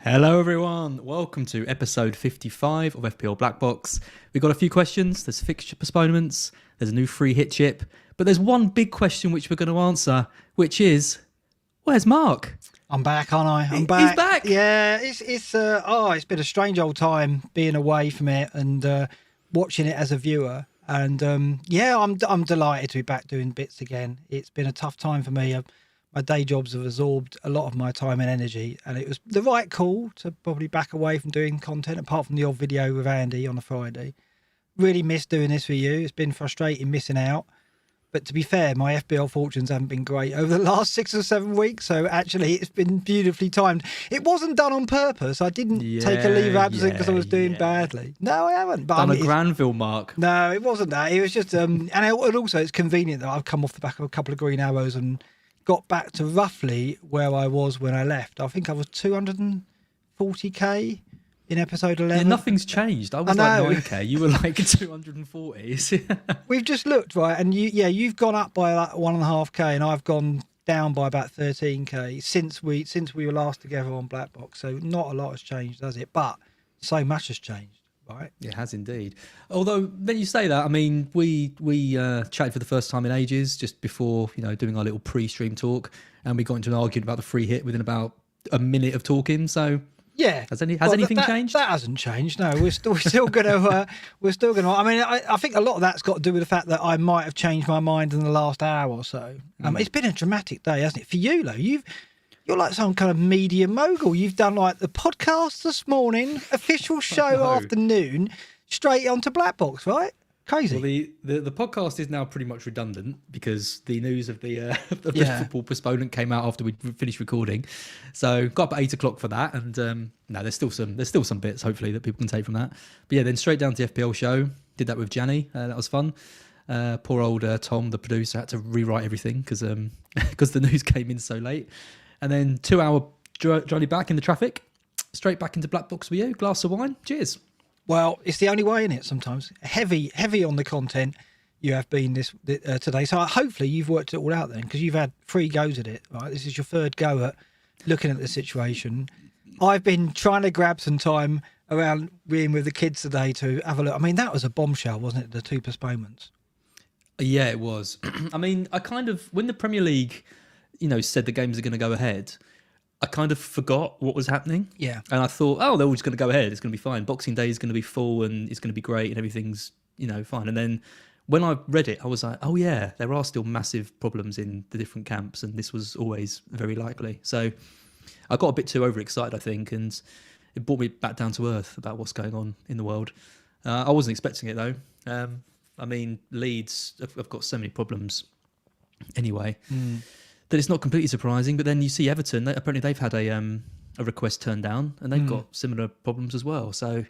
Hello everyone, welcome to episode 55 of FPL BlackBox. We've got a few questions, there's fixture postponements, there's a new free hit chip, but there's one big question which we're going to answer, which is, where's Mark? I'm back, aren't I? I'm back. He's back! Yeah, it's been a strange old time being away from it and watching it as a viewer. And I'm delighted to be back doing bits again. It's been a tough time for me. My day jobs have absorbed a lot of my time and energy, and it was the right call to probably back away from doing content, apart from the odd video with Andy on a Friday. Really missed doing this for you. It's been frustrating missing out. But to be fair, my FPL fortunes haven't been great over the last 6 or 7 weeks, so actually it's been beautifully timed. It wasn't done on purpose. I didn't take a leave of absence because I was doing badly. No, I haven't. But Done a Granville Mark. No, it wasn't that. It was just, and also it's convenient that I've come off the back of a couple of green arrows and got back to roughly where I was when I left. I think I was 240k in episode 11. Yeah, nothing's changed. I was like 9k. You were like 240. We've just looked, right, and you've gone up by like 1.5k, and I've gone down by about 13k since we were last together on BlackBox. So not a lot has changed, has it? But so much has changed, right? It has indeed. Although then you say that, I mean, we chatted for the first time in ages just before doing our little pre-stream talk, and we got into an argument about the free hit within about a minute of talking. So. Yeah. Has anything changed? That hasn't changed. No, we're still going to. I mean, I think a lot of that's got to do with the fact that I might have changed my mind in the last hour or so. It's been a dramatic day, hasn't it? For you, though, you're like some kind of media mogul. You've done like the podcast this morning, official show afternoon, straight onto BlackBox, right? Crazy. Well, the podcast is now pretty much redundant because the news of the football postponement came out after we finished recording. So got up at 8 o'clock for that, and there's still some bits hopefully that people can take from that. But yeah, then straight down to the FPL show. Did that with Jedi. That was fun. Poor old Tom, the producer, had to rewrite everything because the news came in so late. And then 2-hour journey back in the traffic, straight back into BlackBox with you. Glass of wine. Cheers. Well, it's the only way in it sometimes. Heavy on the content you have been today. So hopefully you've worked it all out then, because you've had 3 goes at it, right? This is your 3rd go at looking at the situation. I've been trying to grab some time around being with the kids today to have a look. I mean, that was a bombshell, wasn't it? The 2 postponements. Yeah, it was. I mean, I kind of, when the Premier League, said the games are going to go ahead, I kind of forgot what was happening. Yeah. And I thought, oh, they're all just going to go ahead. It's going to be fine. Boxing Day is going to be full and it's going to be great and everything's, fine. And then when I read it, I was like, oh, yeah, there are still massive problems in the different camps. And this was always very likely. So I got a bit too overexcited, I think. And it brought me back down to earth about what's going on in the world. I wasn't expecting it, though. I mean, Leeds have got so many problems anyway. That it's not completely surprising, but then you see Everton. Apparently, they've had a request turned down, and they've got similar problems as well. So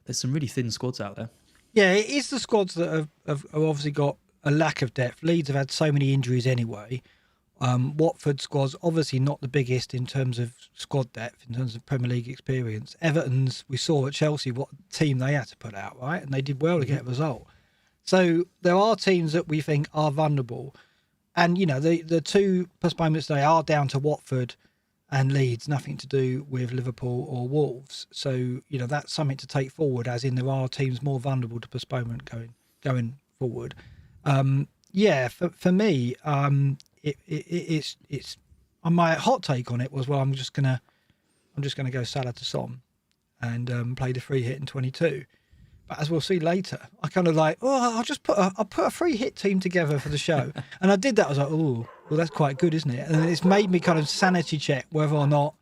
there's some really thin squads out there. Yeah, it is the squads that have obviously got a lack of depth. Leeds have had so many injuries anyway. Watford squad's obviously not the biggest in terms of squad depth, in terms of Premier League experience. Everton's, we saw at Chelsea what team they had to put out, right? And they did well to get a result. So there are teams that we think are vulnerable. And, the 2 postponements today are down to Watford and Leeds, nothing to do with Liverpool or Wolves. So, that's something to take forward, as in there are teams more vulnerable to postponement going forward. For me, it's my hot take on it was, well, I'm just gonna go Salah to Son and play the free hit in 22. But as we'll see later, I kind of like, I'll put a free hit team together for the show. And I did that. I was like, well, that's quite good, isn't it? And it's made me kind of sanity check whether or not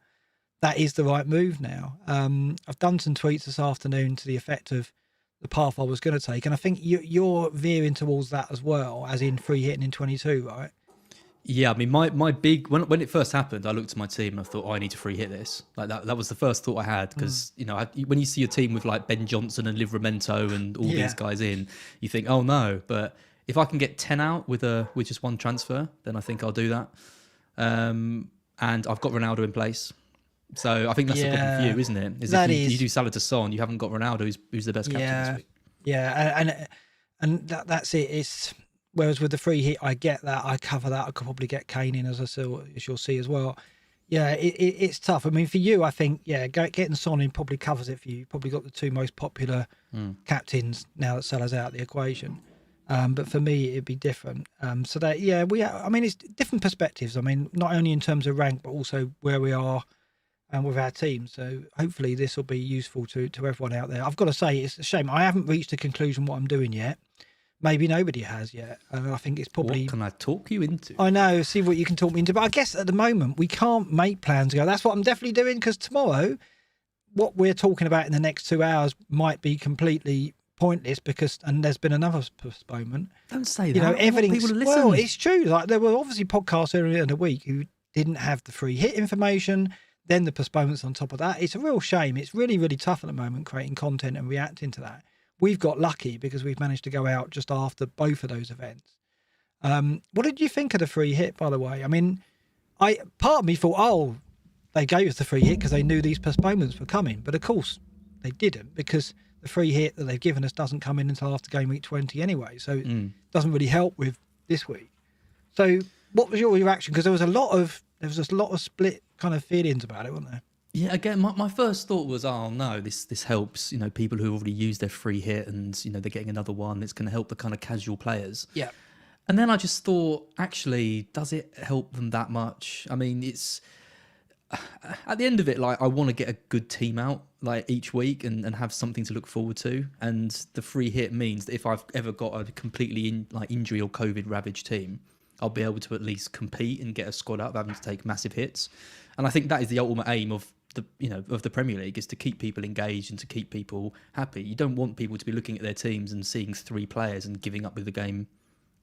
that is the right move now. I've done some tweets this afternoon to the effect of the path I was going to take. And I think you're veering towards that as well, as in free hitting in 22, right? Yeah, I mean, my big when it first happened, I looked at my team and I thought, I need to free hit this. Like that was the first thought I had because when you see a team with like Ben Johnson and Livramento and all these guys in, you think, oh no. But if I can get 10 out with just 1 transfer, then I think I'll do that. And I've got Ronaldo in place, so I think that's the problem for you, isn't it? If you do Salah to Son, you haven't got Ronaldo, who's the best captain this week. Yeah, and that's it. It's Whereas with the free hit, I get that, I cover that. I could probably get Kane in, as you'll see as well. Yeah, it's tough. I mean, for you, I think, getting Son in probably covers it for you. You've probably got the two most popular captains now that Salah's out of the equation. But for me, it'd be different. So that, I mean, it's different perspectives. I mean, not only in terms of rank, but also where we are with our team. So hopefully this will be useful to everyone out there. I've got to say, it's a shame. I haven't reached a conclusion what I'm doing yet. Maybe nobody has yet. I think it's probably... What can I talk you into? I know, see what you can talk me into. But I guess at the moment, we can't make plans go. That's what I'm definitely doing, because tomorrow, what we're talking about in the next 2 hours might be completely pointless, and there's been another postponement. Don't say that. Everything's... Well, it's true. Like, there were obviously podcasts earlier in the week who didn't have the free hit information, then the postponements on top of that. It's a real shame. It's really, really tough at the moment creating content and reacting to that. We've got lucky because we've managed to go out just after both of those events. What did you think of the free hit, by the way? I mean, part of me thought, they gave us the free hit because they knew these postponements were coming. But of course, they didn't, because the free hit that they've given us doesn't come in until after Gameweek 20 anyway. So it doesn't really help with this week. So what was your reaction? Because there was a lot of split kind of feelings about it, wasn't there? Yeah, again, my first thought was, oh no, this helps, people who already used their free hit and, they're getting another one. It's going to help the kind of casual players. Yeah. And then I just thought, actually, does it help them that much? I mean, it's... At the end of it, like, I want to get a good team out, like, each week and have something to look forward to. And the free hit means that if I've ever got a completely injury or COVID ravaged team, I'll be able to at least compete and get a squad up, having to take massive hits. And I think that is the ultimate aim of the Premier League, is to keep people engaged and to keep people happy. You don't want people to be looking at their teams and seeing 3 players and giving up with the game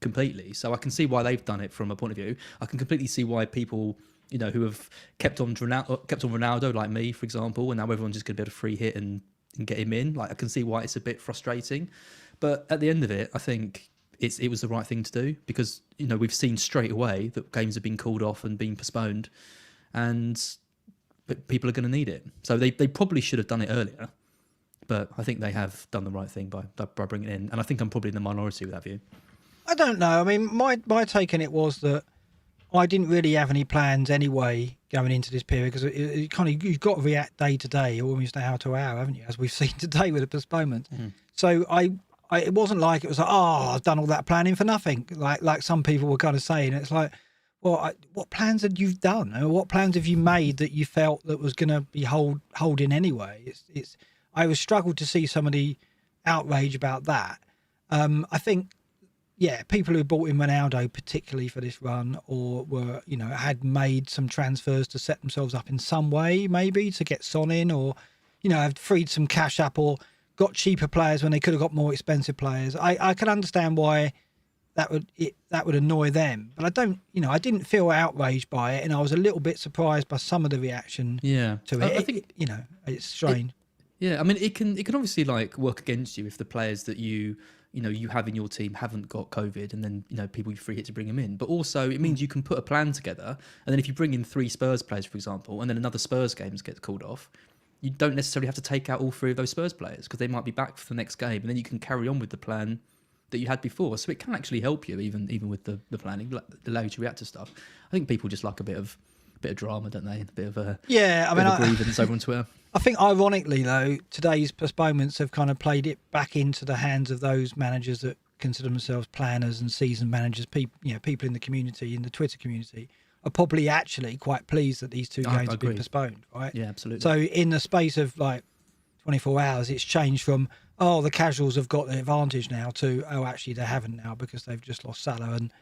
completely. So I can see why they've done it from a point of view. I can completely see why people, who have kept on Ronaldo, like me, for example, and now everyone's just going to be able to free hit and get him in. Like, I can see why it's a bit frustrating. But at the end of it, I think it was the right thing to do, because, we've seen straight away that games have been called off and been postponed, but people are going to need it. So they probably should have done it earlier, but I think they have done the right thing by bringing it in. And I think I'm probably in the minority with that view. I don't know. I mean, my take on it was that I didn't really have any plans anyway going into this period, because it kind of, you've got to react day to day, almost hour to hour, haven't you? As we've seen today with the postponement. So it wasn't like it was like, I've done all that planning for nothing, like some people were kind of saying. It's like, well, what plans had you done? Or what plans have you made that you felt that was going to be holding anyway? I was struggled to see some of the outrage about that. I think, people who bought in Ronaldo particularly for this run, or were, had made some transfers to set themselves up in some way, maybe to get Son in, or, have freed some cash up, or got cheaper players when they could have got more expensive players. I can understand why that would annoy them, but I didn't feel outraged by it, and I was a little bit surprised by some of the reaction to it. I think it's strange. I mean, it can obviously work against you if the players that you have in your team haven't got COVID, and then people you free hit to bring them in. But also it means you can put a plan together, and then if you bring in 3 Spurs players, for example, and then another Spurs games gets called off, you don't necessarily have to take out all 3 of those Spurs players, because they might be back for the next game, and then you can carry on with the plan that you had before. So it can actually help you even with the planning, allow you to react to stuff. I think people just like a bit of drama, don't they? A bit of a grievance over on Twitter. I think ironically though, today's postponements have kind of played it back into the hands of those managers that consider themselves planners and seasoned managers. People in the community, in the Twitter community, are probably actually quite pleased that these 2 games have been postponed, right? Yeah, absolutely. So in the space of 24 hours, it's changed from, the casuals have got the advantage now, to, actually they haven't now, because they've just lost Salah, and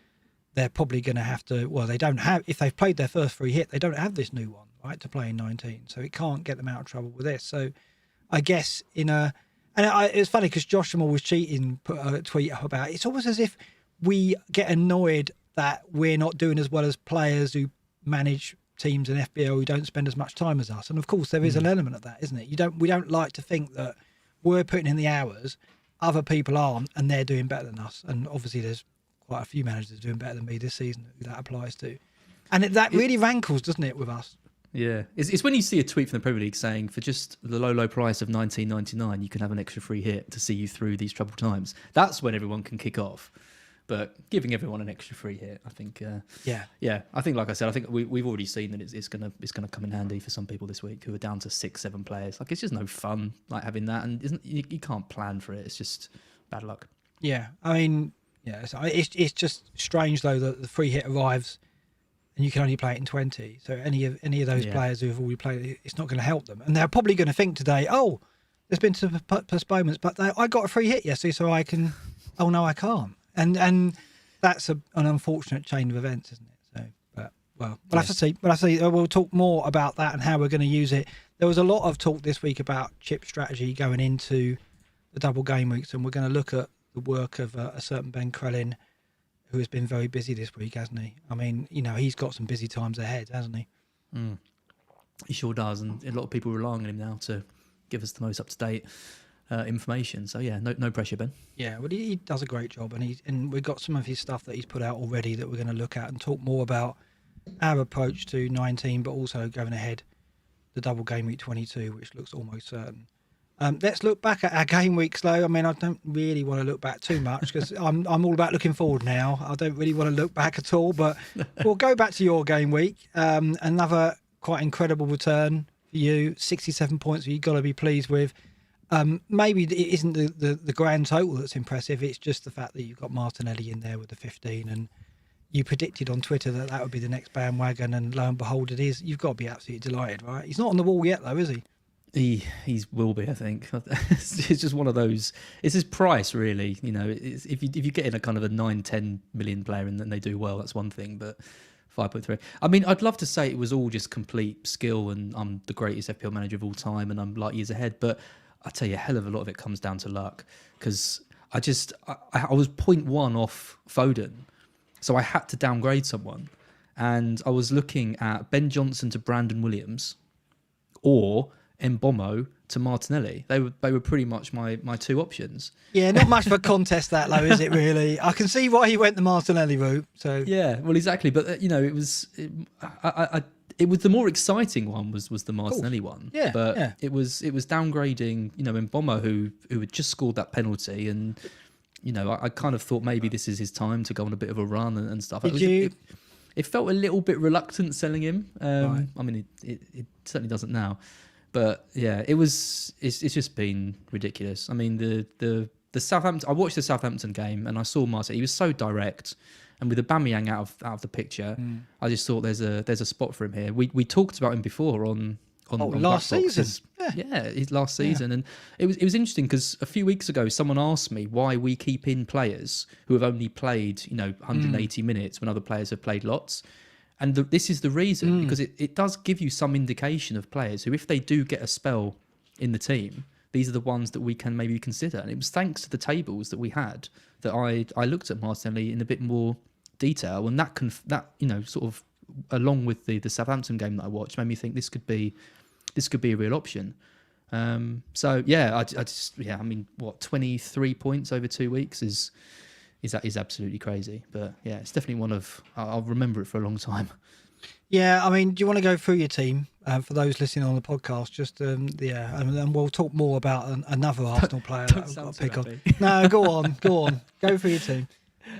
they're probably going to have to, they don't have, if they've played their first free hit, they don't have this new one, right, to play in 19. So it can't get them out of trouble with this. So I guess it's funny because Joshua was cheating, put a tweet up about it. It's almost as if we get annoyed that we're not doing as well as players who manage teams in FPL who don't spend as much time as us. And of course there is an element of that, isn't it? We don't like to think that we're putting in the hours, other people aren't, and they're doing better than us. And obviously there's quite a few managers doing better than me this season who that applies to. And that really rankles, doesn't it, with us? Yeah. It's when you see a tweet from the Premier League saying, for just the low price of $19.99, you can have an extra free hit to see you through these troubled times. That's when everyone can kick off. but giving everyone an extra free hit, I think. I think, like I said, I think we've already seen that it's gonna come in handy for some people this week who are down to 6-7 players. Like, it's just no fun like having that, and you can't plan for it. It's just bad luck. Yeah, I mean, it's just strange though that the free hit arrives and you can only play it in 20. So any of those players who have already played it, it's not going to help them, and they're probably going to think today, oh, there's been some postponements, but I got a free hit yesterday, so I can. Oh no, I can't. And that's an unfortunate chain of events, isn't it? So, we'll have to see. We'll talk more about that and how we're going to use it. There was a lot of talk this week about chip strategy going into the double game weeks, and we're going to look at the work of a certain Ben Krellin, who has been very busy this week, hasn't he? I mean, he's got some busy times ahead, hasn't he? He sure does, and a lot of people rely on him now to give us the most up-to-date information. So no pressure, Ben. Yeah, well, he does a great job, and we've got some of his stuff that he's put out already that we're going to look at and talk more about our approach to 19, but also going ahead the double game week 22, which looks almost certain. Let's look back at our game weeks, though. I mean, I don't really want to look back too much because I'm all about looking forward now. I don't really want to look back at all, but we'll go back to your game week. Another quite incredible return for you, 67 points that you've got to be pleased with. Maybe it isn't the grand total that's impressive. It's just the fact that you've got Martinelli in there with the 15, and you predicted on Twitter that would be the next bandwagon, and lo and behold, it is. You've got to be absolutely delighted, right? He's not on the wall yet, though, is he? He will be, I think. It's just one of those. It's his price, really. If you get in a kind of a 9-10 million player and then they do well, that's one thing. But 5.3. I mean, I'd love to say it was all just complete skill and I'm the greatest FPL manager of all time and I'm light years ahead. But I tell you, a hell of a lot of it comes down to luck because I was 0.1 off Foden, so I had to downgrade someone, and I was looking at Ben Johnson to Brandon Williams, or Mbommo to Martinelli. They were pretty much my two options. Yeah, not much of a contest that, though, is it really? I can see why he went the Martinelli route. So yeah, well, exactly. But it was the more exciting one was the Martinelli one. Yeah, but yeah. it was downgrading Mbommo who had just scored that penalty, and I kind of thought maybe this is his time to go on a bit of a run and stuff. It felt a little bit reluctant selling him. Right. I mean, it certainly doesn't now. But yeah, it's just been ridiculous. I mean, the Southampton. I watched the Southampton game and I saw Martin. He was so direct, and with Aubameyang out of the picture, I just thought there's a spot for him here. We talked about him before on last season. His last season, and it was interesting because a few weeks ago someone asked me why we keep in players who have only played 180 minutes when other players have played lots. And this is the reason, because it does give you some indication of players who, if they do get a spell in the team, these are the ones that we can maybe consider. And it was thanks to the tables that we had that I looked at Martinelli in a bit more detail, and that sort of, along with the Southampton game that I watched, made me think this could be a real option. So yeah, I mean, what, 23 points over 2 weeks is absolutely crazy. But yeah, it's definitely one of, I'll remember it for a long time. Yeah, I mean, do you want to go through your team for those listening on the podcast? Just and we'll talk more about another Arsenal player that I've got to pick on. No, go on, go through your team.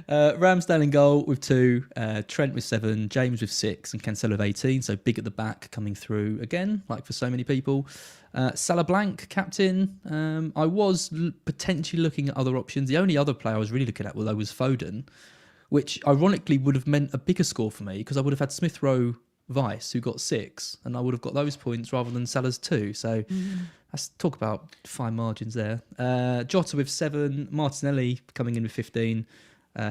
Ramsdale in goal with 2, Trent with 7, James with 6, and Cancelo with 18. So big at the back, coming through again, like for so many people. Salah blank, captain. I was potentially looking at other options. The only other player I was really looking at, though, was Foden, which ironically would have meant a bigger score for me because I would have had Smith Rowe, Vice, who got 6, and I would have got those points rather than Salah's 2. So let's talk about fine margins there. Jota with 7, Martinelli coming in with 15.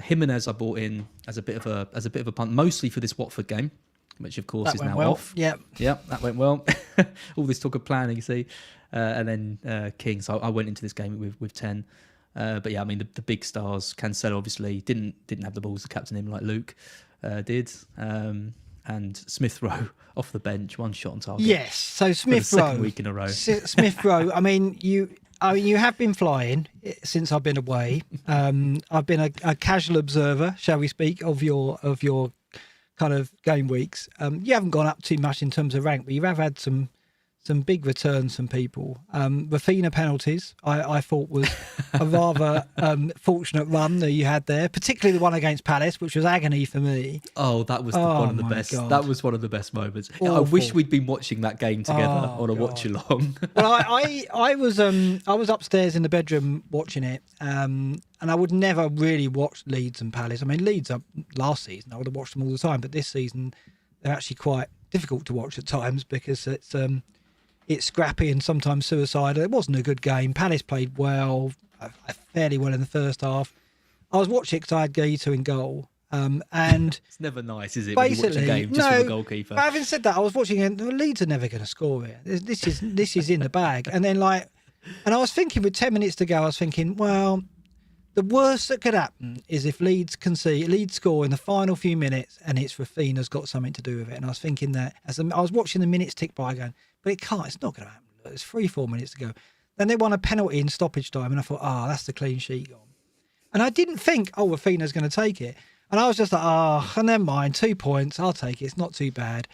Jimenez I bought in as a bit of a punt, mostly for this Watford game, which of course is now off. Yeah, that went well. All this talk of planning, you see, and then King. So I went into this game with 10. But yeah, I mean the big stars. Cancelo obviously didn't have the balls to captain him like Luke did, and Smith Rowe off the bench, 1 shot on target. Yes, so Smith Rowe, second week in a row. Smith Rowe. I mean you have been flying since I've been away. I've been a casual observer, shall we speak, of your kind of game weeks. You haven't gone up too much in terms of rank, but you have had some some big returns from people. Rafinha penalties, I thought was a rather fortunate run that you had there, particularly the one against Palace, which was agony for me. Oh, that was one of the best. God. That was one of the best moments. Awful. I wish we'd been watching that game together on a watch along. Well, I was upstairs in the bedroom watching it, and I would never really watch Leeds and Palace. I mean, Leeds last season I would have watched them all the time, but this season they're actually quite difficult to watch at times because it's scrappy and sometimes suicidal. It wasn't a good game. Palace played well, fairly well in the first half. I was watching it because I had Gaeta in goal. And it's never nice, is it, when you watch a game just with a goalkeeper? But having said that, I was watching it. Leeds are never going to score here. This is in the bag. And then and I was thinking with 10 minutes to go, I was thinking, well, the worst that could happen is if Leeds score in the final few minutes and it's Rafinha's got something to do with it. And I was thinking that as I was watching the minutes tick by going, but it can't, it's not going to happen. It's 3-4 minutes to go. Then they won a penalty in stoppage time and I thought, that's the clean sheet gone. And I didn't think, Rafinha's going to take it. And I was just like, never mind, 2 points, I'll take it, it's not too bad.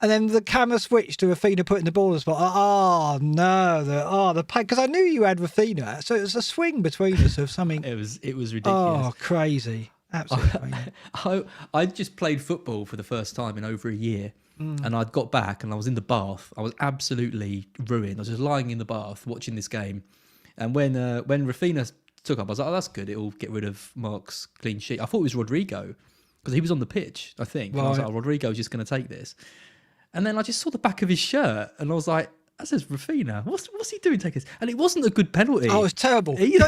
And then the camera switched to Rafinha putting the ball in the spot. Because I knew you had Rafinha, so it was a swing between us of something. It was ridiculous. Oh, crazy. Absolutely. I just played football for the first time in over a year. And I'd got back and I was in the bath. I was absolutely ruined. I was just lying in the bath watching this game. And when Rafinha took up, I was like, that's good. It'll get rid of Mark's clean sheet. I thought it was Rodrigo because he was on the pitch, I think. Right. And I was like, Rodrigo's just going to take this. And then I just saw the back of his shirt and I was like, that says Rafinha. What's he doing taking this? And it wasn't a good penalty. Oh, it was terrible. It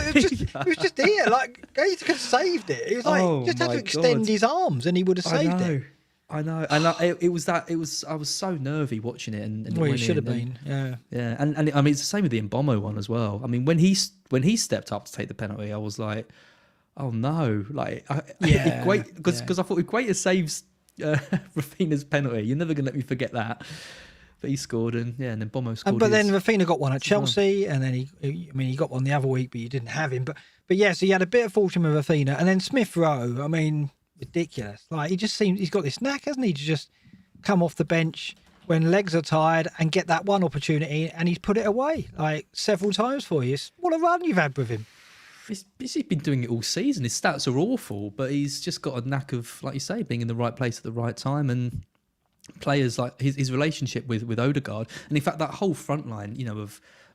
was just here. Like, he could have saved it. It was like, just had to extend his arms and he would have saved it. I know. And I was so nervy watching it. And well, you should have been. Yeah. Yeah. And I mean, it's the same with the Mbomo one as well. I mean, when he stepped up to take the penalty, I was like, oh no. Like, because I thought if Guaita saves Rafinha's penalty, you're never going to let me forget that. But he scored, and then Mbomo scored. But then Rafinha got one at Chelsea, and then he got one the other week, but you didn't have him. But yeah, so you had a bit of fortune with Rafinha, and then Smith Rowe. I mean, ridiculous. Like, he just seems he's got this knack, hasn't he, to just come off the bench when legs are tired and get that one opportunity, and he's put it away like several times for you. What a run you've had with him. He's been doing it all season. His stats are awful, but he's just got a knack of, like you say, being in the right place at the right time. And players like his relationship with Odegaard, and in fact that whole front line,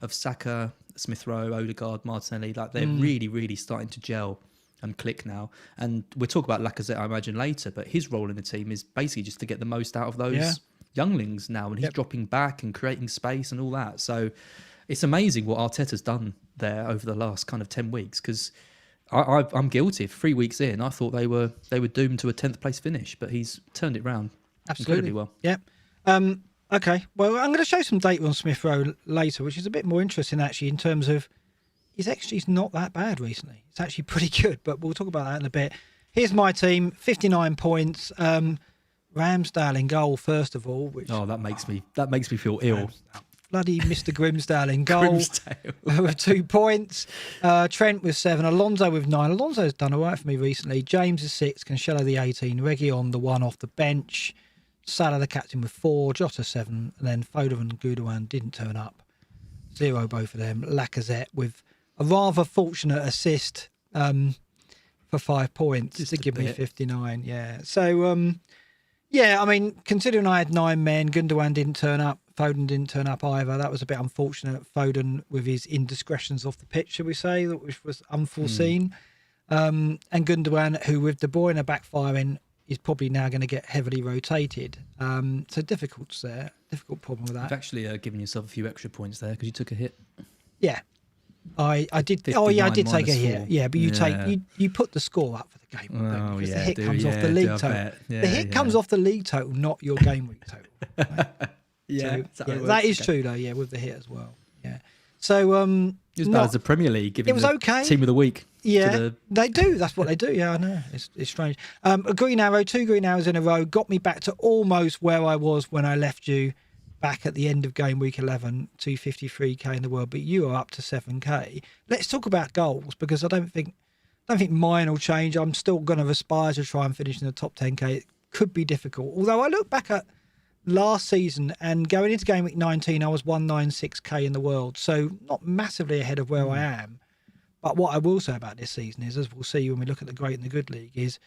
of Saka, Smith Rowe, Odegaard, Martinelli, like they're really, really starting to gel and click now. And we'll talk about Lacazette, I imagine, later, but his role in the team is basically just to get the most out of those younglings now, and he's dropping back and creating space and all that. So it's amazing what Arteta's done there over the last kind of 10 weeks, because I'm guilty. 3 weeks in, I thought they were doomed to a 10th place finish, but he's turned it round incredibly well. Yeah. Okay. Well, I'm going to show some data on Smith Rowe later, which is a bit more interesting actually in terms of his XG's not that bad recently. It's actually pretty good, but we'll talk about that in a bit. Here's my team: 59 points. Ramsdale in goal first of all. Which that makes me feel ill. Bloody Mr. Grimsdale in goal with 2 points. Trent with 7. Alonso with 9. Alonso's done all right for me recently. James is 6. Cancelo the 18. Reguilon the 1 off the bench. Salah the captain with 4. Jota 7. And then Foden and Gundogan didn't turn up. 0 both of them. Lacazette with a rather fortunate assist for 5 points to give me 59. Yeah. So, I mean, considering I had 9 men, Gundogan didn't turn up. Foden didn't turn up either. That was a bit unfortunate. Foden with his indiscretions off the pitch, shall we say, which was unforeseen. And Gundogan, who with De Bruyne backfiring, is probably now going to get heavily rotated. So difficult problem with that. You've actually given yourself a few extra points there because you took a hit. Yeah. I did. Oh yeah, I did take a hit. Yeah, but you put the score up for the game week, don't you? Because the hit comes off the league total. The hit comes off the league total, not your game week total. Right? That is true though. Yeah, with the hit as well. Yeah. So it was bad as the Premier League giving okay. Team of the week. Yeah, they do. That's what they do. Yeah, I know. It's strange. A green arrow, 2 green arrows in a row got me back to almost where I was when I left you back at the end of game week 11, 253k in the world, but you are up to 7k. Let's talk about goals, because I don't think mine will change. I'm still going to aspire to try and finish in the top 10k. It could be difficult. Although I look back at last season, and going into Game Week 19, I was 196k in the world, so not massively ahead of where I am. But what I will say about this season is, as we'll see when we look at the Great and the Good League, is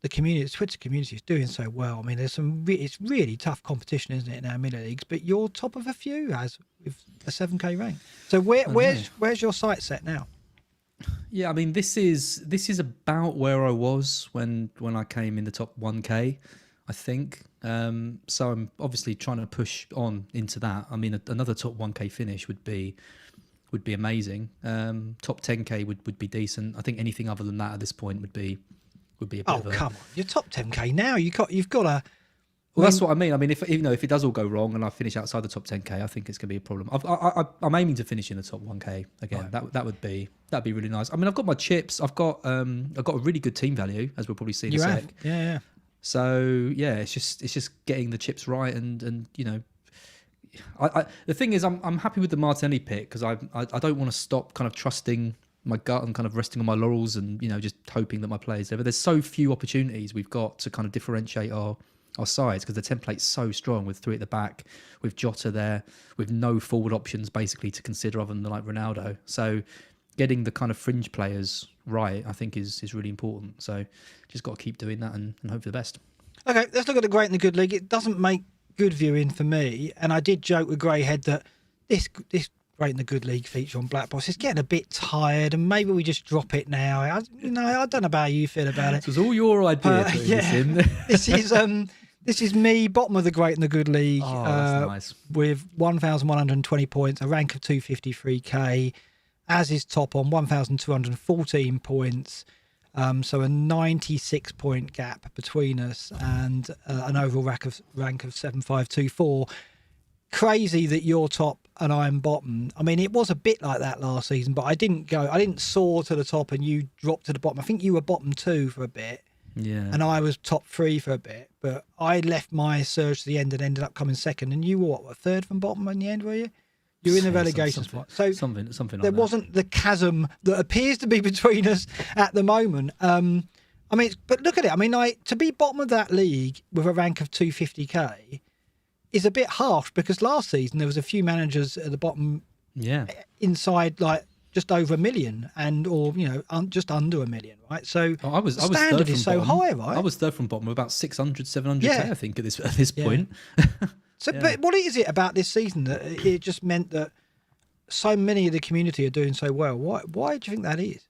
the community, the Twitter community is doing so well. I mean, there's it's really tough competition, isn't it, in our mini leagues? But you're top of a few as with a 7k rank. So where's your sight set now? Yeah, I mean, this is about where I was when I came in the top 1k, I think. So I'm obviously trying to push on into that. I mean, another top 1k finish would be amazing. Top 10k would be decent. I think anything other than that at this point would be a bit of a... come on, you're top 10k now. You've got a... Well, that's what I mean. I mean, if it does all go wrong and I finish outside the top 10k, I think it's going to be a problem. I'm aiming to finish in the top 1k again. Right. That'd be really nice. I mean, I've got my chips. I've got a really good team value, as we'll probably see in a sec. Yeah. So yeah, it's just getting the chips right, and you know, the thing is, I'm happy with the Martinelli pick because I don't want to stop kind of trusting my gut and kind of resting on my laurels and, you know, just hoping that my players there. But there's so few opportunities we've got to kind of differentiate our sides because the template's so strong with 3 at the back, with Jota there, with no forward options basically to consider other than like Ronaldo. So getting the kind of fringe players right, I think, is really important. So just got to keep doing that and hope for the best. Okay, let's look at the Great and the Good League. It doesn't make good viewing for me, and I did joke with Greyhead that this Great and the Good League feature on BlackBox is getting a bit tired, and maybe we just drop it now. I don't know how you feel about it. It was all your idea. This is me, bottom of the Great and the Good League, that's nice. With 1,120 points, a rank of 253k. Az is top on 1,214 points. So a 96 point gap between us and an overall rank of 7,524. Crazy that you're top and I'm bottom. I mean, it was a bit like that last season, but I didn't soar to the top and you dropped to the bottom. I think you were bottom 2 for a bit. Yeah. And I was top 3 for a bit, but I left my surge to the end and ended up coming second. And you were what, 3rd from bottom in the end, were you? You were in the relegation spot. So something like there wasn't the chasm that appears to be between us at the moment. I mean, but look at it. I mean, to be bottom of that league with a rank of 250k is a bit harsh because last season there was a few managers at the bottom, inside like just over 1 million or you know just under 1 million, right? So I was standard third is so bottom. high, right? I was third from bottom, about 600, 700k, I think at this point. So, but what is it about this season that it just meant that so many of the community are doing so well? Why do you think that is?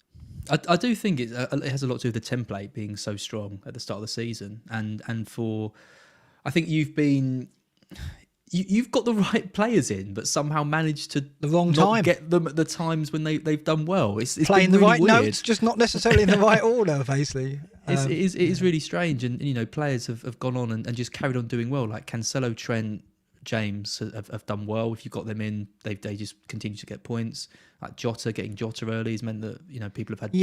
I do think it has a lot to do with the template being so strong at the start of the season, and for I think you've got the right players in, but somehow managed to the wrong time get them at the times when they've done well. It's playing the really right weird. notes, just not necessarily in the right order, basically. It is really strange, and you know, players have gone on and just carried on doing well. Like Cancelo, Trent, James have done well. If you got them in, they just continue to get points. Like getting Jota early has meant that, you know, people have had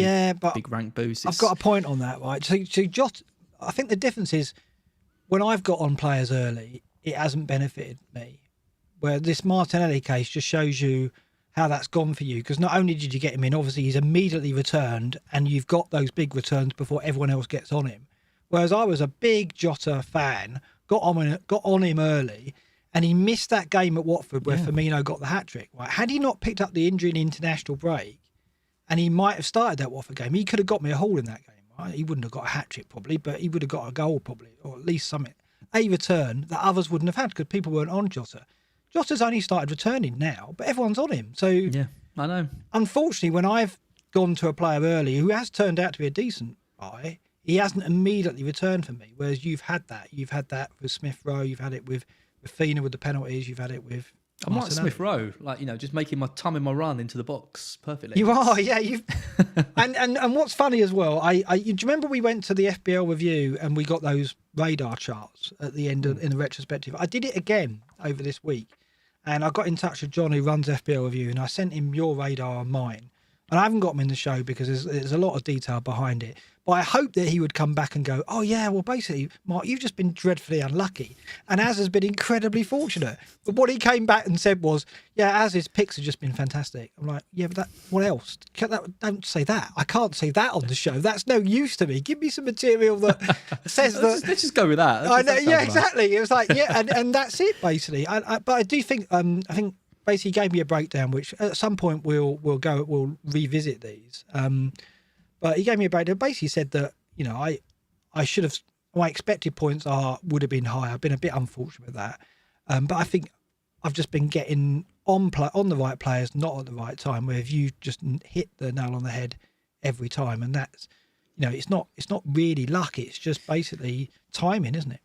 big rank boosts. I've got a point on that, right? So Jota, I think the difference is when I've got on players early, it hasn't benefited me. Where this Martinelli case just shows you how that's gone for you, because not only did you get him in, obviously he's immediately returned, and you've got those big returns before everyone else gets on him. Whereas I was a big Jota fan, got on him early, and he missed that game at Watford where Firmino got the hat-trick. Right? Had he not picked up the injury in the international break, and he might have started that Watford game, he could have got me a haul in that game. Right? He wouldn't have got a hat-trick probably, but he would have got a goal probably, or at least something. A return that others wouldn't have had because people weren't on Jota. Jota's only started returning now, but everyone's on him. So yeah, I know. Unfortunately, when I've gone to a player early who has turned out to be a decent buy, he hasn't immediately returned for me. Whereas you've had that with Smith Rowe, you've had it with Fina with the penalties, you've had it with. I'm like Smith Rowe, like, you know, just making my my run into the box perfectly. You are, yeah. And what's funny as well, do you remember we went to the FPL review and we got those radar charts at the end in the retrospective? I did it again over this week, and I got in touch with John who runs FPL review, and I sent him your radar and mine. And I haven't got them in the show because there's a lot of detail behind it. But I hope that he would come back and go, oh yeah, well basically, Mark, you've just been dreadfully unlucky, and Az has been incredibly fortunate. But what he came back and said was, yeah, Az's picks have just been fantastic. I'm like, yeah, but what else? Don't say that. I can't say that on the show. That's no use to me. Give me some material that says that. Let's just go with that. I know, yeah, exactly. It was like, yeah, and that's it basically. But I do think, I think basically he gave me a breakdown, which at some point we'll revisit these. But he gave me a breakdown. Basically said that, you know, I should have, my expected points would have been higher. I've been a bit unfortunate with that. But I think I've just been getting on the right players, not at the right time, where if you just hit the nail on the head every time, and that's, you know, it's not really luck. It's just basically timing, isn't it?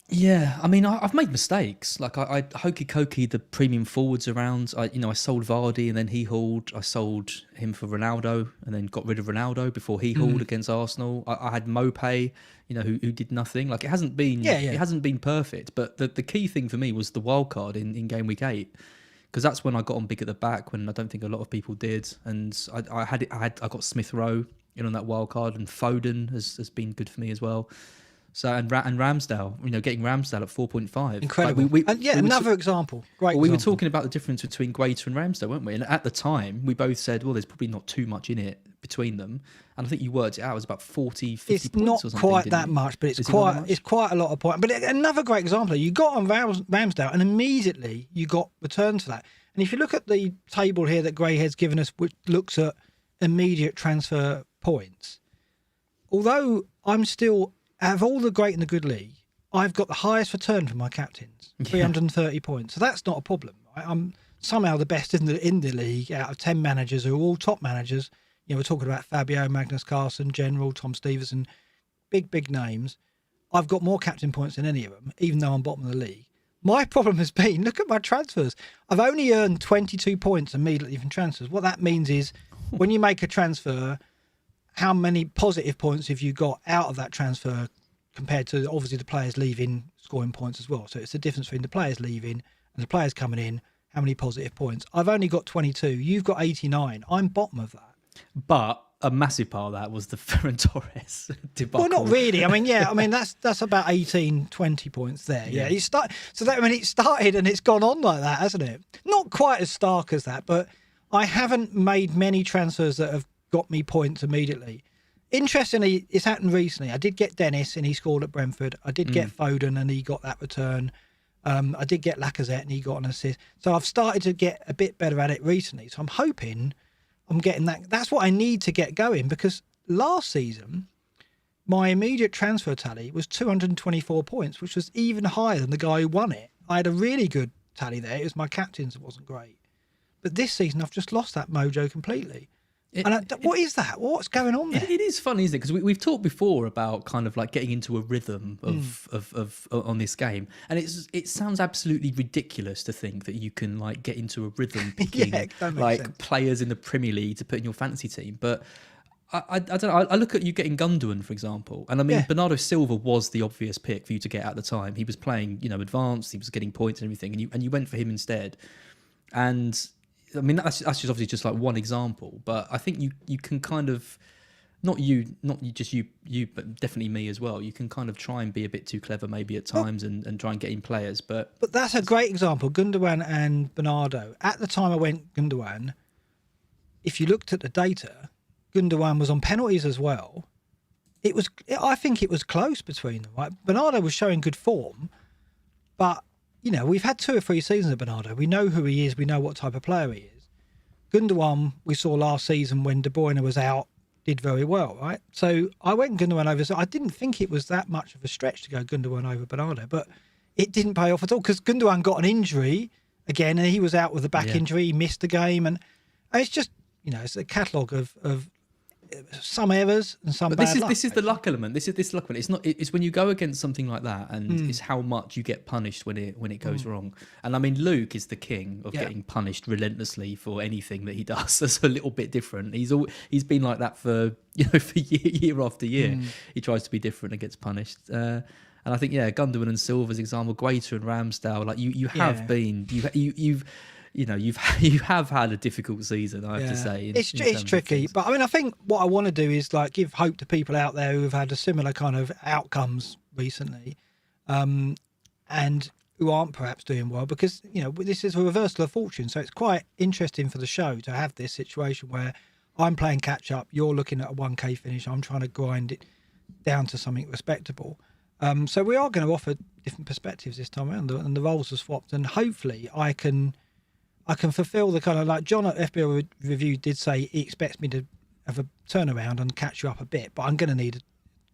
Yeah, I mean, I've made mistakes. Like I hokey cokey the premium forwards around. I sold Vardy and then he hauled. I sold him for Ronaldo and then got rid of Ronaldo before he hauled against Arsenal. I had Mopay, you know, who did nothing. Like it hasn't been it hasn't been perfect. But the key thing for me was the wild card in game week 8, because that's when I got on big at the back when I don't think a lot of people did. And I got Smith Rowe in on that wild card, and Foden has been good for me as well. So and Ramsdale, you know, getting Ramsdale at 4.5, incredible. Another example. Great. We were talking about the difference between Guaita and Ramsdale, weren't we? And at the time, we both said, well, there's probably not too much in it between them. And I think you worked it out, it was about 40, 50 it's points or something. It's not quite that much, but it's quite a lot of points. But another great example, you got on Ramsdale and immediately you got returns for that. And if you look at the table here that Greyhead's given us, which looks at immediate transfer points, although I'm still, out of all the great and the good league, I've got the highest return from my captains, 330 points. So that's not a problem. Right? I'm somehow the best in the league out of 10 managers who are all top managers. You know, we're talking about Fabio, Magnus Carlsen, General, Tom Stevenson, big names. I've got more captain points than any of them, even though I'm bottom of the league. My problem has been, look at my transfers. I've only earned 22 points immediately from transfers. What that means is when you make a transfer, how many positive points have you got out of that transfer compared to obviously the players leaving, scoring points as well. So it's the difference between the players leaving and the players coming in, how many positive points. I've only got 22. You've got 89. I'm bottom of that. But a massive part of that was the Ferran Torres debacle. Well, not really. I mean, that's about 18, 20 points there. Yeah. It started and it's gone on like that, hasn't it? Not quite as stark as that, but I haven't made many transfers that have got me points immediately. Interestingly, it's happened recently. I did get Dennis and he scored at Brentford. I did get Foden and he got that return. I did get Lacazette and he got an assist. So I've started to get a bit better at it recently. So I'm hoping I'm getting that. That's what I need to get going, because last season, my immediate transfer tally was 224 points, which was even higher than the guy who won it. I had a really good tally there. It was my captains that wasn't great. But this season, I've just lost that mojo completely. What is that? What's going on there? It is funny, isn't it? Because we've talked before about kind of like getting into a rhythm of on this game, and it sounds absolutely ridiculous to think that you can like get into a rhythm picking like players in the Premier League to put in your fantasy team. But I don't know. I look at you getting Gundogan, for example, and I mean Bernardo Silva was the obvious pick for you to get at the time. He was playing, advanced. He was getting points and everything, and you went for him instead. And I mean, that's just obviously just like one example, but I think you can kind of, not you, but definitely me as well. You can kind of try and be a bit too clever maybe at times and try and get in players. But that's a great example, Gundogan and Bernardo. At the time I went Gundogan, if you looked at the data, Gundogan was on penalties as well. I think it was close between them. Right? Bernardo was showing good form, but we've had 2 or 3 seasons of Bernardo. We know who he is. We know what type of player he is. Gundogan, we saw last season when De Bruyne was out, did very well, right? So I went Gundogan over. So I didn't think it was that much of a stretch to go Gundogan over Bernardo, but it didn't pay off at all because Gundogan got an injury again, and he was out with a back injury. He missed the game, and it's just it's a catalogue of some errors and some. But this is the luck element. This luck element. It's not. It's when you go against something like that, and it's how much you get punished when it goes wrong. And I mean, Luke is the king of getting punished relentlessly for anything that he does. That's a little bit different. He's been like that for for year after year. He tries to be different and gets punished. And I think Gundogan and Silva's example, Guaita and Ramsdale, like you have been you've. you know, you have had a difficult season, I have to say. It's tricky, but I mean, I think what I want to do is like give hope to people out there who have had a similar kind of outcomes recently, and who aren't perhaps doing well, because you know this is a reversal of fortune. So it's quite interesting for the show to have this situation where I'm playing catch up, you're looking at a 1K finish, I'm trying to grind it down to something respectable. So we are going to offer different perspectives this time around, and the roles are swapped, and hopefully I can fulfil the kind of, like John at FPL Review did say, he expects me to have a turnaround and catch you up a bit, but I'm going to need a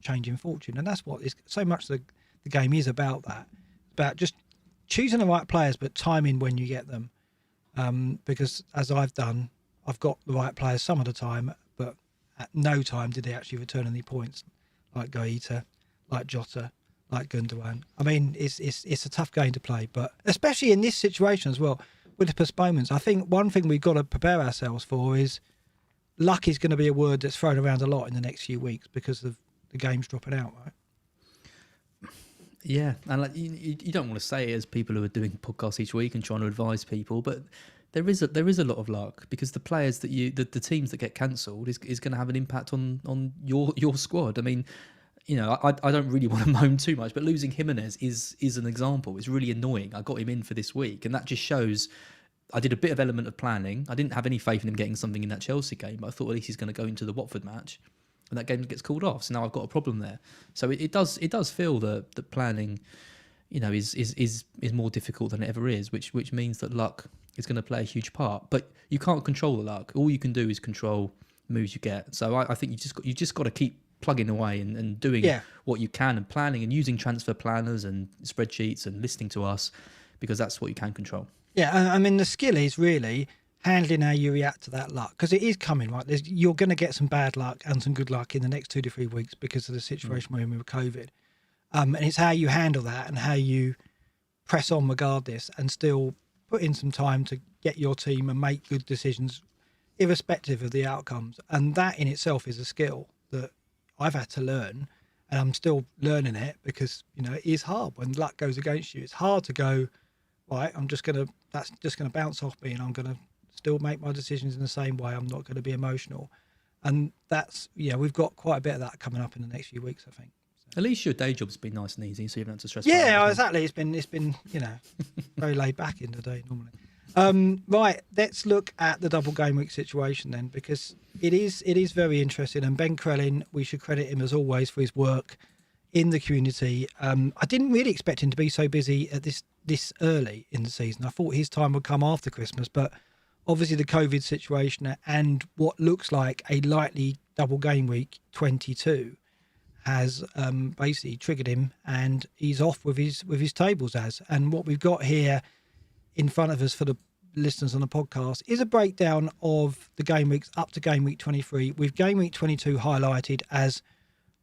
change in fortune, and that's what is so much the game is about. About just choosing the right players, but timing when you get them. Because as I've done, I've got the right players some of the time, but at no time did they actually return any points, like Gaeta, like Jota, like Gundogan. I mean, it's a tough game to play, but especially in this situation as well, with the postponements. I think one thing we've got to prepare ourselves for is luck is going to be a word that's thrown around a lot in the next few weeks because of the games dropping out, right? Yeah, and like you don't want to say it as people who are doing podcasts each week and trying to advise people, but there is a lot of luck, because the players that the teams that get cancelled is going to have an impact on your squad. I mean, you know, I don't really want to moan too much, but losing Jimenez is an example. It's really annoying. I got him in for this week, and that just shows I did a bit of element of planning. I didn't have any faith in him getting something in that Chelsea game, but I thought at least he's going to go into the Watford match, and that game gets called off. So now I've got a problem there. So it does feel that planning, you know, is more difficult than it ever is, which means that luck is going to play a huge part. But you can't control the luck. All you can do is control moves you get. So I think you just got to keep plugging away and doing what you can, and planning and using transfer planners and spreadsheets and listening to us, because that's what you can control. Yeah, I mean, the skill is really handling how you react to that luck, because it is coming, right? You're going to get some bad luck and some good luck in the next 2 to 3 weeks because of the situation we're in with COVID. And it's how you handle that and how you press on regardless, and still put in some time to get your team and make good decisions irrespective of the outcomes. And that in itself is a skill that I've had to learn, and I'm still learning it, because, you know, it is hard when luck goes against you. It's hard to go, right, that's just going to bounce off me, and I'm going to still make my decisions in the same way. I'm not going to be emotional. And that's, we've got quite a bit of that coming up in the next few weeks, I think. At least your day job's been nice and easy, so you don't have to stress. Yeah, exactly. It's been very laid back in the day normally. Right, let's look at the double game week situation then, because it is very interesting. And Ben Krellin, we should credit him as always for his work in the community. I didn't really expect him to be so busy at this early in the season. I thought his time would come after Christmas, but obviously the COVID situation and what looks like a likely double game week 22 has basically triggered him, and he's off with his tables as. And what we've got here in front of us for the listeners on the podcast is a breakdown of the game weeks up to game week 23, with game week 22 highlighted as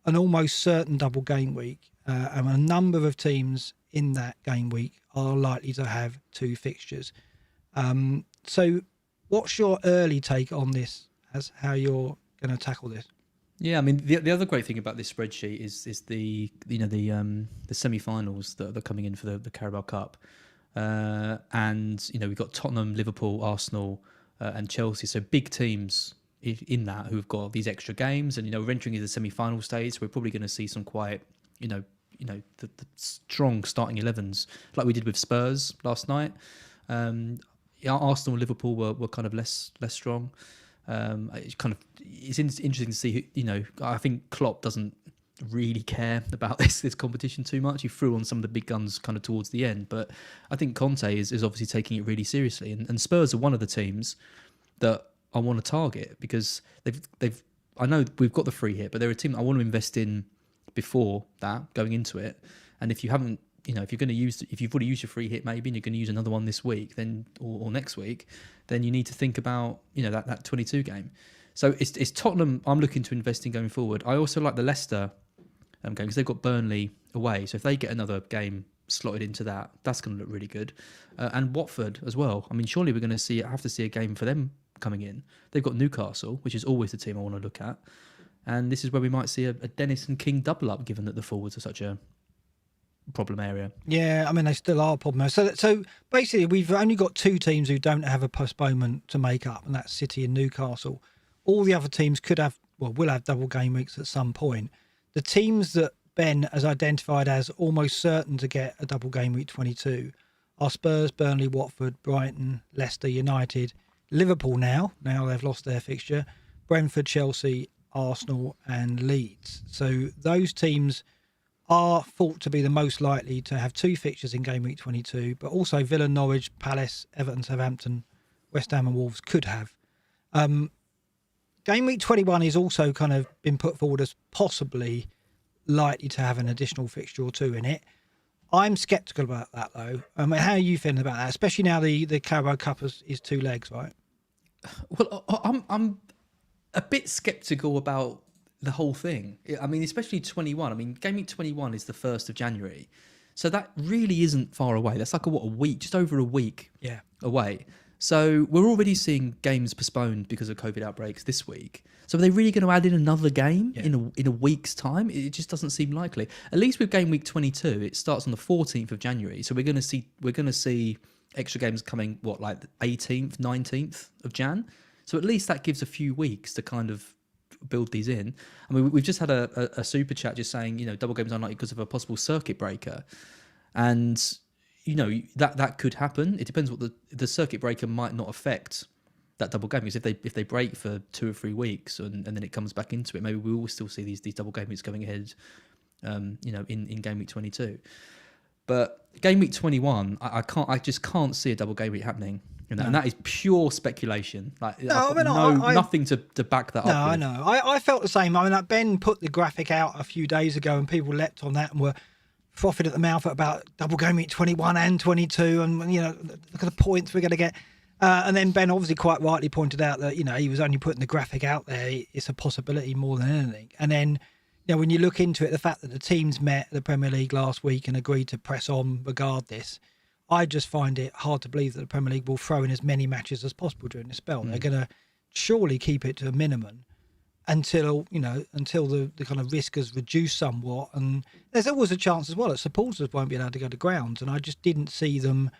an almost certain double game week, and a number of teams in that game week are likely to have 2 fixtures. So what's your early take on this, as how you're going to tackle this? Yeah, I mean, the other great thing about this spreadsheet is the semi-finals that are coming in for the Carabao Cup, and we've got Tottenham, Liverpool, Arsenal, and Chelsea. So big teams in that who've got these extra games, and we're entering into the semi-final stage. So we're probably going to see some quite the strong starting 11s like we did with Spurs last night. Arsenal and Liverpool were kind of less strong. It's interesting to see who, I think Klopp doesn't really care about this competition too much. He threw on some of the big guns kind of towards the end, but I think Conte is obviously taking it really seriously, and Spurs are one of the teams that I want to target, because they've I know we've got the free hit, but they're a team I want to invest in before that, going into it. And if you haven't, if you've already used your free hit maybe, and you're going to use another one this week, then or next week, then you need to think about that 22 game. So it's Tottenham I'm looking to invest in going forward. I also like the Leicester game, because they've got Burnley away. So if they get another game slotted into that, that's going to look really good. And Watford as well. I mean, surely we're going to have to see a game for them coming in. They've got Newcastle, which is always the team I want to look at. And this is where we might see a Dennis and King double up, given that the forwards are such a problem area. Yeah, I mean, they still are a problem. So basically, we've only got 2 teams who don't have a postponement to make up, and that's City and Newcastle. All the other teams will have double game weeks at some point. The teams that Ben has identified as almost certain to get a double game week 22 are Spurs, Burnley, Watford, Brighton, Leicester, United, Liverpool now they've lost their fixture, Brentford, Chelsea, Arsenal and Leeds. So those teams are thought to be the most likely to have 2 fixtures in game week 22, but also Villa, Norwich, Palace, Everton, Southampton, West Ham and Wolves could have. Game week 21 is also kind of been put forward as possibly likely to have an additional fixture or 2 in it. I'm sceptical about that though. I mean, how are you feeling about that? Especially now the Carabao Cup is 2 legs, right? Well, I'm a bit sceptical about the whole thing. I mean, especially 21. I mean, game week 21 is the 1st of January. So that really isn't far away. That's like a week, just over a week away. So we're already seeing games postponed because of COVID outbreaks this week. So are they really going to add in another game in a week's time? It just doesn't seem likely. At least with game week 22, it starts on the 14th of January. So we're going to see extra games coming like the 18th, 19th of Jan. So at least that gives a few weeks to kind of build these in. I mean, we've just had a super chat just saying, double games unlikely because of a possible circuit breaker, and that could happen. It depends what the circuit breaker might not affect that double game, because if they break for 2 or 3 weeks and then it comes back into it, maybe we will still see these double game weeks going ahead, in game week 22. But game week 21, I just can't see a double game week happening. And that is pure speculation. Like, nothing to back that up. No, I know. I felt the same. I mean, like Ben put the graphic out a few days ago, and people leapt on that and were frothing at the mouth about double game week 21 and 22, and look at the points we're going to get. And then Ben obviously quite rightly pointed out that he was only putting the graphic out there. It's a possibility more than anything. And then when you look into it, the fact that the teams met the Premier League last week and agreed to press on regardless, I just find it hard to believe that the Premier League will throw in as many matches as possible during this spell. They're going to surely keep it to a minimum until the kind of risk has reduced somewhat. And there's always a chance as well that supporters won't be allowed to go to grounds. And I just didn't see them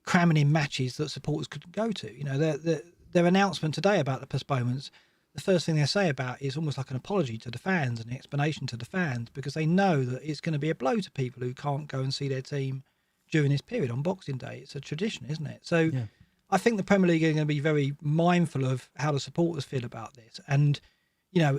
cramming in matches that supporters could go to. Their announcement today about the postponements, the first thing they say about is almost like an apology to the fans and an explanation to the fans, because they know that it's going to be a blow to people who can't go and see their team during this period on Boxing Day. It's a tradition, isn't it? So I think the Premier League are going to be very mindful of how the supporters feel about this. And,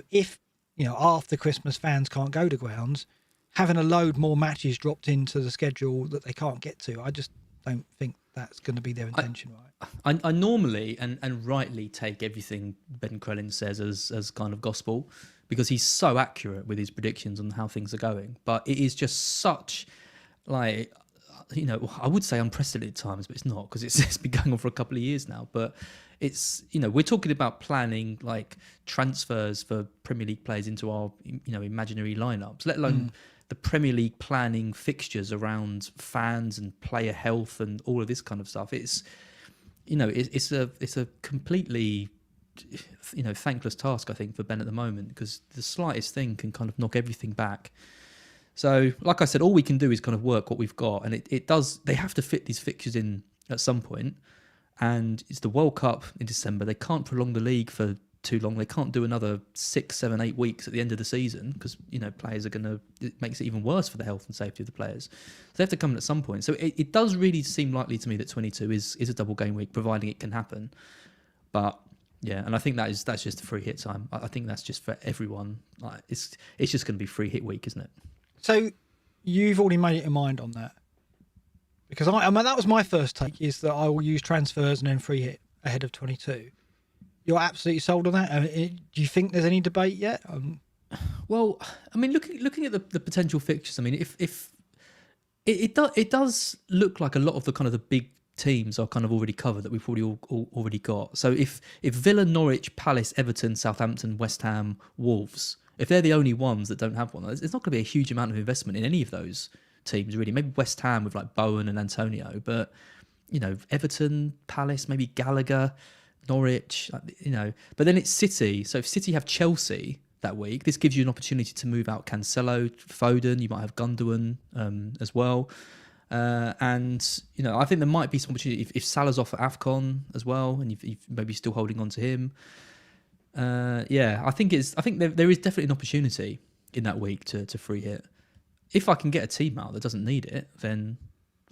if, after Christmas fans can't go to grounds, having a load more matches dropped into the schedule that they can't get to, I just don't think that's going to be their intention, right? I normally and rightly take everything Ben Crellin says as kind of gospel, because he's so accurate with his predictions on how things are going. But it is just such, like, I would say unprecedented times, but it's not, because it's been going on for a couple of years now. But it's, we're talking about planning like transfers for Premier League players into our, imaginary lineups, let alone the Premier League planning fixtures around fans and player health and all of this kind of stuff. It's, it's a completely, thankless task, I think, for Ben at the moment, because the slightest thing can kind of knock everything back. So, like I said, all we can do is kind of work what we've got, and it does. They have to fit these fixtures in at some point, and it's the World Cup in December. They can't prolong the league for too long. They can't do another 6, 7, 8 weeks at the end of the season, because players are gonna. It makes it even worse for the health and safety of the players. So they have to come in at some point. So it does really seem likely to me that 22 is a double game week, providing it can happen. But yeah, and I think that's just a free hit time. I think that's just for everyone. Like, it's just going to be free hit week, isn't it? So you've already made it your mind on that, because I mean that was my first take, is that I will use transfers and then free hit ahead of 22. You're absolutely sold on that? Do you think there's any debate yet? Well, I mean, looking at the potential fixtures, I mean, if it does look like a lot of the kind of the big teams are kind of already covered, that we've already got. So if Villa, Norwich, Palace, Everton, Southampton, West Ham, Wolves, if they're the only ones that don't have one, it's not going to be a huge amount of investment in any of those teams, really. Maybe West Ham with like Bowen and Antonio, but Everton, Palace, maybe Gallagher, Norwich, but then it's City. So if City have Chelsea, that week. This gives you an opportunity to move out Cancelo, Foden. You might have Gundogan as well. And, you know, I think there might be some opportunity if Salah's off at AFCON as well, and you've maybe still holding on to him. I think there is definitely an opportunity in that week to free hit. If I can get a team out that doesn't need it, then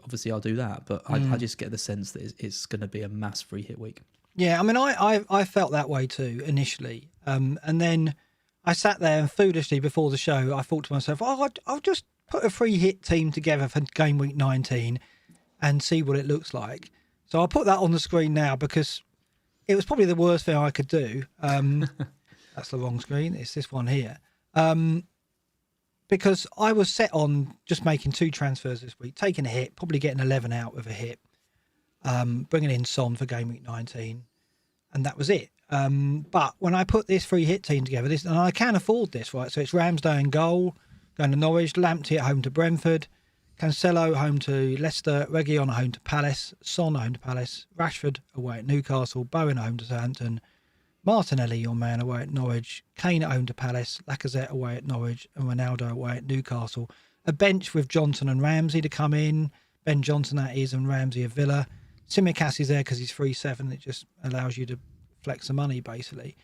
obviously I'll do that. But I just get the sense that it's going to be a mass free hit week. Yeah, I mean, I felt that way too initially. And then I sat there and foolishly before the show, I thought to myself, I'll just put a free hit team together for game week 19 and see what it looks like. So I'll put that on the screen now because it was probably the worst thing I could do. That's the wrong screen. It's this one here. Because I was set on just making 2 transfers this week, taking a hit, probably getting 11 out with a hit, bringing in Son for game week 19, and that was it. But when I put this free hit team together, and I can afford this, right? So it's Ramsdale in goal, going to Norwich, Lamptey at home to Brentford, Cancelo home to Leicester, Reguilon at home to Palace, Son at home to Palace, Rashford away at Newcastle, Bowen at home to Southampton, Martinelli, your man, away at Norwich, Kane at home to Palace, Lacazette away at Norwich, and Ronaldo away at Newcastle. A bench with Johnson and Ramsey to come in, Ben Johnson that is, and Ramsey of Villa. Tsimikas is there because he's 3-7. It just allows you to flex the money, basically.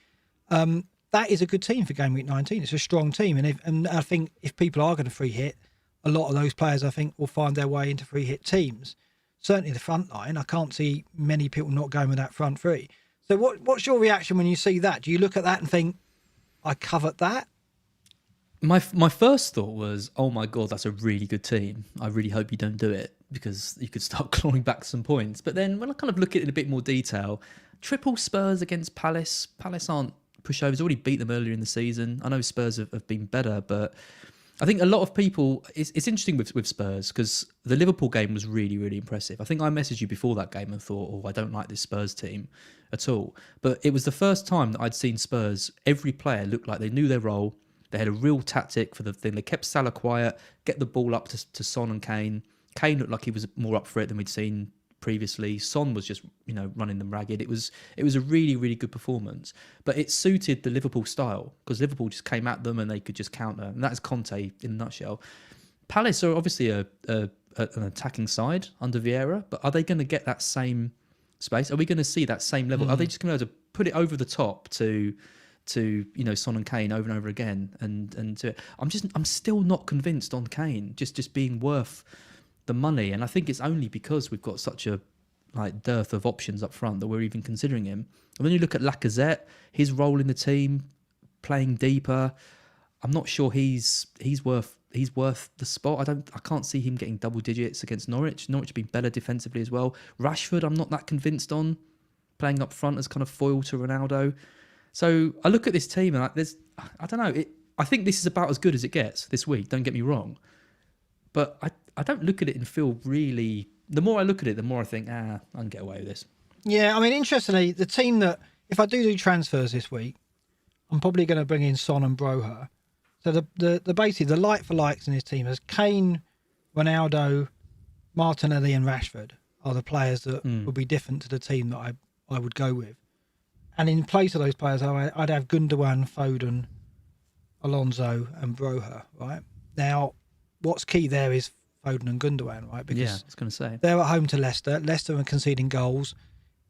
That is a good team for game week 19. It's a strong team, and I think if people are going to free hit, a lot of those players I think will find their way into free hit teams. Certainly the front line. I can't see many people not going with that front three. So what's your reaction when you see that? Do you look at that and think, I covered that? My first thought was, oh my God, that's a really good team. I really hope you don't do it because you could start clawing back some points. But then when I kind of look at it in a bit more detail, triple Spurs against Palace. Palace aren't pushovers. Already beat them earlier in the season. I know Spurs have been better, but I think a lot of people, it's interesting with Spurs because the Liverpool game was really, really impressive. I think I messaged you before that game and thought, I don't like this Spurs team at all. But it was the first time that I'd seen Spurs, every player looked like they knew their role. They had a real tactic for the thing. They kept Salah quiet, get the ball up to Son and Kane. Kane looked like he was more up for it than we'd seen previously. Son was just, running them ragged. It was a really, really good performance. But it suited the Liverpool style because Liverpool just came at them and they could just counter. And that's Conte in a nutshell. Palace are obviously an attacking side under Vieira, but are they going to get that same space? Are we going to see that same level? Are they just going to be able to put it over the top to Son and Kane over and over again? And I'm still not convinced on Kane just being worth the money, and I think it's only because we've got such a dearth of options up front that we're even considering him. And when you look at Lacazette, his role in the team, playing deeper, I'm not sure he's worth the spot. I can't see him getting double digits against Norwich. Norwich have been better defensively as well. Rashford, I'm not that convinced on playing up front as kind of foil to Ronaldo. So I look at this team and I don't know. I think this is about as good as it gets this week. Don't get me wrong, but I don't look at it and feel really... The more I look at it, the more I think, I can get away with this. Yeah, I mean, interestingly, the team that... If I do transfers this week, I'm probably going to bring in Son and Broha. So the basically, the like-for-likes in this team is Kane, Ronaldo, Martinelli and Rashford are the players that would be different to the team that I would go with. And in place of those players, I'd have Gundogan, Foden, Alonso and Broha, right? Now, what's key there is Foden and Gundogan, right? Because I was going to say they're at home to Leicester. Leicester are conceding goals.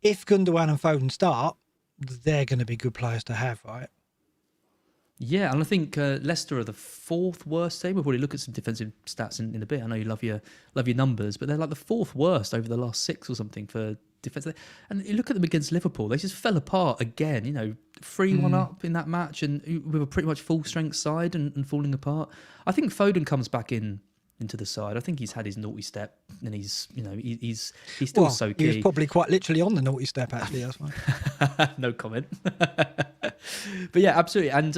If Gundogan and Foden start, they're going to be good players to have, right? Yeah, and I think Leicester are the 4th worst team. We'll probably look at some defensive stats in a bit. I know you love your numbers, but they're like the 4th worst over the last 6 or something for defence. And you look at them against Liverpool, they just fell apart again. 3-1 up in that match, and with a pretty much full strength side and falling apart. I think Foden comes back into the side. I think he's had his naughty step, and he's still so key. He was probably quite literally on the naughty step, actually. That's fine. No comment. But yeah, absolutely. And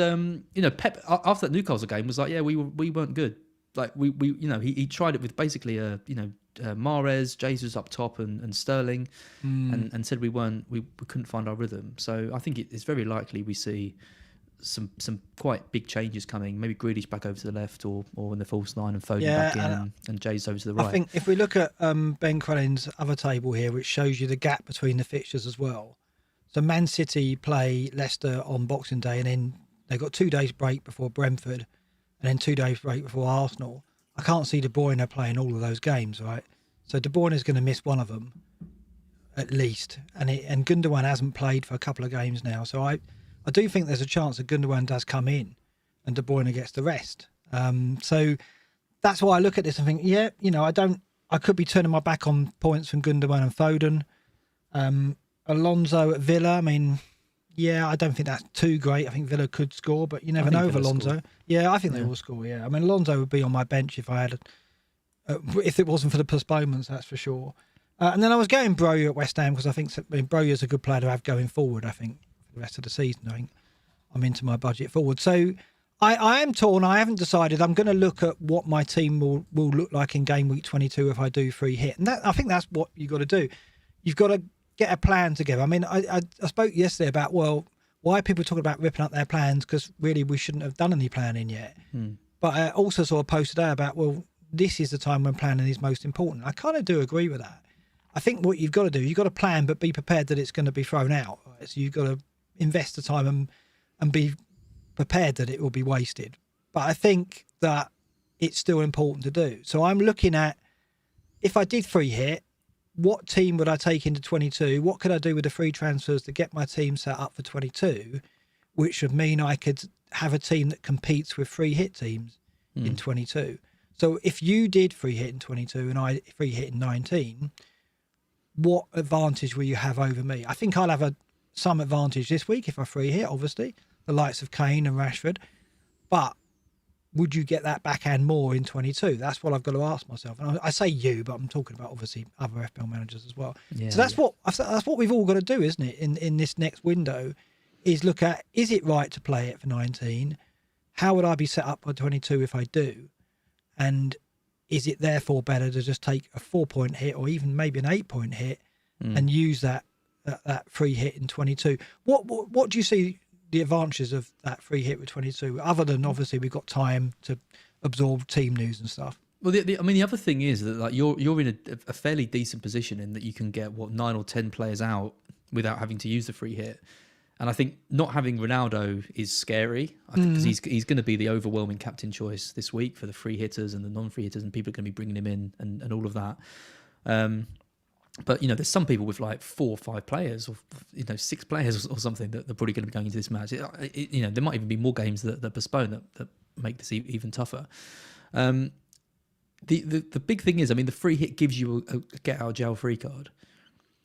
Pep after that Newcastle game was like, yeah, we weren't good. Like we he tried it with basically Mahrez, Jesus up top, and Sterling, and said we couldn't find our rhythm. So I think it's very likely we see some quite big changes coming. Maybe Grealish back over to the left, or in the false line, and Foden back in, and Jesus over to the right. I think if we look at Ben Crellin's other table here, which shows you the gap between the fixtures as well. So Man City play Leicester on Boxing Day, and then they've got 2 days break before Brentford and then 2 days break before Arsenal. I can't see De Bruyne playing all of those games, right? So De Bruyne is going to miss one of them at least. And Gundogan hasn't played for a couple of games now. So I do think there's a chance that Gundogan does come in and De Bruyne gets the rest. So that's why I look at this and think, yeah, I could be turning my back on points from Gundogan and Foden. Alonso at Villa, I mean, yeah, I don't think that's too great. I think Villa could score, but you never know with Alonso. Score. Yeah, I think they will score, yeah. I mean, Alonso would be on my bench if I had, if it wasn't for the postponements, that's for sure. And then I was going Broja at West Ham because I think Broja's a good player to have going forward, I think, for the rest of the season. I think I'm into my budget forward. So I am torn. I haven't decided. I'm going to look at what my team will look like in game week 22 if I do free hit. And I think that's what you've got to do. You've got to get a plan together. I mean, I spoke yesterday about, well, why are people talking about ripping up their plans? Because really we shouldn't have done any planning yet. But I also saw a post today about, well, this is the time when planning is most important. I kind of do agree with that. I think what you've got to do, you've got to plan, but be prepared that it's going to be thrown out. Right? So you've got to invest the time and be prepared that it will be wasted. But I think that it's still important to do. So I'm looking at, if I did free hit, what team would I take into 22? What could I do with the free transfers to get my team set up for 22, which would mean I could have a team that competes with free hit teams in 22. So if you did free hit in 22 and I free hit in 19, what advantage will you have over me? I think I'll have some advantage this week if I free hit, obviously, the likes of Kane and Rashford. But would you get that backhand more in 22? That's what I've got to ask myself. And I say you, but I'm talking about obviously other FPL managers as well. Yeah, so that's what we've all got to do, isn't it? In this next window, is look at, is it right to play it for 19? How would I be set up for 22 if I do? And is it therefore better to just take a 4-point hit or even maybe an 8-point hit and use that free hit in 22? What do you see the advantages of that free hit with 22, other than obviously we've got time to absorb team news and stuff? Well, the other thing is that like you're in a fairly decent position in that you can get 9 or 10 players out without having to use the free hit. And I think not having Ronaldo is scary. I think because he's going to be the overwhelming captain choice this week for the free hitters and the non-free hitters, and people are going to be bringing him in and all of that. But, there's some people with like 4 or 5 players or, 6 players or something that they're probably going to be going into this match. There might even be more games that postpone that make this even tougher. The big thing is, the free hit gives you a get out of jail free card.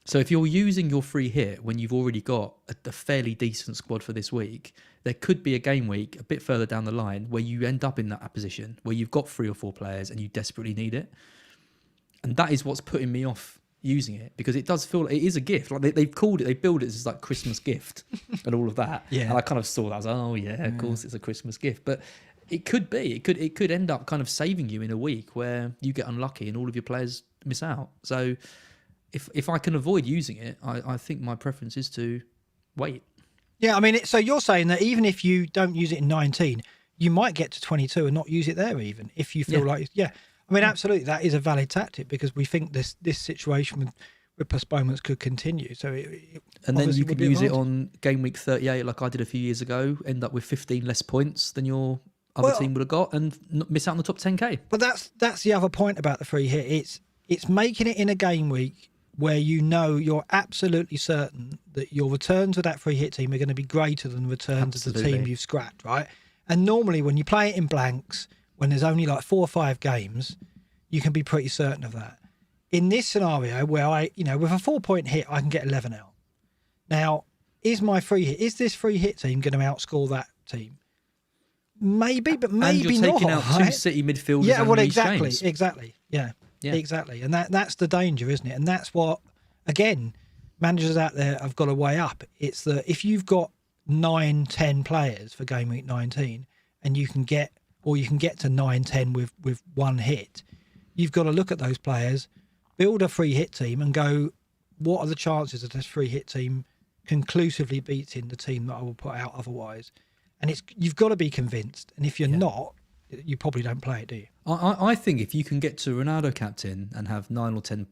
So if you're using your free hit when you've already got a fairly decent squad for this week, there could be a game week a bit further down the line where you end up in that position where you've got 3 or 4 players and you desperately need it. And that is what's putting me off using it, because it does feel, it is a gift. Like they billed it as like Christmas gift and all of that. Yeah. And I kind of saw that. I was like, oh yeah, of course it's a Christmas gift. But it could be, it could end up kind of saving you in a week where you get unlucky and all of your players miss out. So if I can avoid using it, I think my preference is to wait. Yeah, so you're saying that even if you don't use it in 19, you might get to 22 and not use it there even, if you feel like, absolutely, that is a valid tactic, because we think this situation with postponements could continue. So and then you could use it on game week 38 like I did a few years ago, end up with 15 less points than your other team would have got and miss out on the top 10k. But that's the other point about the free hit. It's making it in a game week where you're absolutely certain that your returns with that free hit team are going to be greater than the returns of the team you've scrapped, right? And normally when you play it in blanks, when there's only like 4 or 5 games, you can be pretty certain of that. In this scenario where with a 4-point hit, I can get 11 out. Now, is this free hit team going to outscore that team? Maybe, but maybe and you're taking not. out 2 City midfielders. Yeah, well, exactly. Yeah, exactly. And that's the danger, isn't it? And that's what, again, managers out there have got to weigh up. It's that if you've got 9, 10 players for game week 19 and you can get to 9, 10 with 1 hit, you've got to look at those players, build a free hit team and go, what are the chances that this free hit team conclusively beating the team that I will put out otherwise? And you've got to be convinced. And if you're not, you probably don't play it, do you? I think if you can get to Ronaldo captain and have 9 or 10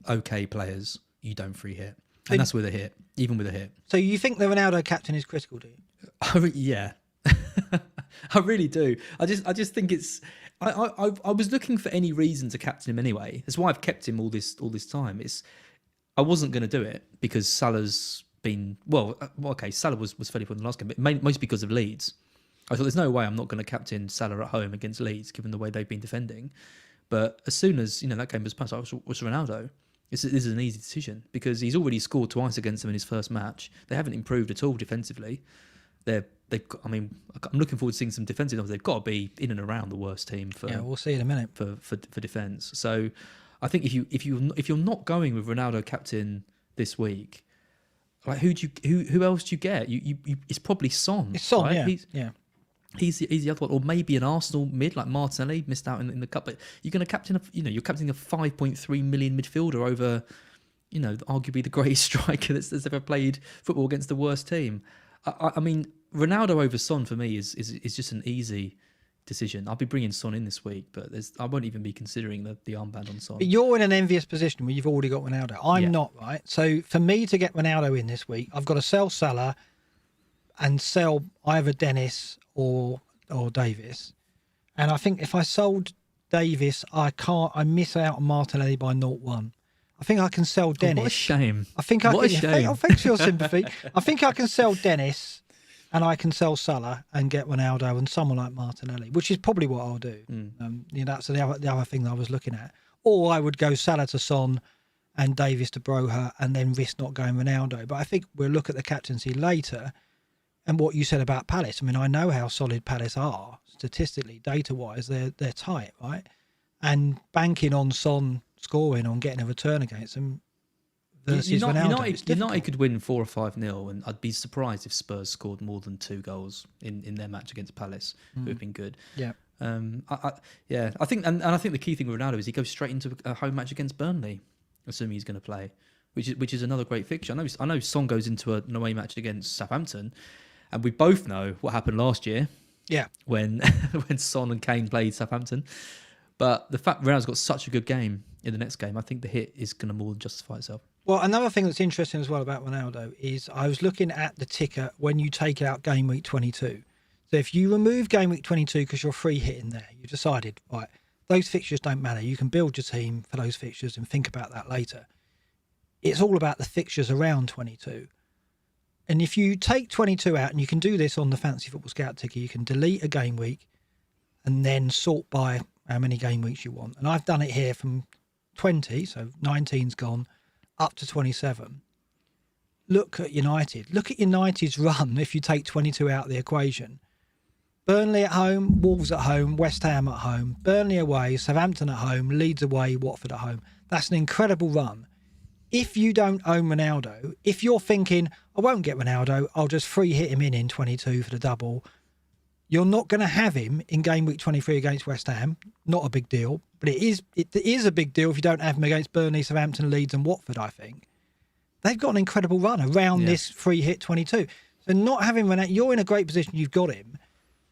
okay players, you don't free hit. And that's with a hit, even with a hit. So you think the Ronaldo captain is critical, do you? Yeah. I really do. I just think it's. I was looking for any reason to captain him anyway. That's why I've kept him all this time. I wasn't going to do it because Salah's been okay. Salah was fairly poor in the last game, but mostly because of Leeds. I thought there's no way I'm not going to captain Salah at home against Leeds, given the way they've been defending. But as soon as that game was passed, I was Ronaldo. This is an easy decision because he's already scored twice against them in his first match. They haven't improved at all defensively. I'm looking forward to seeing some defensive numbers. They've got to be in and around the worst team for. Yeah, we'll see in a minute for defence. So, I think if you're not going with Ronaldo captain this week, like who else do you get? It's probably Son. It's Son, right? yeah. He's the other one, or maybe an Arsenal mid like Martinelli missed out in the cup. But you're going to captain you're captaining a 5.3 million midfielder over, arguably the greatest striker that's ever played football against the worst team. I mean, Ronaldo over Son for me is just an easy decision. I'll be bringing Son in this week, but I won't even be considering the armband on Son. But you're in an envious position where you've already got Ronaldo. I'm not, right? So for me to get Ronaldo in this week, I've got to sell Salah and sell either Dennis or Davis. And I think if I sold Davis, I miss out on Martinelli by 0-1. I think I can sell Dennis. What a shame. I think what a shame. Thanks for your sympathy. I think I can sell Dennis and I can sell Salah and get Ronaldo and someone like Martinelli, which is probably what I'll do. That's the other thing that I was looking at. Or I would go Salah to Son and Davis to Broha and then risk not going Ronaldo. But I think we'll look at the captaincy later. And what you said about Palace, I mean, I know how solid Palace are statistically, data-wise. They're tight, right? And banking on Son scoring, on getting a return against them versus Ronaldo. United could win 4 or 5-0, and I'd be surprised if Spurs scored more than 2 goals in their match against Palace, who have been good. Yeah. I think the key thing with Ronaldo is he goes straight into a home match against Burnley, assuming he's going to play, which is another great fixture. I know Son goes into an away match against Southampton. And we both know what happened last year. Yeah. When Son and Kane played Southampton. But the fact Ronaldo's got such a good game in the next game, I think the hit is going to more than justify itself. Well, another thing that's interesting as well about Ronaldo is I was looking at the ticker when you take out Game Week 22. So if you remove Game Week 22 because you're free hitting there, you decided, right, those fixtures don't matter. You can build your team for those fixtures and think about that later. It's all about the fixtures around 22. And if you take 22 out, and you can do this on the Fantasy Football Scout ticker, you can delete a game week and then sort by how many game weeks you want. And I've done it here from 20, so 19's gone, up to 27. Look at United. Look at United's run if you take 22 out of the equation. Burnley at home, Wolves at home, West Ham at home, Burnley away, Southampton at home, Leeds away, Watford at home. That's an incredible run. If you don't own Ronaldo, if you're thinking, I won't get Ronaldo, I'll just free hit him in 22 for the double, you're not going to have him in game week 23 against West Ham. Not a big deal, but it is a big deal if you don't have him against Burnley, Southampton, Leeds and Watford, I think. They've got an incredible run around this free hit 22. So not having Ronaldo, you're in a great position, you've got him.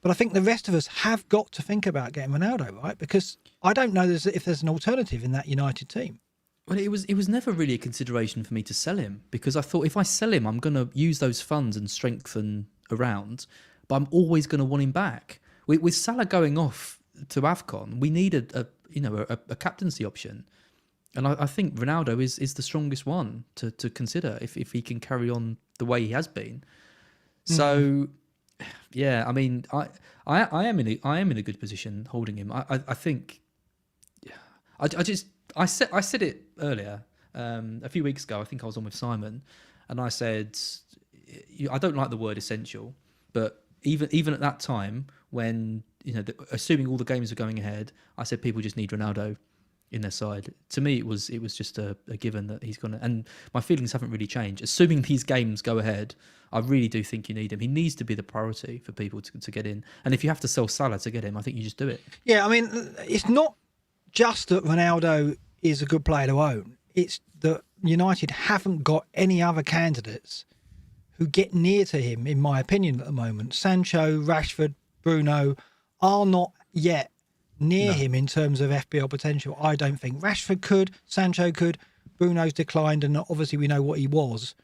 But I think the rest of us have got to think about getting Ronaldo, right? Because I don't know if there's an alternative in that United team. Well, it was never really a consideration for me to sell him because I thought if I sell him, I'm going to use those funds and strengthen around, but I'm always going to want him back. With Salah going off to AFCON, we needed a captaincy option, and I think Ronaldo is the strongest one to consider if he can carry on the way he has been. So, yeah, I mean, I am in a good position holding him. I think, I said it earlier, a few weeks ago. I think I was on with Simon, and I said, I don't like the word essential, but even at that time, when assuming all the games are going ahead, I said people just need Ronaldo in their side. To me, it was just a given that he's gonna. And my feelings haven't really changed. Assuming these games go ahead, I really do think you need him. He needs to be the priority for people to get in. And if you have to sell Salah to get him, I think you just do it. Yeah, I mean, it's not just that Ronaldo is a good player to own. It's that United haven't got any other candidates who get near to him, in my opinion, at the moment. Sancho, Rashford, Bruno are not yet near him in terms of FPL potential. I don't think Rashford could, Sancho could, Bruno's declined, and obviously we know what he was.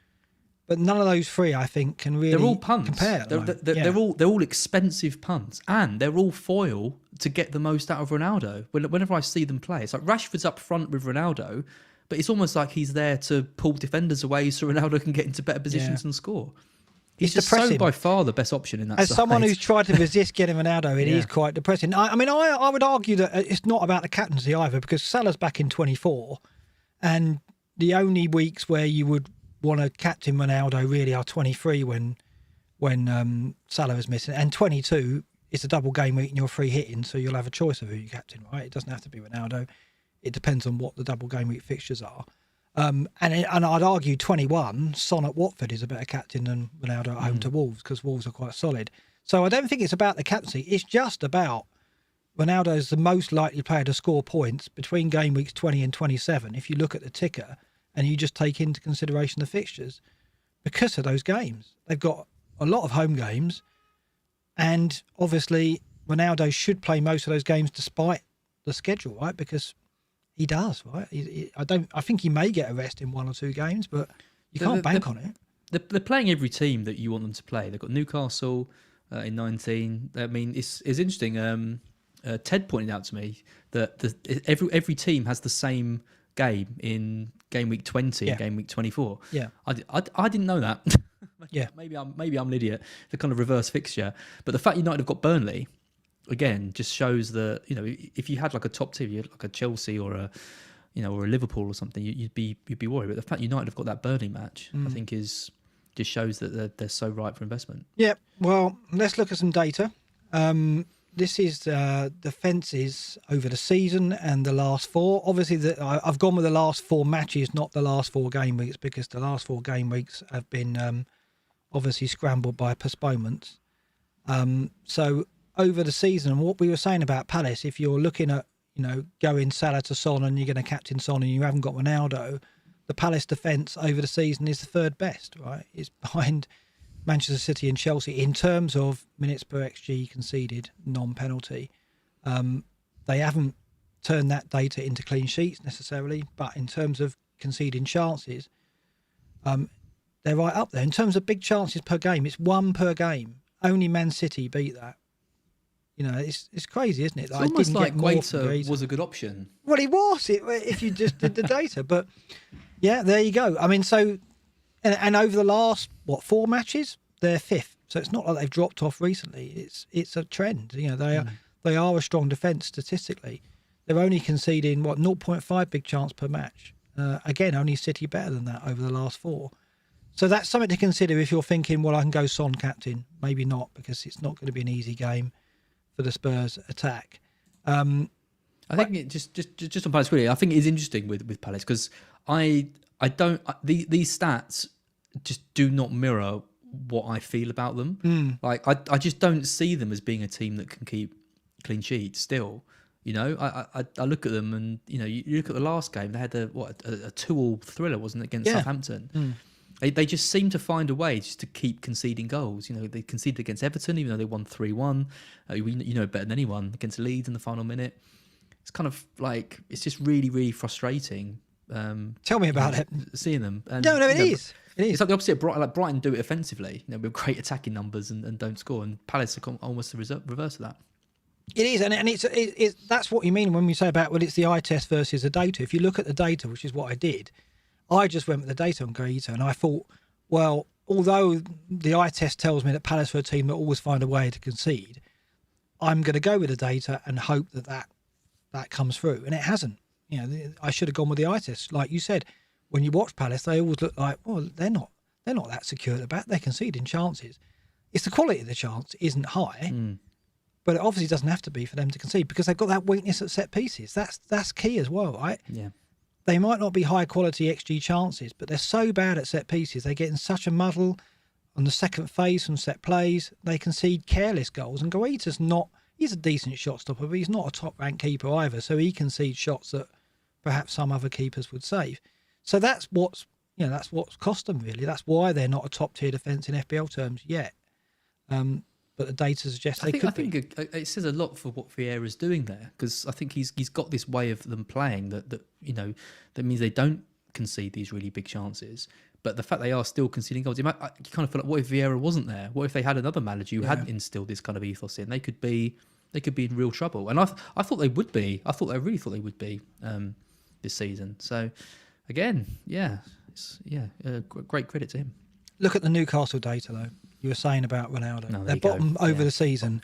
But none of those three, I think, can really they're all punts. compare. They're all expensive punts, and they're all foil to get the most out of Ronaldo. Whenever I see them play, it's like Rashford's up front with Ronaldo, but it's almost like he's there to pull defenders away so Ronaldo can get into better positions and score. He's just so by far the best option in that As side. someone who's tried to resist getting Ronaldo, it is quite depressing. I mean, I would argue that it's not about the captaincy either, because Salah's back in 24, and the only weeks where you would want to captain Ronaldo really are 23 when Salah is missing, and 22 is a double game week and you're free hitting, so you'll have a choice of who you captain, right? It doesn't have to be Ronaldo. It depends on what the double game week fixtures are. And I'd argue 21, Son at Watford is a better captain than Ronaldo at home to Wolves, because Wolves are quite solid. So I don't think it's about the captaincy. It's just about Ronaldo is the most likely player to score points between game weeks 20 and 27 if you look at the ticker and you just take into consideration the fixtures because of those games. They've got a lot of home games, and obviously Ronaldo should play most of those games despite the schedule, right? Because he does, right? I think he may get a rest in one or two games, but you can't bank on it. They're playing every team that you want them to play. They've got Newcastle in 19. I mean, it's interesting. Ted pointed out to me that every team has the same game in game week 20 and game week 24. Yeah, I didn't know that. maybe I'm an idiot. The kind of reverse fixture, but the fact United have got Burnley again just shows that, you know, if you had like a top team, you had like a Chelsea or a Liverpool or something, you'd be worried. But the fact United have got that Burnley match, I think just shows that they're so ripe for investment. Yeah. Well, let's look at some data. This is the fences over the season and the last four. Obviously, I've gone with the last four matches, not the last 4 game weeks, because the last 4 game weeks have been obviously scrambled by postponements. So over the season, and what we were saying about Palace, if you're looking at, going Salah to Son and you're going to captain Son and you haven't got Ronaldo, the Palace defence over the season is the 3rd best, right? It's behind Manchester City and Chelsea in terms of minutes per XG conceded, non-penalty. They haven't turned that data into clean sheets necessarily, but in terms of conceding chances, they're right up there. In terms of big chances per game, it's 1 per game. Only Man City beat that. It's crazy, isn't it? It's almost like Guaita was a good option. Well, he was, if you just did the data. But, yeah, there you go. I mean, so... And over the last 4 matches, they're 5th. So it's not like they've dropped off recently. It's a trend. They are a strong defence statistically. They're only conceding 0.5 big chance per match. Again, only City better than that over the last 4. So that's something to consider if you're thinking, I can go Son captain. Maybe not, because it's not going to be an easy game for the Spurs attack. I think it just on Palace really. I think it is interesting with Palace because these stats just do not mirror what I feel about them. Like I just don't see them as being a team that can keep clean sheets still. I look at them and you look at the last game, they had a 2-2 thriller, wasn't it, against Southampton. They just seem to find a way just to keep conceding goals. They conceded against Everton, even though they won 3-1. Better than anyone, against Leeds in the final minute. It's kind of like, it's just really, really frustrating. Tell me about it. Seeing them. And, no, it is. It is. It's like the opposite of Brighton. Like Brighton do it offensively, with great attacking numbers and don't score. And Palace are almost the reverse of that. It is, and it's that's what you mean when we say about, it's the eye test versus the data. If you look at the data, which is what I did, I just went with the data on Guaita, and I thought, although the eye test tells me that Palace are a team that always find a way to concede, I'm going to go with the data and hope that comes through, and it hasn't. I should have gone with the eye test, like you said. When you watch Palace, they always look like, they're not that secure at the back. They're conceding chances. It's the quality of the chance isn't high, but it obviously doesn't have to be for them to concede because they've got that weakness at set pieces. That's key as well, right? Yeah. They might not be high quality XG chances, but they're so bad at set pieces. They get in such a muddle on the second phase from set plays. They concede careless goals, and Guaita's he's a decent shot stopper, but he's not a top ranked keeper either. So he concedes shots that perhaps some other keepers would save. So that's what's cost them really. That's why they're not a top tier defence in FPL terms yet. But the data suggests they could be. I think it says a lot for what Vieira's doing there, because I think he's got this way of them playing that means they don't concede these really big chances, But the fact they are still conceding goals, you kind of feel like, what if Vieira wasn't there? What if they had another manager who hadn't instilled this kind of ethos in? They could be in real trouble. And I thought they would be. I really thought they would be this season. So again, great credit to him. Look at the Newcastle data though. You were saying about Ronaldo. No, they're bottom over the season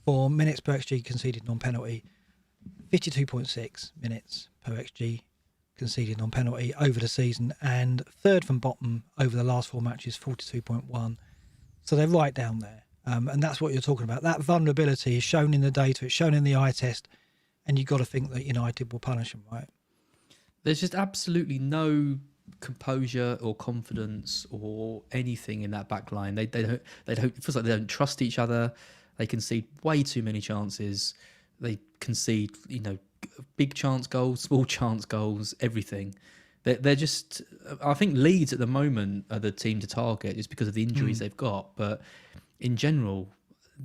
for minutes per XG conceded non-penalty. 52.6 minutes per XG conceded non-penalty over the season, and third from bottom over the last 4 matches, 42.1. So they're right down there, and that's what you're talking about. That vulnerability is shown in the data, it's shown in the eye test, and you've got to think that United will punish them, right? There's just absolutely no composure or confidence or anything in that back line. They don't. It feels like they don't trust each other. They concede way too many chances. They concede, big chance goals, small chance goals, everything. They're just. I think Leeds at the moment are the team to target just because of the injuries they've got. But in general,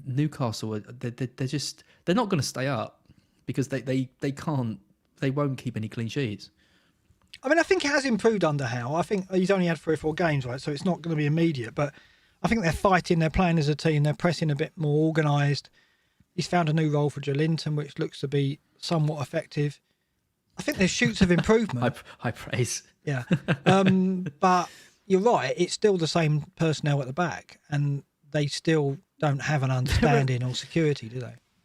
Newcastle, they're not going to stay up because they can't. They won't keep any clean sheets. I mean, I think it has improved under Howe. I think he's only had 3 or 4 games, right? So it's not going to be immediate. But I think they're fighting, they're playing as a team, they're pressing a bit more organised. He's found a new role for Joelinton, which looks to be somewhat effective. I think there's shoots of improvement. High praise. Yeah. But you're right, it's still the same personnel at the back, and they still don't have an understanding or security, do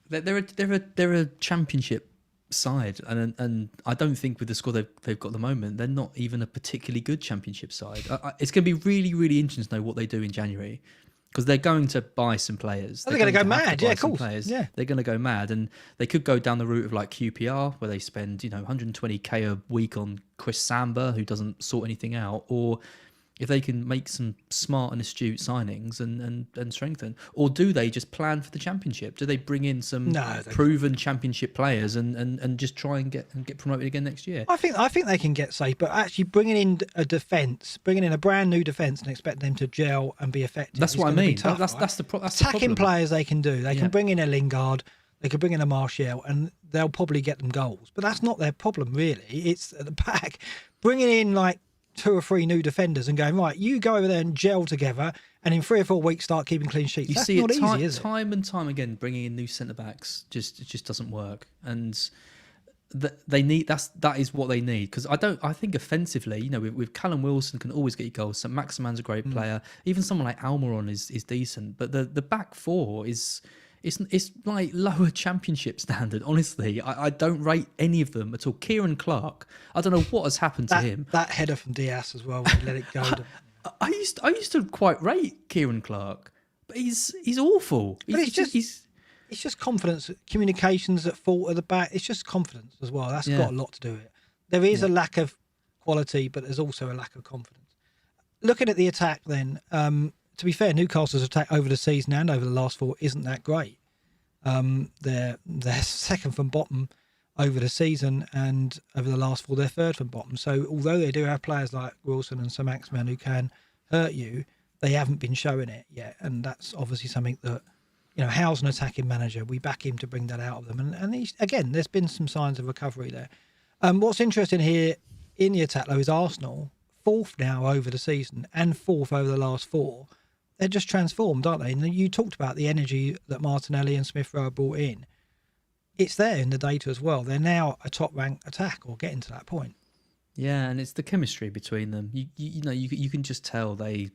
they? They're a championship side, and I don't think with the squad they've got at the moment, they're not even a particularly good championship side. It's going to be really, really interesting to know what they do in January, because they're going to buy some players. They're going to go mad, yeah, of course. Yeah. They're going to go mad, and they could go down the route of like QPR, where they spend 120k a week on Chris Samba, who doesn't sort anything out, or if they can make some smart and astute signings and strengthen, or do they just plan for the championship? Do they bring in some proven championship players and just try and get promoted again next year? I think they can get safe, but actually bringing in a brand new defence and expect them to gel and be effective. That's what I mean. Tough, that's the problem. Attacking players they can do. They can bring in a Lingard, they could bring in a Martial, and they'll probably get them goals. But that's not their problem really. It's at the back, bringing in like 2 or 3 new defenders and going, right, you go over there and gel together, and in 3 or 4 weeks start keeping clean sheets. That's not easy, is it? Time and time again, bringing in new centre backs just doesn't work, and that is what they need. Because I think offensively, with Callum Wilson can always get you goals. So Maximan's a great player. Even someone like Almiron is decent, but the back four is. It's like lower championship standard, honestly. I don't rate any of them at all. Kieran Clark, I don't know what has happened to him. That header from Diaz as well, when he let it go. I used to quite rate Kieran Clark, but he's awful. But it's just confidence. Communications at fault at the back. It's just confidence as well. That's got a lot to do with it. There is a lack of quality, but there's also a lack of confidence. Looking at the attack then, to be fair, Newcastle's attack over the season and over the last 4 isn't that great. They're second from bottom over the season, and over the last 4 they're third from bottom. So although they do have players like Wilson and Sir Maximan who can hurt you, they haven't been showing it yet, and that's obviously something that Howe's an attacking manager. We back him to bring that out of them, and again, there's been some signs of recovery there. What's interesting here in the attack though is Arsenal, 4th now over the season and 4th over the last 4. They're just transformed, aren't they? And you talked about the energy that Martinelli and Smith Rowe brought in. It's there in the data as well. They're now a top-ranked attack, or getting to that point. Yeah, and it's the chemistry between them. You can just tell they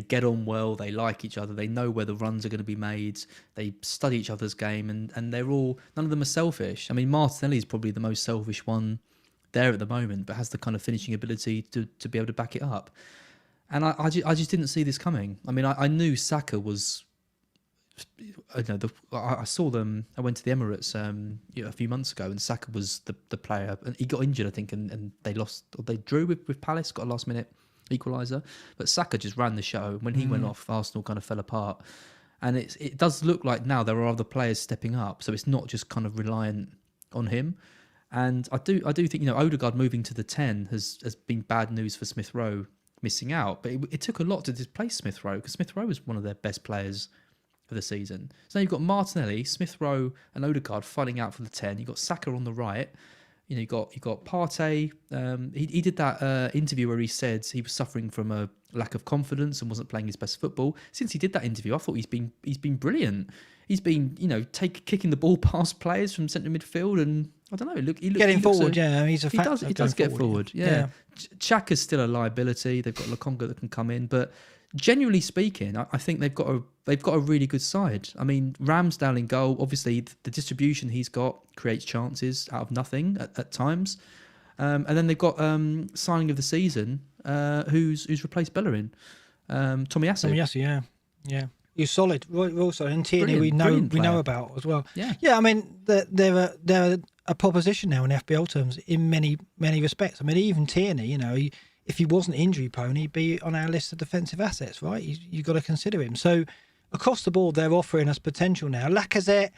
get on well. They like each other. They know where the runs are going to be made. They study each other's game, and they're all, none of them are selfish. I mean, Martinelli is probably the most selfish one there at the moment, but has the kind of finishing ability to be able to back it up. And I just didn't see this coming. I mean, I knew Saka was. I saw them. I went to the Emirates a few months ago, and Saka was the player. And he got injured, I think, and they lost. Or they drew with Palace, got a last minute equaliser. But Saka just ran the show. When he went off, Arsenal kind of fell apart. And it does look like now there are other players stepping up, so it's not just kind of reliant on him. And I do think Odegaard moving to the 10 has been bad news for Smith Rowe missing out, but it took a lot to displace Smith Rowe, because Smith Rowe was one of their best players for the season. So now you've got Martinelli, Smith Rowe and Odegaard fighting out for the 10. You've got Saka on the right. You know, you got Partey. He did that interview where he said he was suffering from a lack of confidence and wasn't playing his best football. Since he did that interview, I thought he's been brilliant. He's been, you know, kicking the ball past players from centre midfield, and I don't know. Getting forward. He does get forward. Yeah. Xhaka's still a liability. They've got Lokonga that can come in, but generally speaking, I think they've got a really good side. I mean, Ramsdale in goal. Obviously, the distribution he's got creates chances out of nothing at times. And then they've got signing of the season, who's replaced Bellerin, Tomiyasu. Tomiyasu, yeah. He's solid. Also, and Tierney we know about as well. Yeah. I mean, they're a proposition now in FPL terms in many respects. I mean, even Tierney, you know, if he wasn't injury prone, he'd be on our list of defensive assets, right? You've got to consider him. So across the board, they're offering us potential now. Lacazette,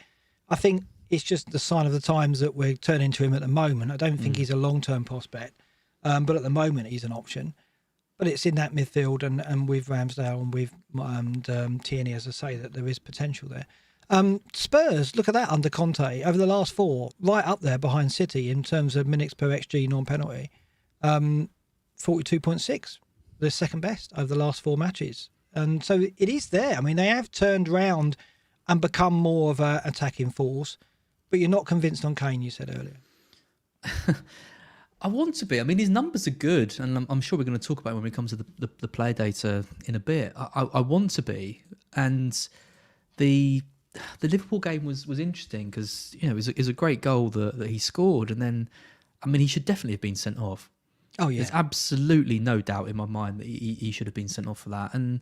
I think it's just the sign of the times that we're turning to him at the moment. I don't think he's a long-term prospect, but at the moment he's an option. But it's in that midfield and with Ramsdale and with Tierney, as I say, that there is potential there. Spurs, look at that under Conte. Over the last 4, right up there behind City in terms of minutes per XG non-penalty. 42.6, the second best over the last 4 matches. And so it is there. I mean, they have turned round and become more of an attacking force, but you're not convinced on Kane, you said earlier. I want to be. I mean, his numbers are good, and I'm sure we're going to talk about it when we come to the player data in a bit. I want to be, and the Liverpool game was interesting because, you know, it was a great goal that he scored, and then, I mean, he should definitely have been sent off. Oh yeah, there's absolutely no doubt in my mind that he should have been sent off for that. And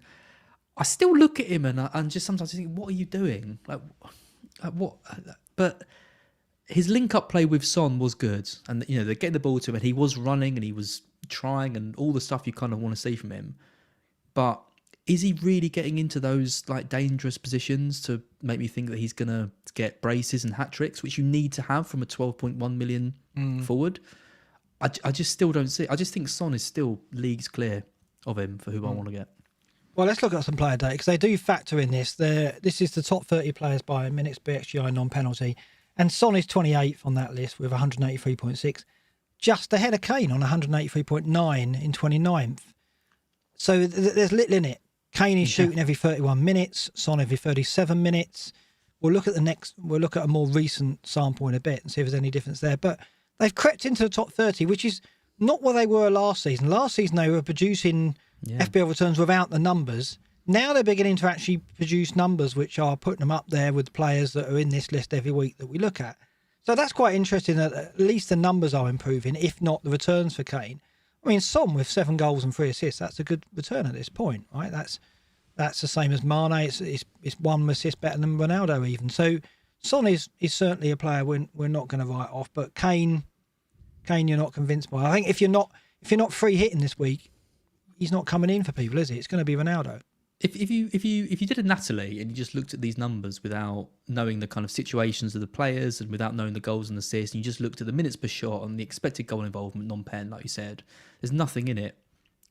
I still look at him and just sometimes think, what are you doing? Like what? But his link-up play with Son was good, and you know they're getting the ball to him, and he was running and he was trying, and all the stuff you kind of want to see from him. But is he really getting into those like dangerous positions to make me think that he's going to get braces and hat tricks, which you need to have from a 12.1 million forward? I just still don't see it. I just think Son is still leagues clear of him for who I want to get. Well, let's look at some player data because they do factor in this. This is the top 30 players by minutes per XGI non-penalty. And Son is 28th on that list with 183.6, just ahead of Kane on 183.9 in 29th. So there's little in it. Kane is shooting every 31 minutes, Son every 37 minutes. We'll look at a more recent sample in a bit and see if there's any difference there. But they've crept into the top 30, which is not what they were last season. Last season they were producing FPL returns without the numbers. Now they're beginning to actually produce numbers which are putting them up there with players that are in this list every week that we look at. So that's quite interesting that at least the numbers are improving, if not the returns for Kane. I mean, Son with 7 goals and 3 assists, that's a good return at this point, right? That's the same as Mane. It's 1 assist better than Ronaldo even. So Son is certainly a player we're not going to write off, but Kane you're not convinced by. I think if you're not free hitting this week, he's not coming in for people, is he? It's going to be Ronaldo. If you did a Natalie and you just looked at these numbers without knowing the kind of situations of the players and without knowing the goals and assists, and you just looked at the minutes per shot and the expected goal involvement non-pen, like you said, there's nothing in it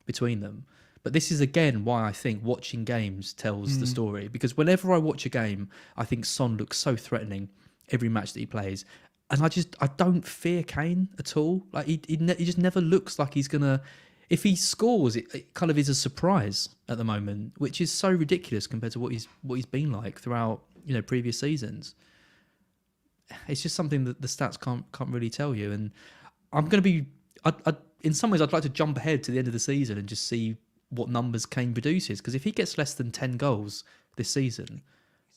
between them. But this is again why I think watching games tells the story, because whenever I watch a game, I think Son looks so threatening every match that he plays, and I don't fear Kane at all. Like he just never looks like he's gonna. If he scores, it kind of is a surprise at the moment, which is so ridiculous compared to what he's been like throughout previous seasons. It's just something that the stats can't really tell you. And I'm going to be, in some ways, I'd like to jump ahead to the end of the season and just see what numbers Kane produces, because if he gets less than 10 goals this season,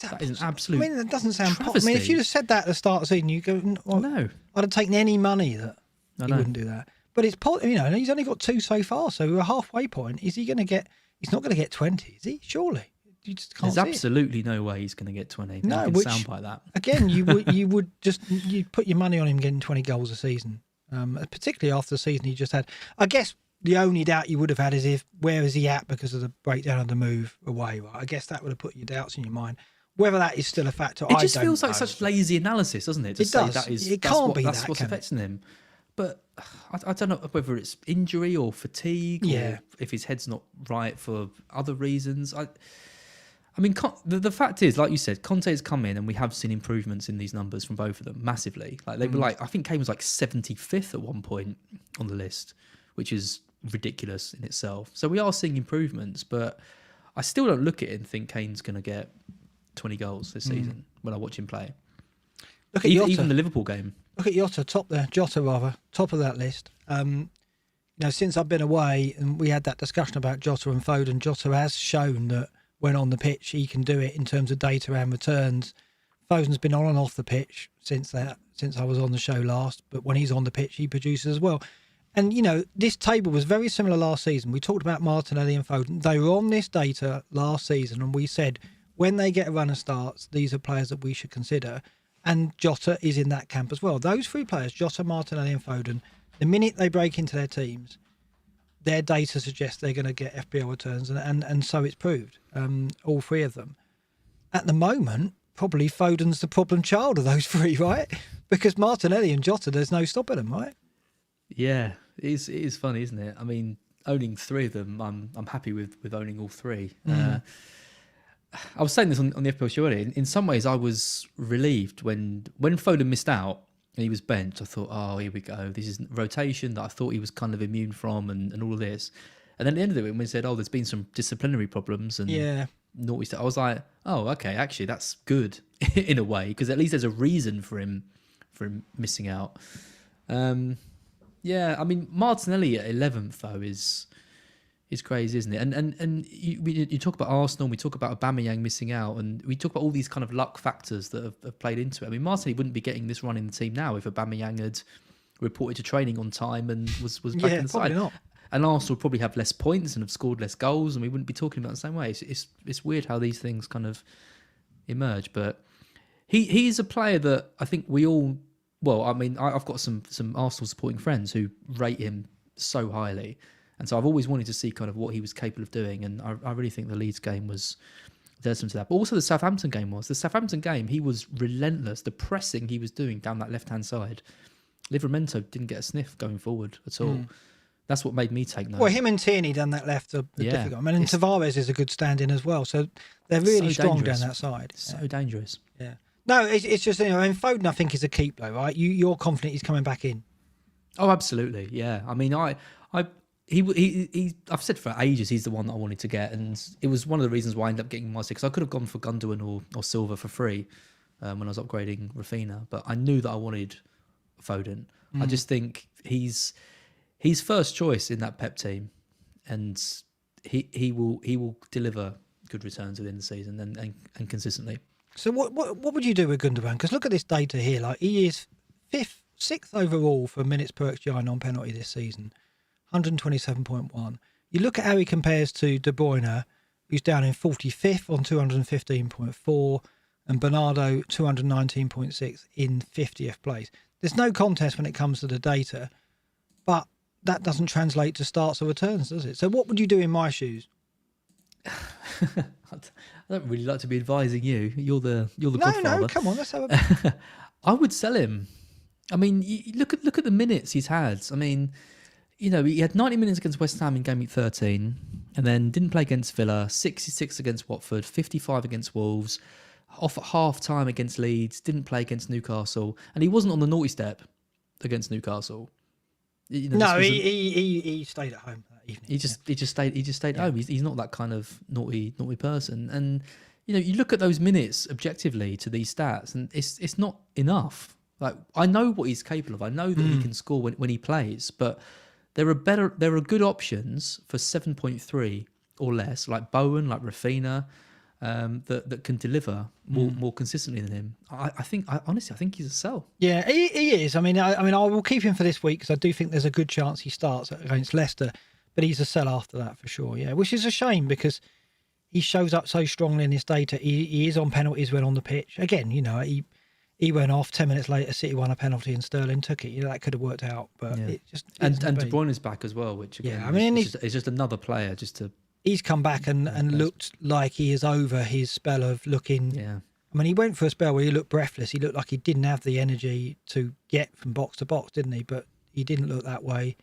that is an absolute. I mean, that doesn't sound. I mean, if you'd have said that at the start of the season, you go, well, no, I'd have taken any money that he wouldn't do that. But it's he's only got 2 so far, so we're a halfway point. Is he going to get? He's not going to get 20, is he? Surely, you just can't. There's absolutely no way he's going to get 20. No, which sound like that. Again, you would you'd put your money on him getting 20 goals a season, particularly after the season he just had. I guess the only doubt you would have had is where is he at because of the breakdown of the move away. Right? I guess that would have put your doubts in your mind. Whether that is still a factor, it just feels like such lazy analysis, doesn't it? It does. It can't be that's what's affecting him. But I don't know whether it's injury or fatigue, or if his head's not right for other reasons. I mean, the fact is, like you said, Conte's come in and we have seen improvements in these numbers from both of them massively. Like they were like, I think Kane was like 75th at one point on the list, which is ridiculous in itself. So we are seeing improvements, but I still don't look at it and think Kane's going to get 20 goals this season when I watch him play. Look at even the Liverpool game. Look at Jota top of that list. Since I've been away and we had that discussion about Jota and Foden, Jota has shown that when on the pitch he can do it in terms of data and returns. Foden's been on and off the pitch since I was on the show last, but when he's on the pitch he produces as well. And this table was very similar last season. We talked about Martinelli and Foden. They were on this data last season and we said when they get a run of starts, these are players that we should consider. And Jota is in that camp as well. Those three players, Jota, Martinelli and Foden, the minute they break into their teams, their data suggests they're going to get FPL returns, and so it's proved, all three of them. At the moment, probably Foden's the problem child of those three, right? Because Martinelli and Jota, there's no stopping them, right? Yeah, it is funny, isn't it? I mean, owning three of them, I'm happy with owning all three. I was saying this on the FPL show earlier. In some ways, I was relieved when Foden missed out and he was benched. I thought, oh, here we go. This is rotation that I thought he was kind of immune from and all of this. And then at the end of it, when we said, oh, there's been some disciplinary problems and naughty stuff, I was like, oh, okay, actually, that's good in a way because at least there's a reason for him missing out. Yeah, I mean, Martinelli at 11th, though, is crazy, isn't it? And you talk about Arsenal, we talk about Aubameyang missing out, and we talk about all these kind of luck factors that have played into it. I mean, Martinelli wouldn't be getting this run in the team now if Aubameyang had reported to training on time and was back in the side. Not. And Arsenal would probably have less points and have scored less goals, and we wouldn't be talking about it the same way. It's weird how these things kind of emerge, but he's a player that I think we all... Well, I mean, I've got some Arsenal supporting friends who rate him so highly. And so I've always wanted to see kind of what he was capable of doing. And I really think the Leeds game was testament to that. But also the Southampton game was. The Southampton game, he was relentless. The pressing he was doing down that left-hand side. Livramento didn't get a sniff going forward at all. That's what made me take note. Well, him and Tierney down that left are difficult. I mean, and Tavares is a good stand-in as well. So they're really strong down that side. So dangerous. Yeah. No, it's just, I mean, Foden, I think, is a keep, though, right? You're confident he's coming back in? Oh, absolutely, yeah. I mean, I've said for ages he's the one that I wanted to get, and it was one of the reasons why I ended up getting my six. I could have gone for Gundogan or Silva for free when I was upgrading Rafinha, but I knew that I wanted Foden. I just think he's first choice in that Pep team, and he will deliver good returns within the season and consistently. So what would you do with Gundogan? Because look at this data here. Like, he is sixth overall for minutes per XGI non-penalty this season, 127.1. You look at how he compares to De Bruyne, who's down in 45th on 215.4, and Bernardo 219.6 in 50th place. There's no contest when it comes to the data, but that doesn't translate to starts or returns, does it? So what would you do in my shoes? I don't really like to be advising you. You're the Godfather. No, come on, let's have a... I would sell him. I mean, look at the minutes he's had. I mean, he had 90 minutes against West Ham in Gameweek 13, and then didn't play against Villa, 66 against Watford, 55 against Wolves, off at half-time against Leeds, didn't play against Newcastle, and he wasn't on the naughty step against Newcastle. He stayed at home that evening. He just stayed home. He's not that kind of naughty person. And you look at those minutes objectively to these stats, and it's not enough. Like, I know what he's capable of. I know that he can score when he plays, but there are good options for 7.3 or less, like Bowen, like Rafinha, that can deliver more consistently than him. Honestly, I think he's a sell. Yeah, he is. I mean, I will keep him for this week because I do think there's a good chance he starts against Leicester, but he's a sell after that for sure. Yeah, which is a shame because he shows up so strongly in this data. He is on penalties when on the pitch. Again, he went off 10 minutes later. City won a penalty and Sterling took it. That could have worked out, but it just and De Bruyne is back as well, which again, it's just another player just to. He's come back and looked like he is over his spell of looking. Yeah. I mean, he went for a spell where he looked breathless. He looked like he didn't have the energy to get from box to box, didn't he? But he didn't look that way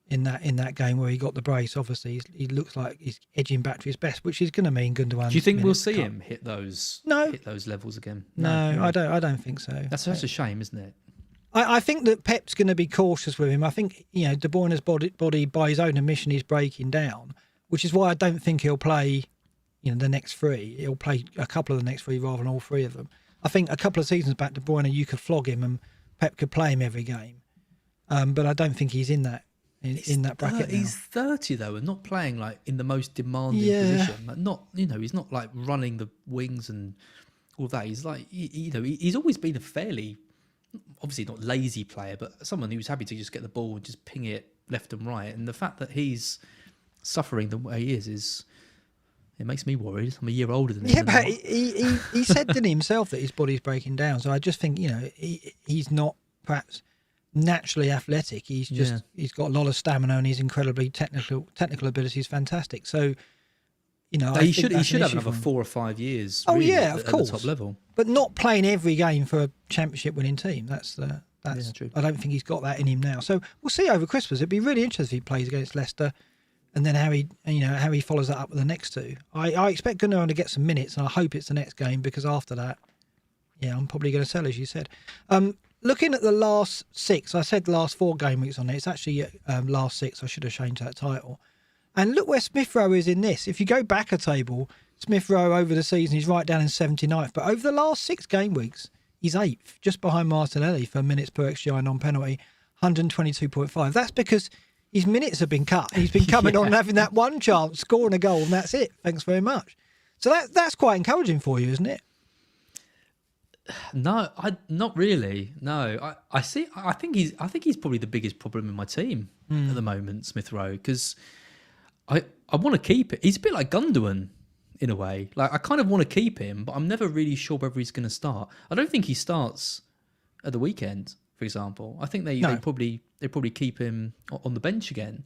in that game where he got the brace. Obviously, he looks like he's edging back to his best, which is going to mean Gundogan. Do you think we'll see him hit those levels again? No, really. I don't think so. That's a shame, isn't it? I think that Pep's going to be cautious with him. I think, De Bruyne's body, by his own admission, is breaking down, which is why I don't think he'll play, the next three. He'll play a couple of the next three rather than all three of them. I think a couple of seasons back, De Bruyne, you could flog him and Pep could play him every game. But I don't think he's in that bracket now. He's 30 though, and not playing like in the most demanding position. Like not, he's not like running the wings and all that. He's like, he's always been a fairly, obviously not lazy player, but someone who's happy to just get the ball and just ping it left and right. And the fact that he's suffering the way he is it makes me worried. I'm a year older than him. Yeah, but he said, didn't he, himself, that his body's breaking down. So I just think, he's not perhaps naturally athletic. He's just he's got a lot of stamina and his incredibly technical ability is fantastic. So, he should have another 4 or 5 years. Oh really, yeah, of course, at the top level, but not playing every game for a championship-winning team. That's true. I don't think he's got that in him now. So we'll see over Christmas. It'd be really interesting if he plays against Leicester, and then how he follows that up with the next two. I expect Gundogan to get some minutes, and I hope it's the next game, because after that, I'm probably going to sell, as you said. Looking at the last 6, I said last 4 game weeks on it. It's actually last 6. I should have changed that title. And look where Smith Rowe is in this. If you go back a table, Smith Rowe over the season, he's right down in 79th. But over the last 6 game weeks, he's 8th, just behind Martinelli for minutes per XGI non-penalty, 122.5. That's because his minutes have been cut. He's been coming on and having that one chance, scoring a goal, and that's it. Thanks very much. So that's quite encouraging for you, isn't it? No, not really. No, I see. I think he's probably the biggest problem in my team at the moment, Smith Rowe, because I want to keep it. He's a bit like Gundogan in a way. Like, I kind of want to keep him, but I'm never really sure whether he's going to start. I don't think he starts at the weekend, for example. I think they probably keep him on the bench again.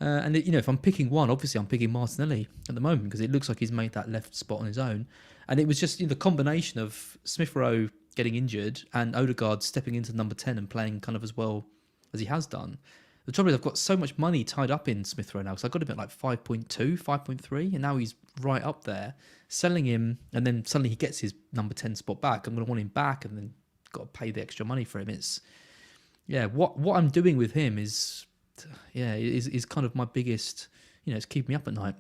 And if I'm picking one, obviously I'm picking Martinelli at the moment, because it looks like he's made that left spot on his own. And it was just the combination of Smith Rowe getting injured and Odegaard stepping into number 10 and playing kind of as well as he has done. The trouble is I've got so much money tied up in Smith Rowe now, because I got him at like 5.2, 5.3, and now he's right up there. Selling him, and then suddenly he gets his number 10 spot back. I'm going to want him back, and then got to pay the extra money for him. It's what I'm doing with him is kind of my biggest, it's keeping me up at night.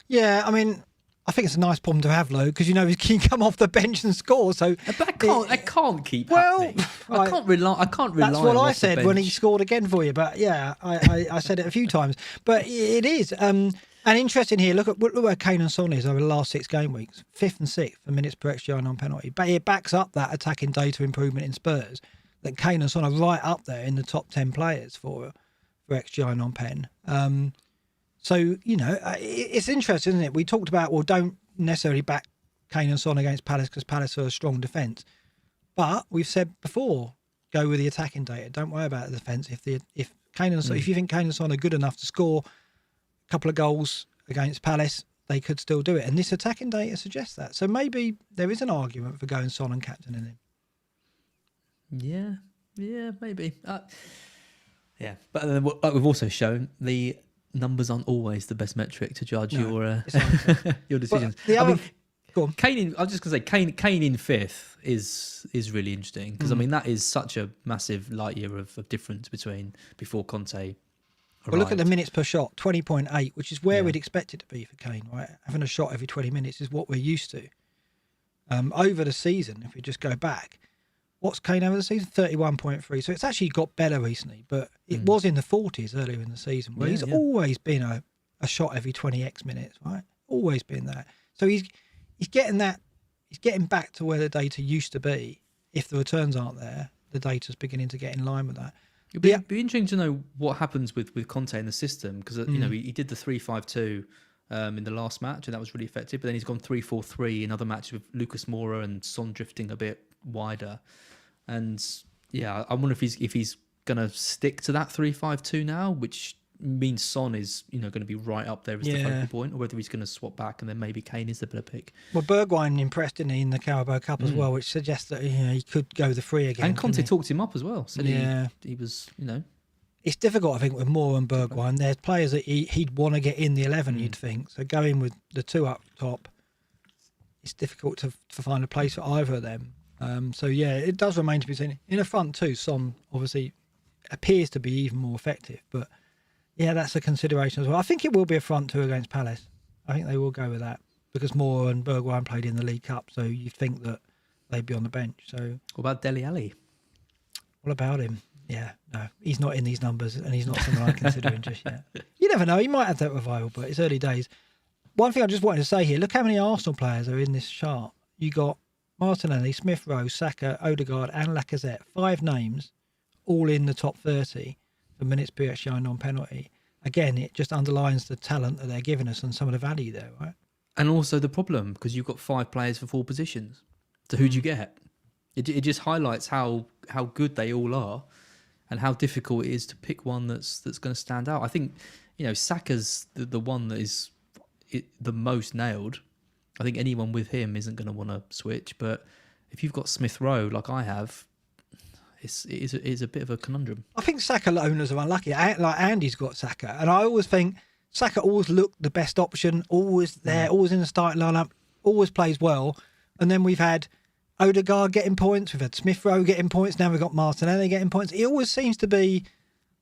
Yeah, I mean, I think it's a nice problem to have, though, because he can come off the bench and score. So but I can't keep happening. I can't rely. That's what I said when he scored again for you. But yeah, I said it a few times. But it is. And interesting here. Look where Kane and Son is over the last 6 game weeks, 5th and 6th for minutes per XGI non-penalty. But it backs up that attacking data improvement in Spurs, that Kane and Son are right up there in the top 10 players for XGI non-pen. So, it's interesting, isn't it? We talked about, don't necessarily back Kane and Son against Palace, because Palace are a strong defence. But we've said before, go with the attacking data. Don't worry about the defence. If Kane and Son, if you think Kane and Son are good enough to score a couple of goals against Palace, they could still do it. And this attacking data suggests that. So maybe there is an argument for going Son and captaining him. Yeah, maybe. But then, like we've also shown, the numbers aren't always the best metric to judge your decisions. Go on. Kane. I was just going to say Kane in 5th is really interesting, because I mean that is such a massive light year of difference between before Conte arrived. Well, look at the minutes per shot, 20.8, which is where we'd expect it to be for Kane, right? Having a shot every 20 minutes is what we're used to. Over the season, if we just go back, what's Kane over the season? 31.3. So it's actually got better recently, but it was in the 40s earlier in the season. Well, he's always been a shot every 20x minutes, right? Always been that. So he's getting that. He's getting back to where the data used to be. If the returns aren't there, the data's beginning to get in line with that. It'd be interesting to know what happens with Conte in the system, because he did the 3-5-2 in the last match, and that was really effective. But then he's gone 3-4-3 in other matches with Lucas Moura and Son drifting a bit wider. And I wonder if he's going to stick to that 3-5-2 now, which means Son is going to be right up there as the focal point, or whether he's going to swap back and then maybe Kane is the better pick. Well, Bergwijn impressed, didn't he, in the Carabao Cup as well, which suggests that he could go the free again. And Conte talked him up as well. Said he was it's difficult, I think, with Moore and Bergwijn. There's players that he'd want to get in the 11, you'd think. So going with the two up top, it's difficult to find a place for either of them. So, yeah, it does remain to be seen. In the front, too, Son obviously appears to be even more effective. But, yeah, that's a consideration as well. I think it will be a front two against Palace. I think they will go with that because Moore and Bergwijn played in the League Cup. So you'd think that they'd be on the bench. So what about Dele Alli? What about him? Yeah, no, he's not in these numbers and he's not someone I'm considering just yet. You never know, he might have that revival, but it's early days. One thing I just wanted to say here, look how many Arsenal players are in this chart. You got Martinelli, Smith Rowe, Saka, Odegaard and Lacazette. 5 names, all in the top 30 for minutes per XGI non-penalty. Again, it just underlines the talent that they're giving us and some of the value there, right? And also the problem, because you've got 5 players for 4 positions. So who do you get? It just highlights how good they all are and how difficult it is to pick one that's going to stand out. I think, Saka's the one that is the most nailed. I think anyone with him isn't going to want to switch. But if you've got Smith Rowe like I have, it is a bit of a conundrum. I think Saka owners are unlucky. Like Andy's got Saka, and I always think Saka always looked the best option, always there, always in the starting lineup, always plays well. And then we've had Odegaard getting points, we've had Smith Rowe getting points, now we've got Martinelli getting points. He always seems to be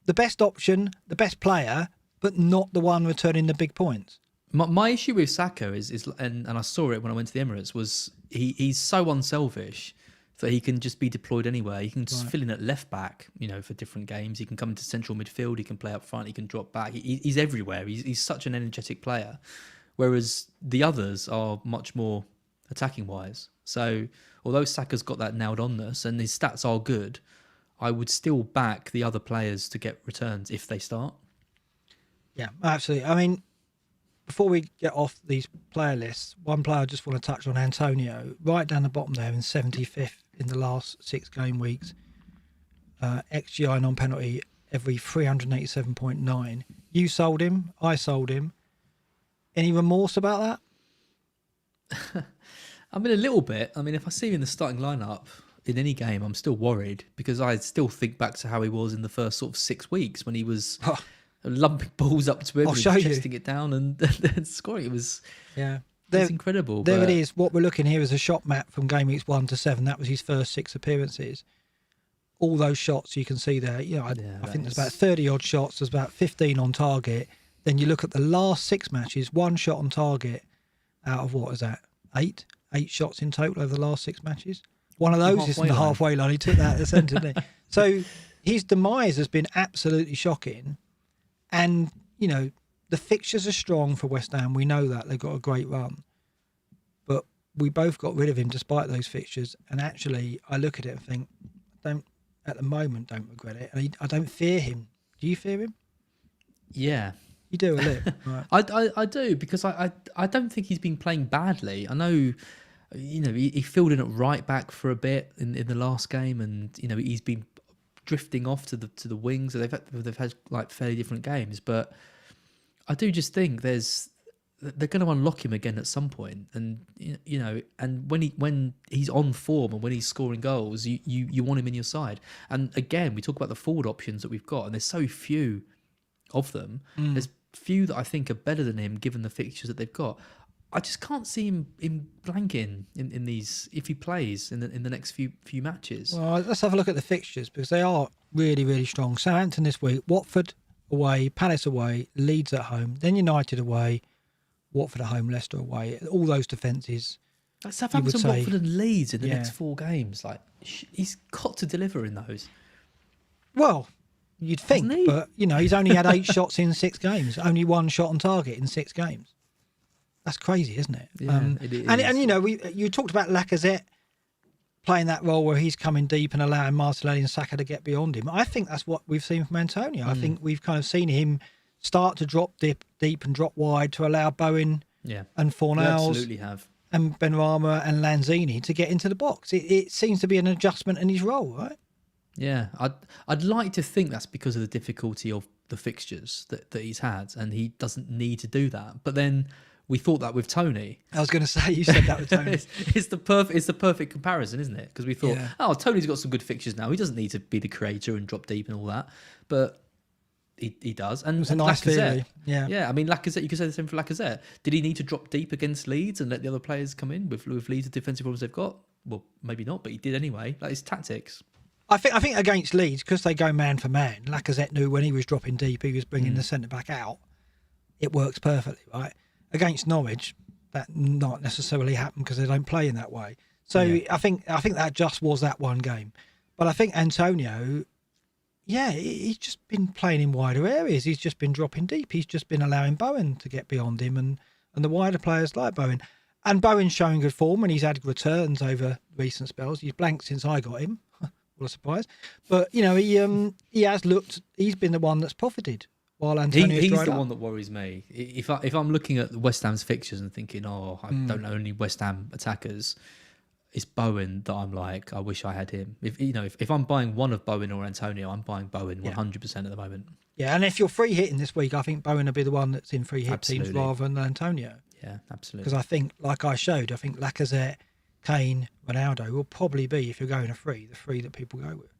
the best option, the best player, but not the one returning the big points. My issue with Saka is and I saw it when I went to the Emirates, was he's so unselfish that he can just be deployed anywhere. He can just fill in at left back, for different games. He can come into central midfield, he can play up front, he can drop back. He's everywhere. He's such an energetic player, whereas the others are much more attacking wise. So although Saka's got that nailed on this and his stats are good, I would still back the other players to get returns if they start. Yeah, absolutely. I mean, before we get off these player lists, one player I just want to touch on, Antonio, right down the bottom there in 75th in the last 6 game weeks. XGI non-penalty every 387.9. You sold him, I sold him. Any remorse about that? I mean, a little bit. I mean, if I see him in the starting lineup in any game, I'm still worried because I still think back to how he was in the first sort of 6 weeks when he was lumping balls up to him and chesting it down and scoring. It was incredible. There it is. What we're looking here is a shot map from game weeks 1 to 7. That was his first 6 appearances. All those shots you can see there. I think there's about 30 odd shots. There's about 15 on target. Then you look at the last 6 matches, 1 shot on target out of what is that? 8 shots in total over the last 6 matches. One of those is in the halfway line. He took that at the centre, didn't he? So his demise has been absolutely shocking. And, the fixtures are strong for West Ham. We know that. They've got a great run. But we both got rid of him despite those fixtures. And actually, I look at it and think, at the moment, don't regret it. And I don't fear him. Do you fear him? Yeah. You do a little, right? I do, because I don't think he's been playing badly. I know, he filled in at right back for a bit in the last game, and he's been drifting off to the wings. So they've had like fairly different games, but I do just think they're going to unlock him again at some point, and and when he's on form and when he's scoring goals, you want him in your side. And again, we talk about the forward options that we've got, and there's so few of them. There's few that I think are better than him given the fixtures that they've got. I just can't see him blanking in these if he plays in the next few matches. Well, let's have a look at the fixtures because they are really, really strong. Southampton this week, Watford away, Palace away, Leeds at home, then United away, Watford at home, Leicester away. All those defences. Southampton, Watford and Leeds in the next 4 games. Like, he's got to deliver in those. Well, you'd think, but he's only had 8 shots in 6 games. Only 1 shot on target in 6 games. That's crazy, isn't it? Yeah, it is. And you talked about Lacazette playing that role where he's coming deep and allowing Martinelli and Saka to get beyond him. I think that's what we've seen from Antonio. I think we've kind of seen him start to drop deep and drop wide to allow Bowen and Fornals absolutely have. And Benrahma and Lanzini to get into the box. It seems to be an adjustment in his role, right? Yeah, I'd like to think that's because of the difficulty of the fixtures that he's had, and he doesn't need to do that. But then we thought that with Tony. I was going to say, you said that with Tony. it's the perfect comparison, isn't it? Because we thought, Tony's got some good fixtures now. He doesn't need to be the creator and drop deep and all that. But he does. And, it was a nice theory. Yeah. I mean, Lacazette, you could say the same for Lacazette. Did he need to drop deep against Leeds and let the other players come in with Leeds' defensive problems they've got? Well, maybe not, but he did anyway. Like, it's tactics. I think against Leeds, because they go man for man, Lacazette knew when he was dropping deep, he was bringing the centre back out. It works perfectly, right? Against Norwich, that not necessarily happened because they don't play in that way. So I think that just was that one game. But I think Antonio, he's just been playing in wider areas. He's just been dropping deep. He's just been allowing Bowen to get beyond him and the wider players like Bowen. And Bowen's showing good form and he's had returns over recent spells. He's blanked since I got him. What a surprise. But, he has looked, he's been the one that's profited while Antonio's he's dried the up. one that worries me. If I'm looking at West Ham's fixtures and thinking, I don't know any West Ham attackers, it's Bowen that I'm like, I wish I had him. If I'm buying one of Bowen or Antonio, I'm buying Bowen 100% at the moment. Yeah, and if you're free hitting this week, I think Bowen will be the one that's in free hit teams rather than Antonio. Yeah, absolutely. Because I think, like I showed, Lacazette, Kane, Ronaldo will probably be, if you're going the three that people go with.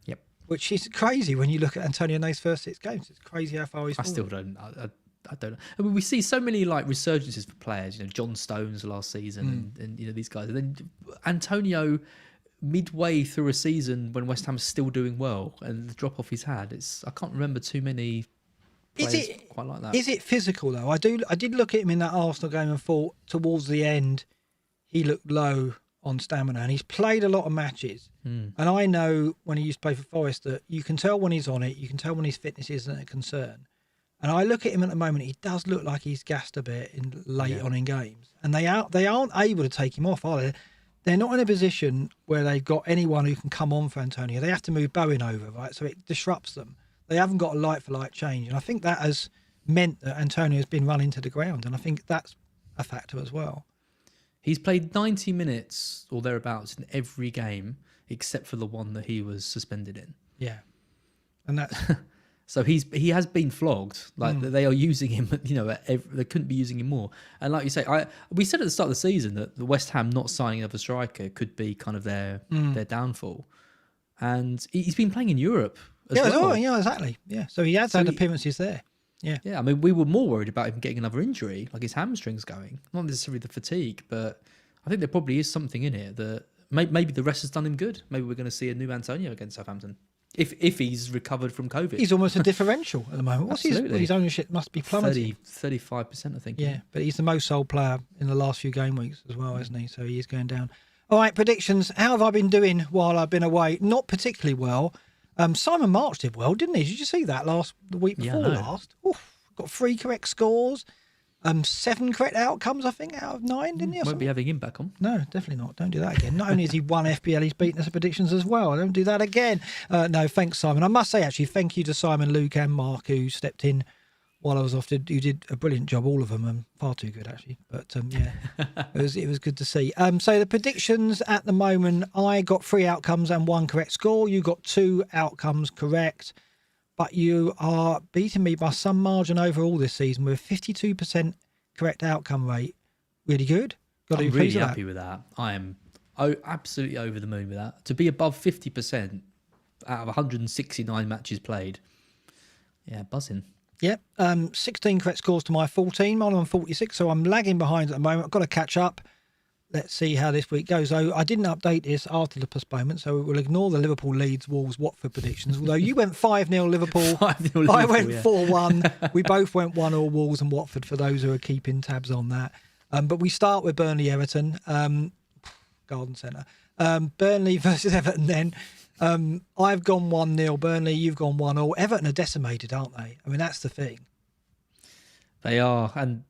Yep. Which is crazy when you look at Antonio in those first 6 games. It's crazy how far he's fallen. I still don't. I don't know. I mean, we see so many like resurgences for players. John Stones last season, and these guys. And then Antonio, midway through a season when West Ham's still doing well, and the drop off he's had. I can't remember too many players quite like that. Is it physical though? I did look at him in that Arsenal game and thought towards the end he looked low on stamina, and he's played a lot of matches. And I know when he used to play for Forest that you can tell when he's on it. You can tell when his fitness isn't a concern. And I look at him at the moment, he does look like he's gassed a bit late on in games. And they aren't able to take him off, are they? They're not in a position where they've got anyone who can come on for Antonio. They have to move Bowen over, right? So it disrupts them. They haven't got a like-for-like change. And I think that has meant that Antonio has been run into the ground. And I think that's a factor as well. He's played 90 minutes or thereabouts in every game except for the one that he was suspended in. Yeah. And that's... So he has been flogged. Like they are using him. They couldn't be using him more. And like you say, we said at the start of the season that the West Ham not signing another striker could be kind of their downfall. And he's been playing in Europe as well. Yeah, exactly. Yeah, so he has had appearances there. Yeah, yeah. I mean, we were more worried about him getting another injury, like his hamstrings going. Not necessarily the fatigue, but I think there probably is something in it that maybe the rest has done him good. Maybe we're going to see a new Antonio against Southampton. If he's recovered from COVID. He's almost a differential at the moment. What's his ownership must be plummeting. 35%, I think. Yeah, but he's the most sold player in the last few game weeks as well, isn't he? So he is going down. All right, predictions. How have I been doing while I've been away? Not particularly well. Simon March did well, didn't he? Did you see that the week before last? Oof, got 3 correct scores. 7 correct outcomes, I think, out of 9, didn't he? Won't be having him back on. No, definitely not. Don't do that again. Not only has he won FPL, he's beaten us at predictions as well. Don't do that again. No, thanks, Simon. I must say, actually, thank you to Simon, Luke and Mark, who stepped in while I was off. You did a brilliant job, all of them. Far too good, actually. But, yeah, it was good to see. So the predictions at the moment, I got 3 outcomes and 1 correct score. You got 2 outcomes correct. But you are beating me by some margin overall this season with a 52% correct outcome rate. Really good. I'm really happy with that. I am absolutely over the moon with that. To be above 50% out of 169 matches played. Yeah, buzzing. Yep. 16 correct scores to my 14. I'm on 46, so I'm lagging behind at the moment. I've got to catch up. Let's see how this week goes. I didn't update this after the postponement, so we'll ignore the Liverpool, Leeds, Wolves, Watford predictions. Although you went 5-0 Liverpool, 5-0 Liverpool, I went 4-1. We both went 1-1 Wolves and Watford for those who are keeping tabs on that. But we start with Burnley, Everton, Garden Centre. Burnley versus Everton then. I've gone 1-0 Burnley, you've gone 1-0. Everton are decimated, aren't they? I mean, that's the thing. They are, and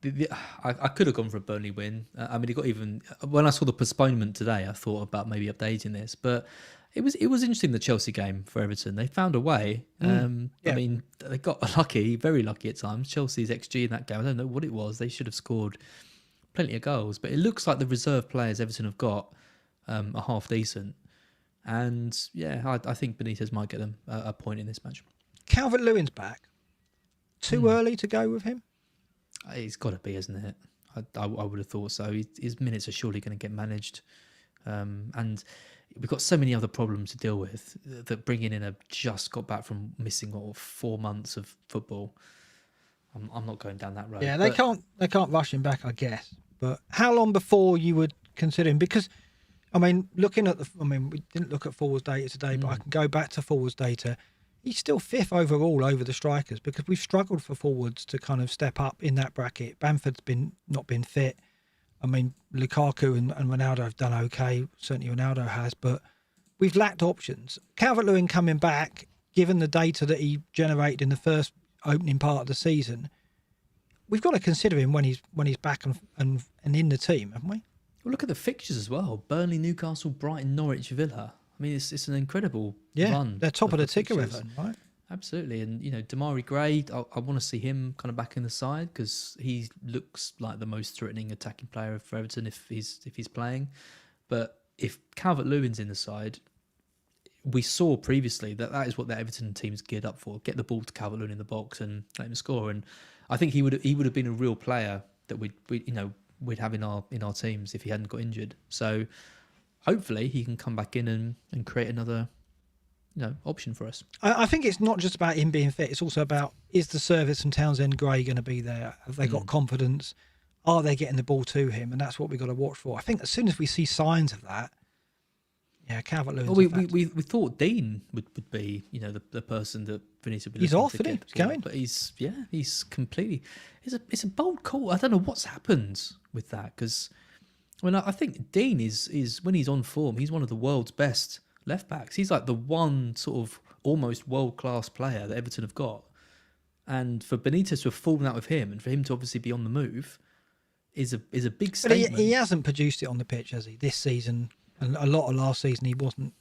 I could have gone for a Burnley win. I mean, it got even when I saw the postponement today. I thought about maybe updating this, but it was interesting, the Chelsea game for Everton. They found a way. I mean, they got lucky, very lucky at times. Chelsea's XG in that game, I don't know what it was. They should have scored plenty of goals, but it looks like the reserve players Everton have got are half decent. And yeah, I think Benitez might get them a point in this match. Calvert-Lewin's back. Too early to go with him? It's got to be, isn't it? I would have thought so. His minutes are surely going to get managed. And we've got so many other problems to deal with that bringing in a just got back from missing 4 months of football. I'm not going down that road. Yeah, they can't rush him back, I guess. But how long before you would consider him? Because I mean, we didn't look at forwards data today, but I can go back to forwards data. He's still 5th overall over the strikers because we've struggled for forwards to kind of step up in that bracket. Bamford's not been fit. I mean, Lukaku and Ronaldo have done okay. Certainly Ronaldo has, but we've lacked options. Calvert-Lewin coming back, given the data that he generated in the first opening part of the season, we've got to consider him when he's back and in the team, haven't we? Well, look at the fixtures as well. Burnley, Newcastle, Brighton, Norwich, Villa. I mean, it's an incredible run. They're top of the ticker, Everton, right? Absolutely. And, Damari Gray, I want to see him kind of back in the side because he looks like the most threatening attacking player for Everton if he's playing. But if Calvert-Lewin's in the side, we saw previously that is what the Everton team's geared up for. Get the ball to Calvert-Lewin in the box and let him score. And I think he would have been a real player that we'd have in our teams if he hadn't got injured. So hopefully he can come back in and create another option for us. I think it's not just about him being fit. It's also about, is the service and Townsend Gray going to be there? Have they got confidence? Are they getting the ball to him? And that's what we've got to watch for. I think as soon as we see signs of that, Calvert-Lewin. Well, we thought Dean would be the person that Vinicius would be. He's off, isn't he? He's going, but he's completely. It's a bold call. I don't know what's happened with that because I think Dean is when he's on form, he's one of the world's best left backs. He's like the one sort of almost world class player that Everton have got, and for Benitez to have fallen out with him and for him to obviously be on the move is a big statement. But he hasn't produced it on the pitch, has he? This season. And a lot of last season, he wasn't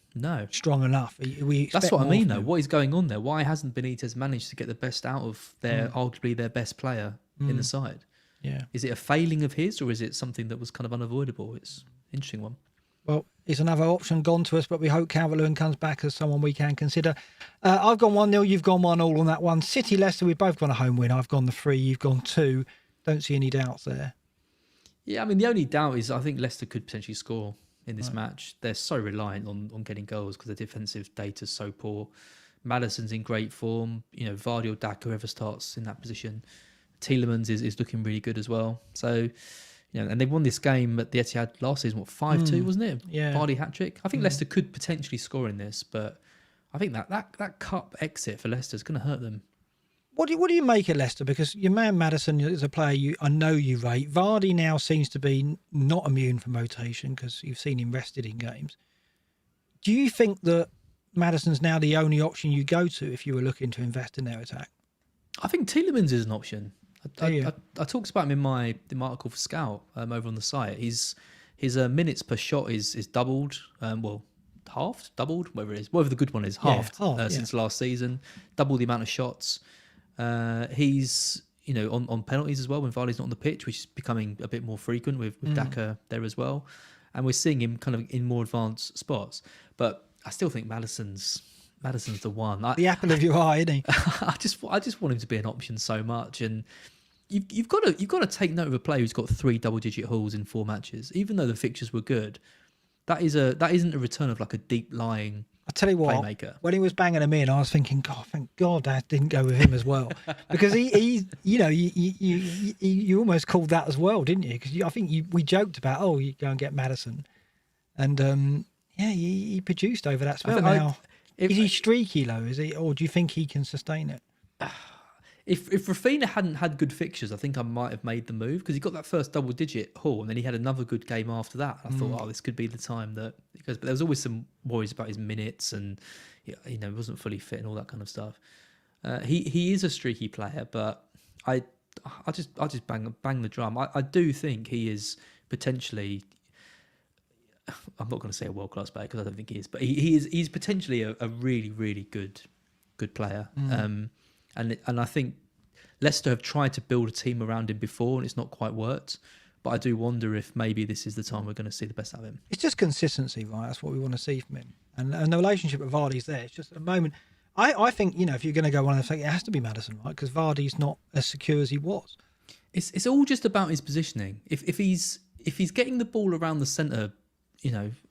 strong enough. That's what I mean, though. What is going on there? Why hasn't Benitez managed to get the best out of arguably their best player in the side? Yeah. Is it a failing of his, or is it something that was kind of unavoidable? It's an interesting one. Well, it's another option gone to us, but we hope Calvert-Lewin comes back as someone we can consider. I've gone 1-0, you've gone 1-1 on that one. City, Leicester, we've both gone a home win. I've gone the 3, you've gone 2. Don't see any doubts there. Yeah, I mean, the only doubt is I think Leicester could potentially score in this match. They're so reliant on getting goals because the defensive data's so poor. Maddison's in great form. Vardy or Daka, whoever starts in that position. Tielemans is looking really good as well. So, and they won this game at the Etihad last season, 5-2, wasn't it? Yeah. Vardy hat-trick. I think Leicester could potentially score in this, but I think that cup exit for Leicester is going to hurt them. What do you make of Leicester? Because your man Maddison is a player I know you rate. Vardy now seems to be not immune from rotation because you've seen him rested in games. Do you think that Maddison's now the only option you go to if you were looking to invest in their attack? I think Tielemans is an option. I talked about him in my article for Scout over on the site. His minutes per shot is doubled. Halved, doubled, whatever it is, whatever the good one is, halved since last season. Double the amount of shots. He's on penalties as well when Vardy's not on the pitch, which is becoming a bit more frequent with Daka there as well, and we're seeing him kind of in more advanced spots. But I still think Maddison's the one. The apple of your eye, isn't he? I just want him to be an option so much, and you've got to take note of a player who's got 3 double-digit hauls in 4 matches, even though the fixtures were good. That isn't a return of like a deep lying. I tell you what, playmaker. When he was banging them in, I was thinking, God, thank God that didn't go with him as well, because you almost called that as well, didn't you? Because I think we joked about, you go and get Maddison, and he produced over that spell. Now, is he streaky though? Is he, or do you think he can sustain it? If Rafinha hadn't had good fixtures, I think I might have made the move because he got that first double-digit haul and then he had another good game after that. I thought, this could be the time that because but there was always some worries about his minutes and he wasn't fully fit and all that kind of stuff. He is a streaky player, but I just bang the drum. I do think he is potentially. I'm not going to say a world-class player because I don't think he is, but he's potentially a really, really good player. And I think Leicester have tried to build a team around him before and it's not quite worked. But I do wonder if maybe this is the time we're going to see the best out of him. It's just consistency, right? That's what we want to see from him. And the relationship with Vardy's there. It's just at the moment. I think, if you're going to go one of them, it has to be Maddison, right? Because Vardy's not as secure as he was. It's all just about his positioning. If he's getting the ball around the centre,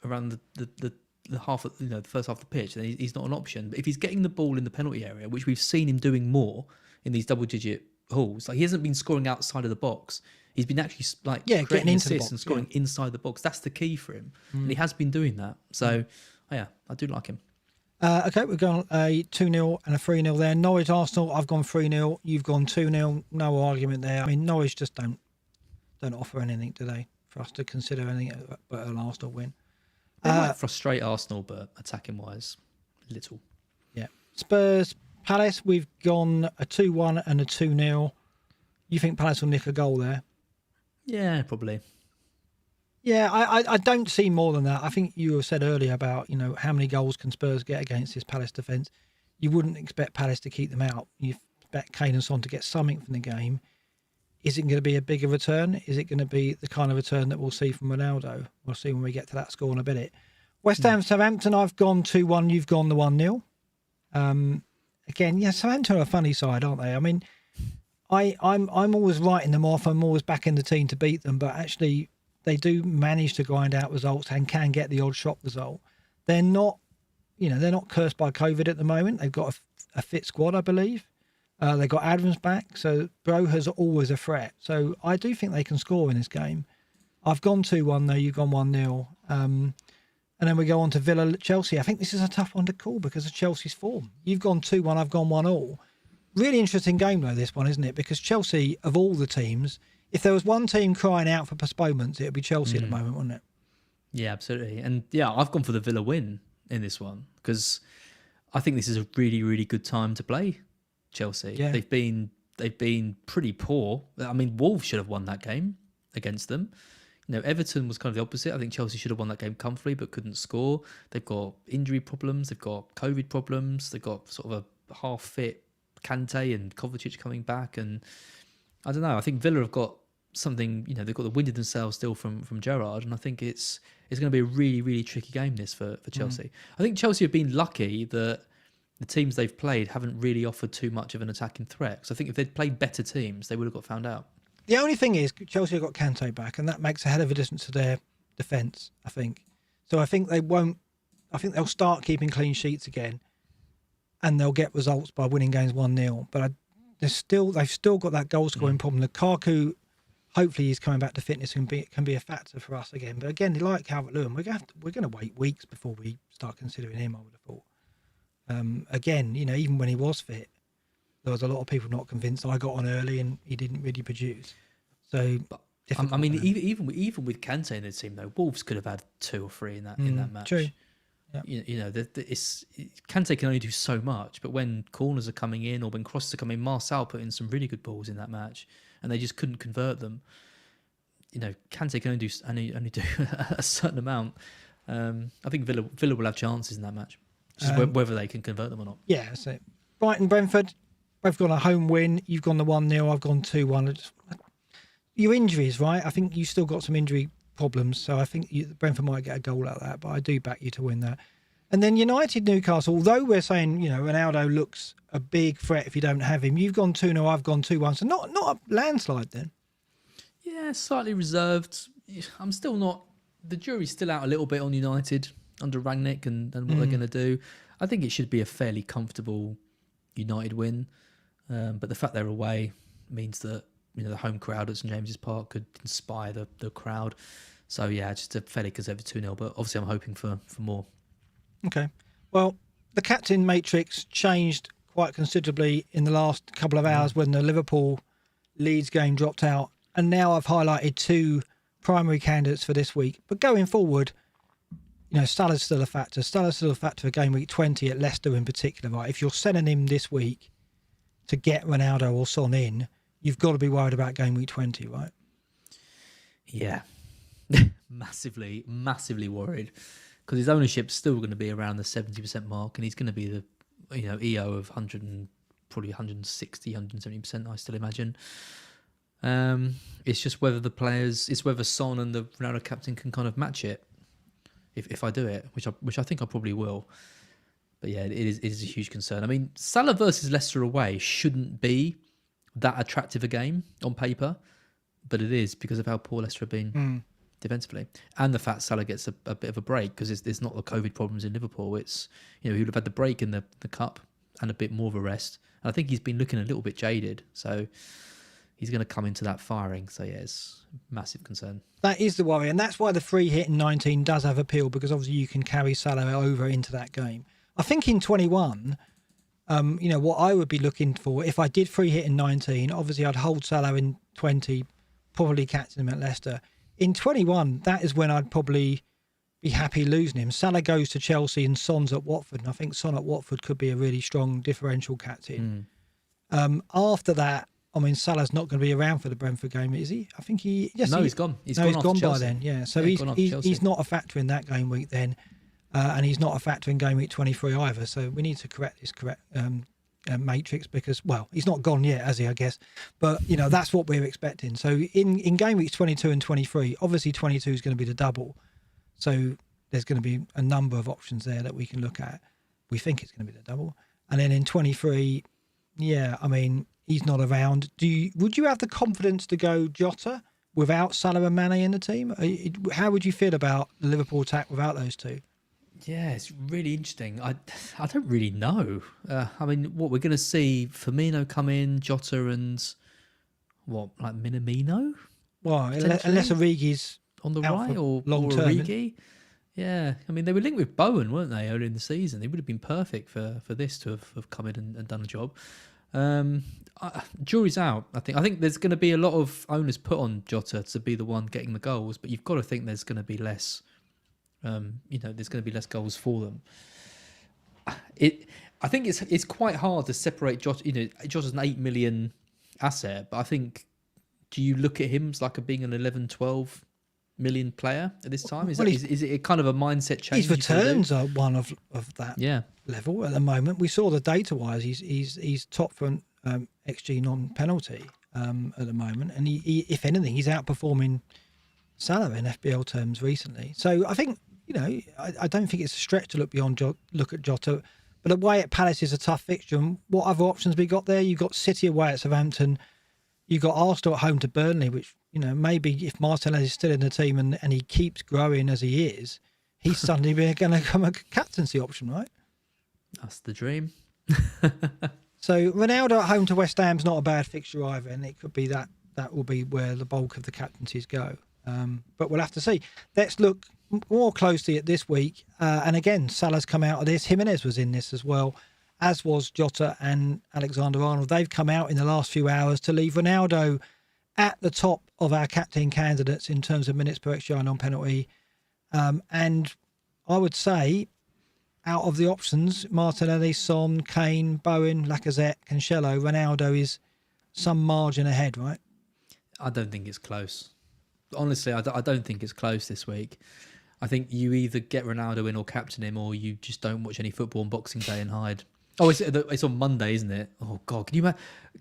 around the the first half of the pitch, then he's not an option. But if he's getting the ball in the penalty area, which we've seen him doing more in these double-digit hauls, like he hasn't been scoring outside of the box. He's been actually getting into the box and scoring inside the box. That's the key for him, and he has been doing that. So, I do like him. Okay, we've gone a 2-0 and a 3-0 there. Norwich Arsenal, I've gone 3-0. You've gone 2-0. No argument there. I mean, Norwich just don't offer anything today for us to consider anything but an Arsenal win. They might frustrate Arsenal, but attacking wise, little. Yeah. Spurs Palace, we've gone a 2-1 and a 2-0. You think Palace will nick a goal there? Yeah, probably. Yeah, I don't see more than that. I think you said earlier about, how many goals can Spurs get against this Palace defence. You wouldn't expect Palace to keep them out. You expect Kane and Son to get something from the game. Is it going to be a bigger return? Is it going to be the kind of return that we'll see from Ronaldo? We'll see when we get to that score in a minute. West Ham, Southampton, I've gone 2-1, you've gone the 1-0. Again, yeah, Southampton are a funny side, aren't they? I mean, I'm always writing them off. I'm always backing the team to beat them, but actually they do manage to grind out results and can get the odd shock result. They're not, they're not cursed by COVID at the moment. They've got a fit squad, I believe. They've got Adams back, so Broha's always a threat. So I do think they can score in this game. I've gone 2-1 though, you've gone 1-0. And then we go on to Villa Chelsea. I think this is a tough one to call because of Chelsea's form. You've gone 2-1, I've gone 1-1. Really interesting game though, this one, isn't it? Because Chelsea, of all the teams, if there was one team crying out for postponements, it would be Chelsea at the moment, wouldn't it? Yeah, absolutely. And yeah, I've gone for the Villa win in this one because I think this is a really, really good time to play Chelsea. Yeah. They've been pretty poor. I mean, Wolves should have won that game against them. Everton was kind of the opposite. I think Chelsea should have won that game comfortably but couldn't score. They've got injury problems. They've got COVID problems. They've got sort of a half-fit Kante and Kovacic coming back. And I don't know. I think Villa have got something, they've got the wind in themselves still from Gerrard. And I think it's going to be a really, really tricky game this for Chelsea. I think Chelsea have been lucky that the teams they've played haven't really offered too much of an attacking threat. So I think if they'd played better teams, they would have got found out. The only thing is Chelsea have got Kante back, and that makes a hell of a difference to their defence, I think. So I think they'll start keeping clean sheets again, and they'll get results by winning games 1-0. But they've still got that goal scoring problem. Lukaku, hopefully he's coming back to fitness and can be a factor for us again. But again, like Calvert-Lewin, we're going to wait weeks before we start considering him, I would have thought. Again, even when he was fit, there was a lot of people not convinced. I got on early and he didn't really produce. So, I mean, even with Kante in the team though, Wolves could have had 2 or 3 in that match. True. Yep. Kante can only do so much, but when corners are coming in or when crosses are coming in, Marcel put in some really good balls in that match, and they just couldn't convert them. Kante can only do a certain amount. I think Villa will have chances in that match, just whether they can convert them or not. Yeah, that's it. Brighton, Brentford, both gone a home win. You've gone the 1-0, I've gone 2-1. Your injuries, right? I think you still got some injury problems, so I think Brentford might get a goal out of that, but I do back you to win that. And then United, Newcastle, although we're saying, Ronaldo looks a big threat if you don't have him, you've gone 2-0, I've gone 2-1, so not a landslide then. Yeah, slightly reserved. I'm still not... The jury's still out a little bit on United under Rangnick and what they're going to do. I think it should be a fairly comfortable United win, but the fact they're away means that the home crowd at St James's Park could inspire the crowd. So yeah, just a fairly conservative 2-0, but obviously I'm hoping for more. Okay. Well, the captain matrix changed quite considerably in the last couple of hours when the Liverpool Leeds game dropped out, and now I've highlighted 2 primary candidates for this week. But going forward, Salah's still a factor. Salah's still a factor for game week 20 at Leicester in particular, right? If you're sending him this week to get Ronaldo or Son in, you've got to be worried about game week 20, right? Yeah. massively worried. Because his ownership's still going to be around the 70% mark, and he's going to be the EO of 160, 170%, I still imagine. It's just whether Son and the Ronaldo captain can kind of match it. If I do it, which I think I probably will. But yeah, it is a huge concern. I mean, Salah versus Leicester away shouldn't be that attractive a game on paper, but it is because of how poor Leicester have been. defensively, and the fact Salah gets a bit of a break because it's not the COVID problems in Liverpool. It's he would have had the break in the cup and a bit more of a rest. And I think he's been looking a little bit jaded, so he's going to come into that firing. So yeah, it's a massive concern. That is the worry, and that's why the free hit in 19 does have appeal, because obviously you can carry Salah over into that game. I think in 21, what I would be looking for if I did free hit in 19, obviously I'd hold Salah in 20, probably captain him at Leicester. In 21, that is when I'd probably be happy losing him. Salah goes to Chelsea and Son's at Watford, and I think Son at Watford could be a really strong differential captain. After that, I mean, Salah's not going to be around for the Brentford game, is he? I think he... Yes, no, he's gone. He's gone by then, yeah. So he's not a factor in that game week then, and he's not a factor in game week 23 either. So we need to correct this matrix because, well, he's not gone yet, has he, I guess? But, that's what we're expecting. So in game weeks 22 and 23, obviously 22 is going to be the double. So there's going to be a number of options there that we can look at. We think it's going to be the double. And then in 23, yeah, I mean, he's not around. Would you have the confidence to go Jota without Salah and Mane in the team? How would you feel about the Liverpool attack without those two? Yeah, it's really interesting. I don't really know. I mean, what we're going to see, Firmino come in, Jota and Minamino? Well, unless Origi's on the right or Origi. Yeah, I mean, they were linked with Bowen, weren't they, earlier in the season? They would have been perfect for this to have come in and done a job. Jury's out, I think. I think there's going to be a lot of onus put on Jota to be the one getting the goals, but you've got to think there's going to be less. There's going to be less goals for them. I think it's quite hard to separate Jota. Jota's an 8 million asset, but I think, do you look at him as being an 11, 12 million player at this time? Is it a kind of a mindset change? His returns are one of that level at the moment. We saw the data wise, he's top for XG non-penalty at the moment, and he if anything, he's outperforming Salah in FPL terms recently. So I think I don't think it's a stretch to look at Jota. But away at Palace is a tough fixture. And what other options we got there? You've got City away at Southampton. You've got Arsenal at home to Burnley, which, maybe if Martinelli is still in the team and he keeps growing as he is, he's suddenly going to become a captaincy option, right? That's the dream. So Ronaldo at home to West Ham's not a bad fixture either, and it could be that will be where the bulk of the captaincies go. But we'll have to see. Let's look more closely at this week. And again, Salah's come out of this. Jimenez was in this as well, as was Jota and Alexander-Arnold. They've come out in the last few hours to leave Ronaldo at the top of our captain candidates in terms of minutes per XG non-penalty. And I would say, out of the options, Martinelli, Son, Kane, Bowen, Lacazette, Cancelo, Ronaldo is some margin ahead, right? I don't think it's close. Honestly, I don't think it's close this week. I think you either get Ronaldo in or captain him, or you just don't watch any football on Boxing Day and hide. Oh, it's on Monday, isn't it? Oh God, can you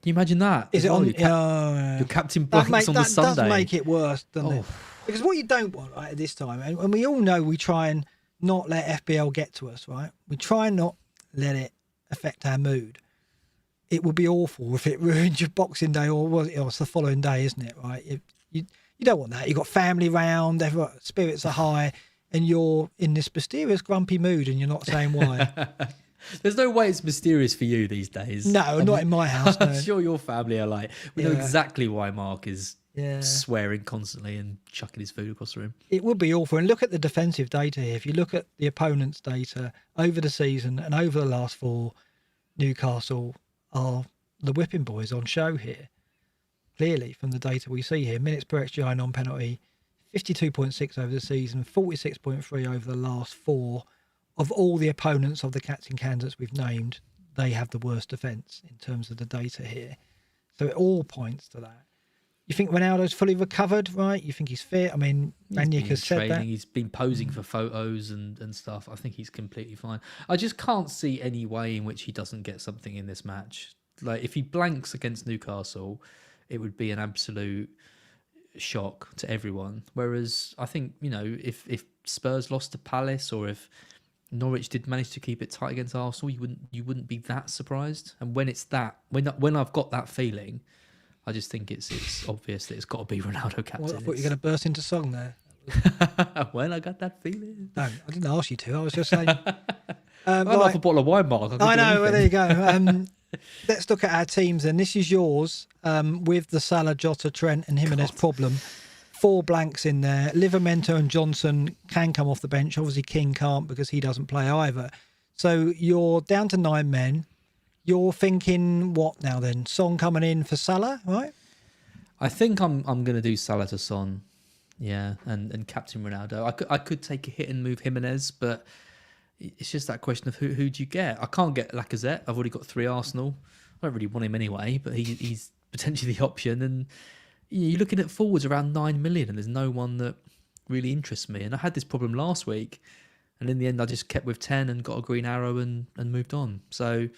imagine that? Is it on? Your captain blanks on the Sunday. That does make it worse, doesn't it? Because what you don't want right at this time, and we all know we try and not let FPL get to us, right? We try and not let it affect our mood. It would be awful if it ruined your Boxing Day, or it's the following day, isn't it? Right? You don't want that. You've got family round, spirits are high, and you're in this mysterious grumpy mood, and you're not saying why. There's no way it's mysterious for you these days. No, not in my house. No. I'm sure your family are we know exactly why Mark is swearing constantly and chucking his food across the room. It would be awful. And look at the defensive data here. If you look at the opponent's data over the season and over the last four, Newcastle are the whipping boys on show here. Clearly, from the data we see here, minutes per XGI non-penalty, 52.6 over the season, 46.3 over the last four. Of all the opponents of the captain candidates we've named, they have the worst defence in terms of the data here. So it all points to that. You think Ronaldo's fully recovered, right? You think he's fit? I mean, Maniac has said that. He's been posing for photos and stuff. I think he's completely fine. I just can't see any way in which he doesn't get something in this match. If he blanks against Newcastle, it would be an absolute shock to everyone. Whereas I think, if Spurs lost to Palace, or if Norwich did manage to keep it tight against Arsenal, you wouldn't be that surprised. And when it's that, when I've got that feeling, I just think it's obvious that it's got to be Ronaldo captain. Well, I thought you were going to burst into song there. Well, I got that feeling. No, I didn't ask you to. I was just saying. I love a bottle of wine, Mark. I know. Well, there you go. Let's look at our teams, and this is yours with the Salah, Jota, Trent, and Jimenez problem. 4 blanks in there. Livramento and Johnson can come off the bench. Obviously, King can't because he doesn't play either. So you're down to 9 men. You're thinking what now then? Son coming in for Salah, right? I think I'm going to do Salah to Son, yeah, and captain Ronaldo. I could take a hit and move Jimenez, but it's just that question of who do you get? I can't get Lacazette. I've already got 3 Arsenal. I don't really want him anyway, but he's potentially the option. And you're looking at forwards around 9 million, and there's no one that really interests me. And I had this problem last week, and in the end, I just kept with 10 and got a green arrow and moved on. So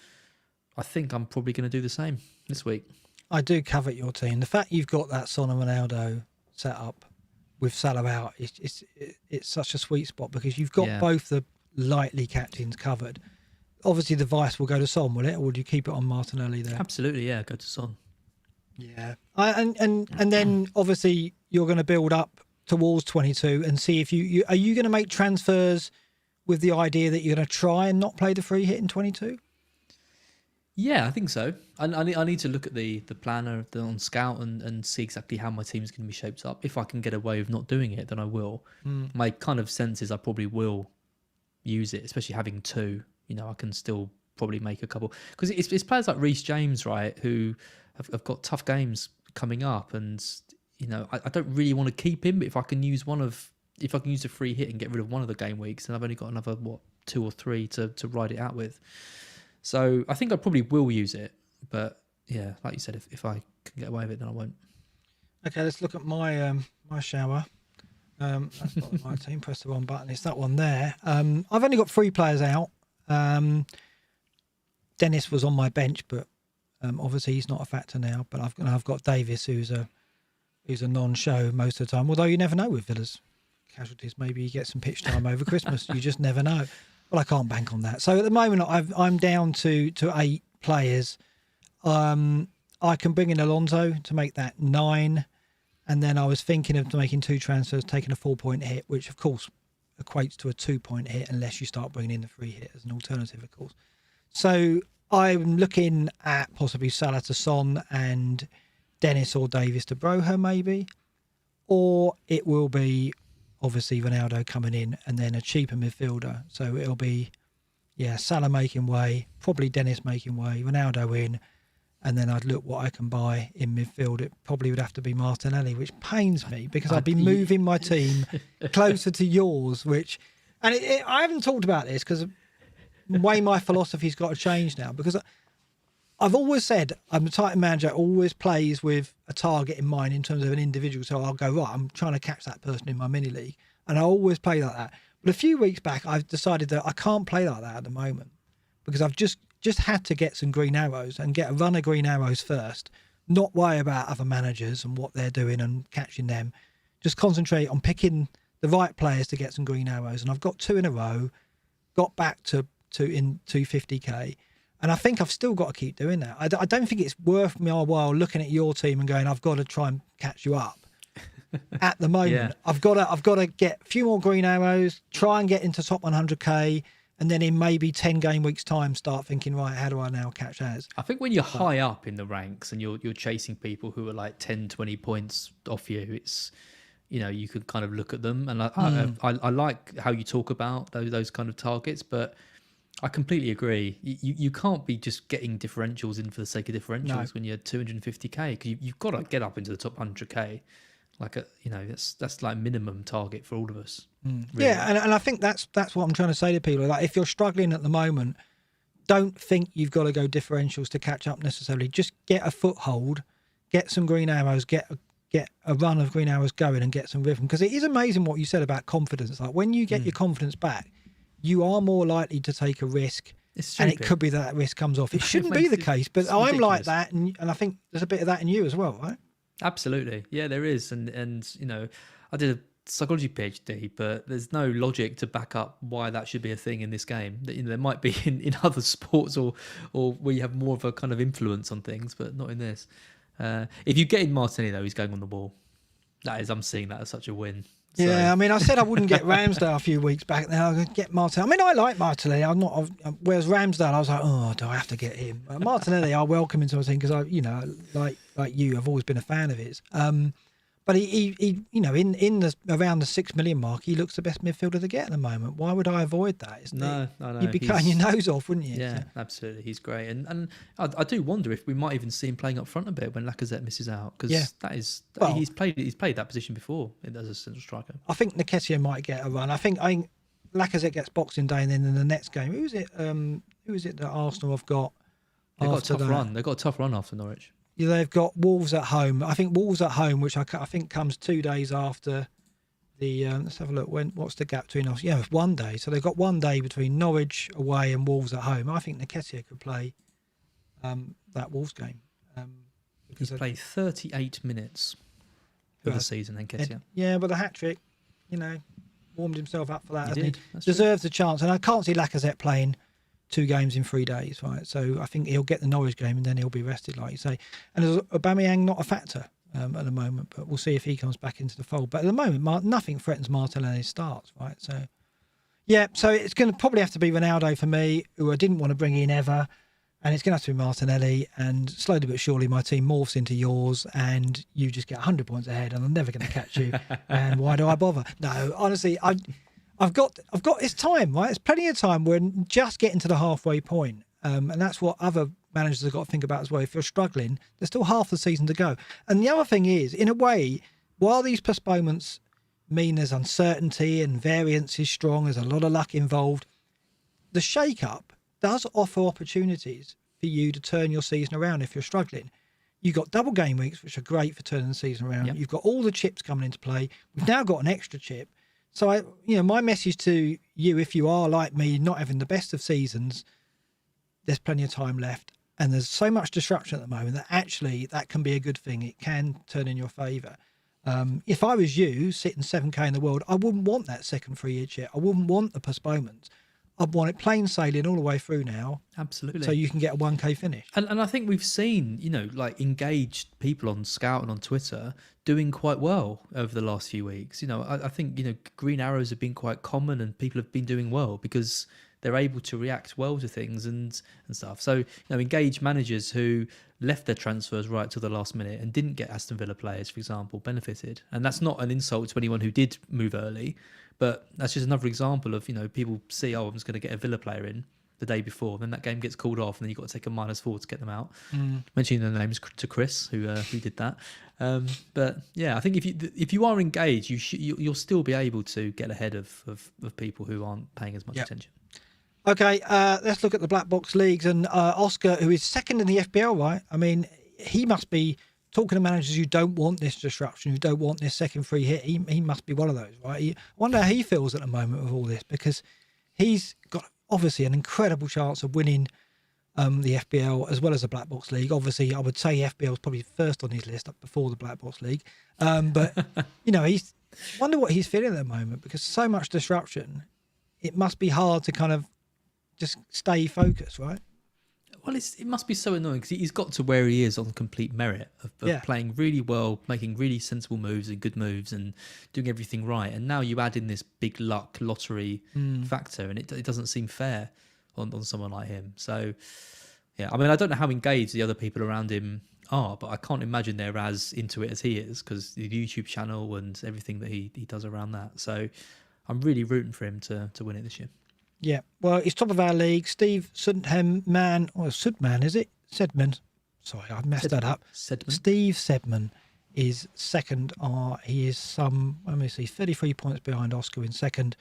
I think I'm probably going to do the same this week. I do covet your team. The fact you've got that Son and Ronaldo set up with Salah out, it's such a sweet spot because you've got both the lightly captains covered. Obviously, the vice will go to Son, will it? Or would you keep it on Martinelli there? Absolutely, yeah, go to Son. Yeah, and then obviously you're going to build up towards 22 and see if you are you going to make transfers with the idea that you're going to try and not play the free hit in 22. Yeah, I think so. I need to look at the planner on Scout and see exactly how my team's going to be shaped up. If I can get away with not doing it, then I will. My kind of sense is I probably will use it, especially having 2. You know, I can still probably make a couple. Because it's players like Reece James, right, who have got tough games coming up. And, you know, I don't really want to keep him, but if I can use a free hit and get rid of one of the game weeks, then I've only got another, 2 or 3 to ride it out with. So I think I probably will use it, but yeah, like you said, if I can get away with it, then I won't. Okay, let's look at my my shower. That's not my team. Press the wrong button. It's that one there. I've only got 3 players out. Dennis was on my bench, but obviously he's not a factor now. But I've got Davis, who's a non-show most of the time. Although you never know with Villa's casualties. Maybe you get some pitch time over Christmas. You just never know. Well, I can't bank on that. So at the moment, I'm down to 8 players. I can bring in Alonso to make that 9. And then I was thinking of making 2 transfers, taking a 4-point hit, which, of course, equates to a 2-point hit unless you start bringing in the free hit as an alternative, of course. So I'm looking at possibly Salah to Son and Dennis or Davis to Broha, maybe. Or it will be obviously Ronaldo coming in and then a cheaper midfielder. So it'll be, Salah making way, probably Dennis making way, Ronaldo in, and then I'd look what I can buy in midfield. It probably would have to be Martinelli, which pains me because I'd be moving my team closer to yours, I haven't talked about this because the way my philosophy's got to change now, because I've always said I'm the type of manager that always plays with a target in mind in terms of an individual. So I'll go, right, I'm trying to catch that person in my mini league. And I always play like that. But a few weeks back, I've decided that I can't play like that at the moment because I've just had to get some green arrows and get a run of green arrows first, not worry about other managers and what they're doing and catching them. Just concentrate on picking the right players to get some green arrows. And I've got 2 in a row, got back to in 250k. And I think I've still got to keep doing that. I don't think it's worth my while looking at your team and going, I've got to try and catch you up. At the moment, I've got to get a few more green arrows, try and get into top 100k, and then in maybe 10 game weeks time, start thinking, right, how do I now catch Az? I think when you're high up in the ranks and you're chasing people who are like 10, 20 points off you, it's, you know, you could kind of look at them. And I like how you talk about those kind of targets, but I completely agree. You can't be just getting differentials in for the sake of differentials when you're 250k, because you've got to get up into the top 100k. Like that's like minimum target for all of us. Really. Yeah, and I think that's what I'm trying to say to people. Like, if you're struggling at the moment, don't think you've got to go differentials to catch up necessarily. Just get a foothold, get some green arrows, get a run of green arrows going, and get some rhythm. Because it is amazing what you said about confidence. Like, when you get your confidence back, you are more likely to take a risk, and it could be that risk comes off. It shouldn't be the case, but I'm like that, and I think there's a bit of that in you as well, right? Absolutely, yeah, there is, and you know, I did a psychology PhD, but there's no logic to back up why that should be a thing in this game. You know, there might be in other sports or where you have more of a kind of influence on things, but not in this. If you get in Martinelli though, he's going on the wall. I'm seeing that as such a win. So. Yeah, I mean, I said I wouldn't get Ramsdale a few weeks back. Now I'm going to get Martinelli. I mean, I like Martinelli. I'm not. Whereas Ramsdale, I was like, oh, do I have to get him? Martinelli, I welcome into my team because like you, I've always been a fan of his. But he around the 6 million mark, he looks the best midfielder to get at the moment. Why would I avoid that? No. You'd be cutting your nose off, wouldn't you? Yeah, absolutely. He's great, and I do wonder if we might even see him playing up front a bit when Lacazette misses out, because he's played that position before as a central striker. I think Nketiah might get a run. I think Lacazette gets Boxing Day, and then in the next game, who is it that Arsenal have got? They've got a tough run. They've got a tough run after Norwich. Yeah, they've got Wolves at home. I think Wolves at home, which I think comes 2 days after the. Let's have a look. What's the gap between us? Yeah, it's 1 day. So they've got 1 day between Norwich away and Wolves at home. I think Nketiah could play that Wolves game. He's played 38 minutes of the season, Nketiah. Yeah, but the hat trick, warmed himself up for that. He did. Deserves a chance, and I can't see Lacazette playing 2 games in 3 days, right? So I think he'll get the Norwich game and then he'll be rested, like you say. And is Aubameyang not a factor at the moment, but we'll see if he comes back into the fold. But at the moment, nothing threatens Martinelli's starts, right? So, yeah, so it's going to probably have to be Ronaldo for me, who I didn't want to bring in ever, and it's going to have to be Martinelli, and slowly but surely my team morphs into yours, and you just get 100 points ahead, and I'm never going to catch you, and why do I bother? No, honestly, I've got it's time, right? It's plenty of time. We're just getting to the halfway point. And that's what other managers have got to think about as well. If you're struggling, there's still half the season to go. And the other thing is, in a way, while these postponements mean there's uncertainty and variance is strong, there's a lot of luck involved, the shake-up does offer opportunities for you to turn your season around if you're struggling. You've got double game weeks, which are great for turning the season around. Yep. You've got all the chips coming into play. We've now got an extra chip. So, my message to you, if you are like me, not having the best of seasons, there's plenty of time left. And there's so much disruption at the moment that actually that can be a good thing. It can turn in your favour. If I was you, sitting 7K in the world, I wouldn't want that second 3-year chip. I wouldn't want the postponements. I'd want it plain sailing all the way through now. Absolutely. So you can get a 1K finish. And I think we've seen, engaged people on Scout and on Twitter doing quite well over the last few weeks. I think, green arrows have been quite common and people have been doing well because they're able to react well to things and stuff. So, engaged managers who left their transfers right till the last minute and didn't get Aston Villa players, for example, benefited. And that's not an insult to anyone who did move early, but that's just another example of, people see, I'm just going to get a Villa player in the day before, then that game gets called off, and then you've got to take a -4 to get them out. Mentioning the names to Chris, who did that. But yeah, I think if you are engaged, you'll still be able to get ahead of people who aren't paying as much attention. Okay, let's look at the BlackBox Leagues, and Oscar, who is second in the FPL, right? I mean, he must be talking to managers who don't want this disruption, who don't want this second free hit. He must be one of those, right? I wonder how he feels at the moment with all this, because he's got obviously an incredible chance of winning the FPL as well as the BlackBox League. Obviously, I would say FPL is probably first on his list up before the BlackBox League. But, he's wonder what he's feeling at the moment, because so much disruption, it must be hard to kind of just stay focused, right? Well, it must be so annoying because he's got to where he is on complete merit of playing really well, making really sensible moves and good moves and doing everything right. And now you add in this big luck lottery factor, and it doesn't seem fair on someone like him. So, yeah, I mean, I don't know how engaged the other people around him are, but I can't imagine they're as into it as he is, because the YouTube channel and everything that he does around that. So I'm really rooting for him to win it this year. Yeah, well, he's top of our league. Steve Sudman, or Sudman, is it? Sedman. Sorry, I messed that up. Sedman. Steve Sedman is second. He is 33 points behind Oscar in second.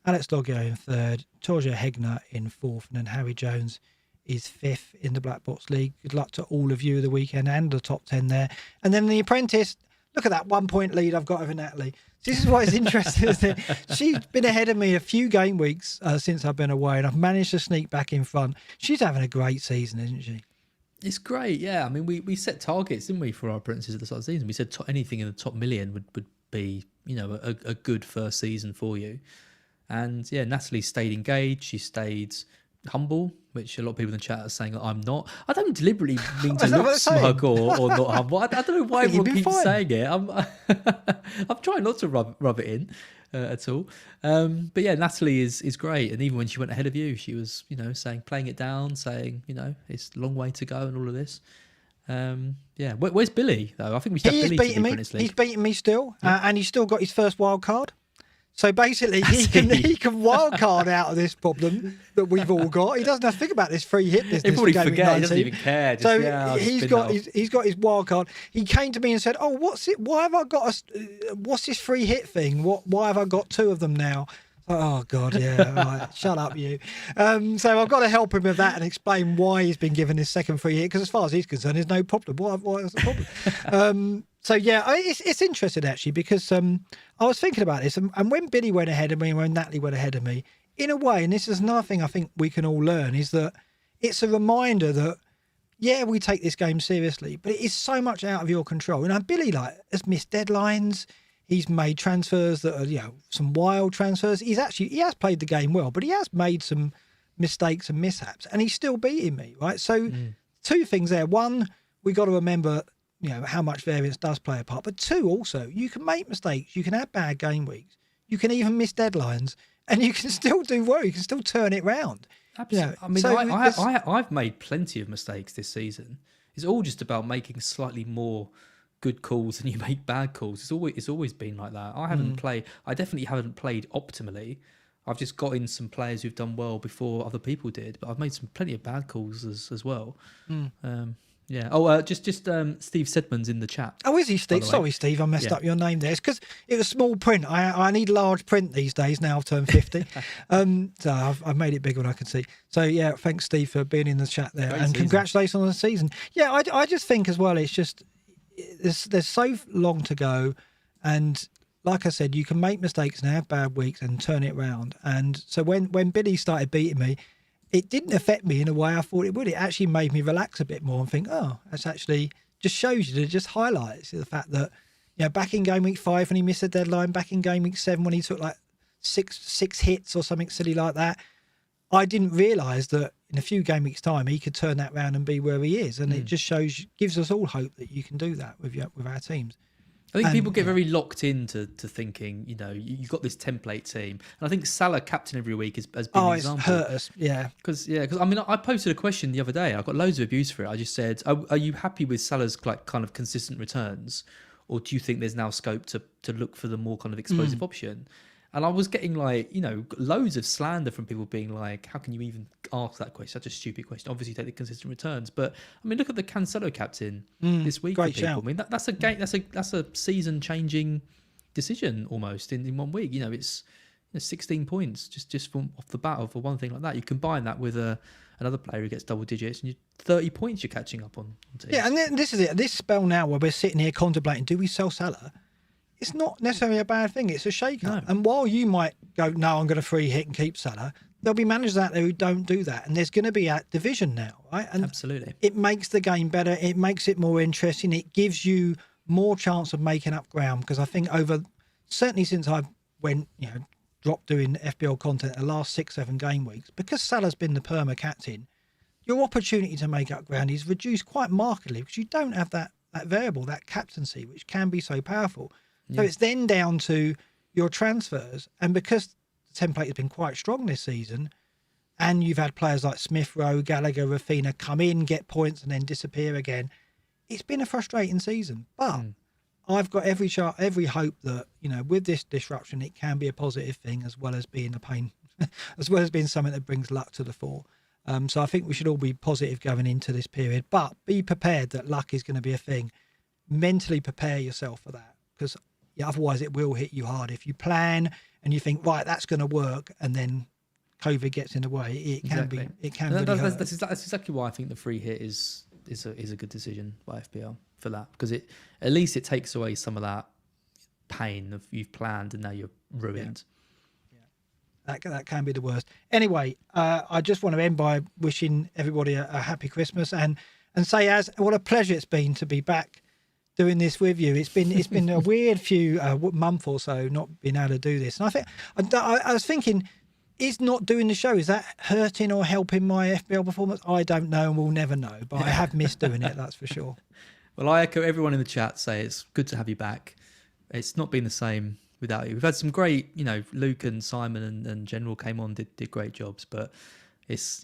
Alex Loggio in third. Torja Hegner in fourth. And then Harry Jones is fifth in the BlackBox League. Good luck to all of you of the weekend and the top 10 there. And then the Apprentice, look at that 1 point lead I've got over Natalie. This is why it's interesting, isn't it? She's been ahead of me a few game weeks since I've been away, and I've managed to sneak back in front. She's having a great season, isn't she? It's great, yeah. I mean, we set targets, didn't we, for our apprentices at the start of the season? We said anything in the top million would be, a good first season for you. And yeah, Natalie stayed engaged. She stayed humble, which a lot of people in the chat are saying that I'm not. I don't deliberately mean to look smug or not humble. I don't know why everyone keeps saying it. I'm trying not to rub it in at all. But yeah, Natalie is great, and even when she went ahead of you, she was saying, playing it down, saying it's a long way to go and all of this. Yeah, where's Billy though? I think we should have Billy to beat me. He's beating me still, and he's still got his first wild card. So basically, he can wildcard out of this problem that we've all got. He doesn't have to think about this free hit business. He probably forget. He doesn't even care. He's got his wild card. He came to me and said, "Oh, what's it? Why have I got what's this free hit thing? Why have I got 2 of them now?" Oh God, yeah. Right. Shut up, you. So I've got to help him with that and explain why he's been given his second free hit. Because as far as he's concerned, there's no problem. Why is the problem? So yeah, it's interesting actually, because I was thinking about this, and when Billy went ahead of me, and when Natalie went ahead of me, in a way, and this is another thing I think we can all learn, is that it's a reminder that we take this game seriously, but it is so much out of your control. And Billy has missed deadlines. He's made transfers that are some wild transfers. He has played the game well, but he has made some mistakes and mishaps, and he's still beating me, right? So 2 things there. One, we got to remember how much variance does play a part. But 2, also, you can make mistakes. You can have bad game weeks. You can even miss deadlines, and you can still do well. You can still turn it round. Absolutely. I've made plenty of mistakes this season. It's all just about making slightly more good calls than you make bad calls. It's always been like that. I definitely haven't played optimally. I've just got in some players who've done well before other people did, but I've made plenty of bad calls as well. Yeah. Oh, just Steve Sedman's in the chat. Oh, is he, Steve? Sorry, Steve, I messed up your name there. It's because it was small print. I need large print these days now. I've turned 50. So I've made it big when I can see. So yeah, thanks, Steve, for being in the chat there. Great and season. Congratulations on the season. Yeah, I just think as well, it's just there's so long to go, and like I said, you can make mistakes and have bad weeks and turn it around. And so when Billy started beating me, it didn't affect me in a way I thought it would. It actually made me relax a bit more and think, oh, that's actually just shows you, it just highlights the fact that, back in game week 5 when he missed a deadline, back in game week 7 when he took like six hits or something silly like that, I didn't realise that in a few game weeks' time he could turn that round and be where he is. And it just gives us all hope that you can do that with our teams. I think people get very locked into thinking, you've got this template team. And I think Salah captain every week has been an example. It's hurt us, yeah. Because I posted a question the other day. I got loads of abuse for it. I just said, are you happy with Salah's kind of consistent returns? Or do you think there's now scope to look for the more kind of explosive option? And I was getting loads of slander from people being like, how can you even ask that question? Such a stupid question. Obviously, take the consistent returns. But look at the Cancelo captain this week. Great shout. That's a game. That's a season-changing decision almost in 1 week. It's 16 points just from off the bat for one thing like that. You combine that with another player who gets double digits, and 30 points you're catching up on teams. Yeah, and this is it. This spell now where we're sitting here contemplating, do we sell Salah? It's not necessarily a bad thing. It's a shake-up. No. And while you might go, no, I'm going to free hit and keep Salah, there'll be managers out there who don't do that. And there's going to be a division now, right? And absolutely. It makes the game better. It makes it more interesting. It gives you more chance of making up ground. Because I think certainly since I dropped doing FPL content the last 6-7 game weeks, because Salah's been the perma captain, your opportunity to make up ground is reduced quite markedly because you don't have that variable, that captaincy, which can be so powerful. So it's then down to your transfers. And because the template has been quite strong this season, and you've had players like Smith Rowe, Gallagher, Rafinha come in, get points, and then disappear again, it's been a frustrating season. But I've got every hope that, with this disruption, it can be a positive thing as well as being a pain, as well as being something that brings luck to the fore. So I think we should all be positive going into this period, but be prepared that luck is going to be a thing. Mentally prepare yourself for that, because otherwise it will hit you hard. If you plan and you think, right, that's going to work, and then COVID gets in the way, it can be. It can really hurt. That's exactly why I think the free hit is a good decision by FPL for that, because at least it takes away some of that pain of you've planned and now you're ruined. Yeah. That can be the worst. Anyway, I just want to end by wishing everybody a happy Christmas and say, Az, what a pleasure it's been to be back doing this with you. It's been a weird few month or so not being able to do this, and I was thinking, is not doing the show, is that hurting or helping my FPL performance? I don't know, and we'll never know. But I have missed doing it, that's for sure. Well, I echo everyone in the chat say it's good to have you back. It's not been the same without you. We've had some great, Luke and Simon and General came on, did great jobs, but it's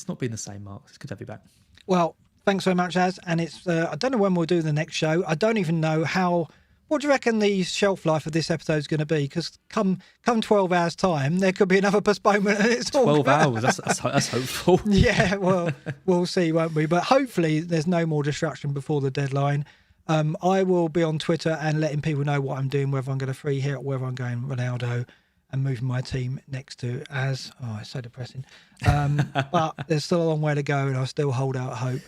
not been the same, Mark. It's good to have you back. Well, thanks very much, Az. And it's I don't know when we'll do the next show. I don't even know how. What do you reckon the shelf life of this episode is going to be? Because come 12 hours time, there could be another postponement. And it's 12 hours. That's hopeful. Yeah, well, we'll see, won't we? But hopefully, there's no more distraction before the deadline. I will be on Twitter and letting people know what I'm doing, whether I'm going to free hit or whether I'm going Ronaldo and moving my team next to Az. Oh, it's so depressing. But there's still a long way to go, and I still hold out hope.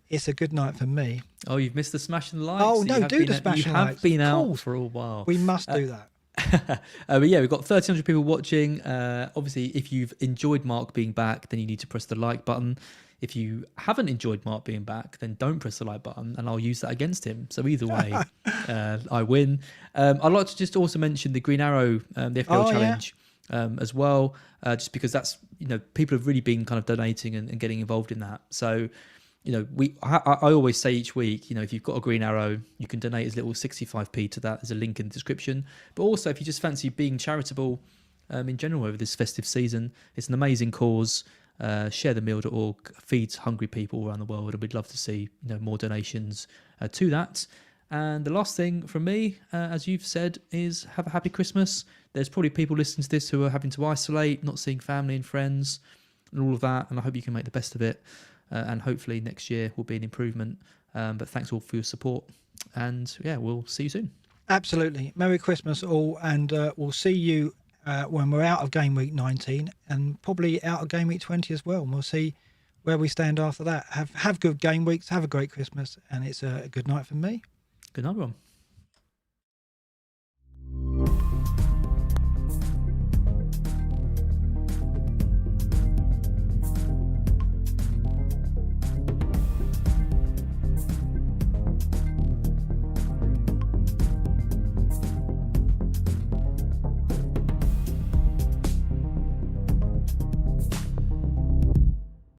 It's a good night for me. Oh, you've missed the smash and likes. Oh, no, do the smash and likes. You have been out for a while. We must do that. But yeah, we've got 1,300 people watching. Obviously, if you've enjoyed Mark being back, then you need to press the like button. If you haven't enjoyed Mark being back, then don't press the like button, and I'll use that against him. So either way, I win. I'd like to just also mention the Green Arrow, the FPL Challenge, as well, just because that's, people have really been kind of donating and getting involved in that. So, I always say each week, if you've got a Green Arrow, you can donate as little as 65p to that. There's a link in the description. But also, if you just fancy being charitable in general over this festive season, it's an amazing cause. Sharethemeal.org feeds hungry people around the world, and we'd love to see more donations to that. And the last thing from me, as you've said, is have a happy Christmas. There's probably people listening to this who are having to isolate, not seeing family and friends and all of that, and I hope you can make the best of it, and hopefully next year will be an improvement. But thanks all for your support, and yeah, we'll see you soon. Absolutely. Merry Christmas all, and we'll see you when we're out of Game Week 19 and probably out of Game Week 20 as well. And we'll see where we stand after that. Have good game weeks, have a great Christmas, and it's a good night from me. Good night, everyone.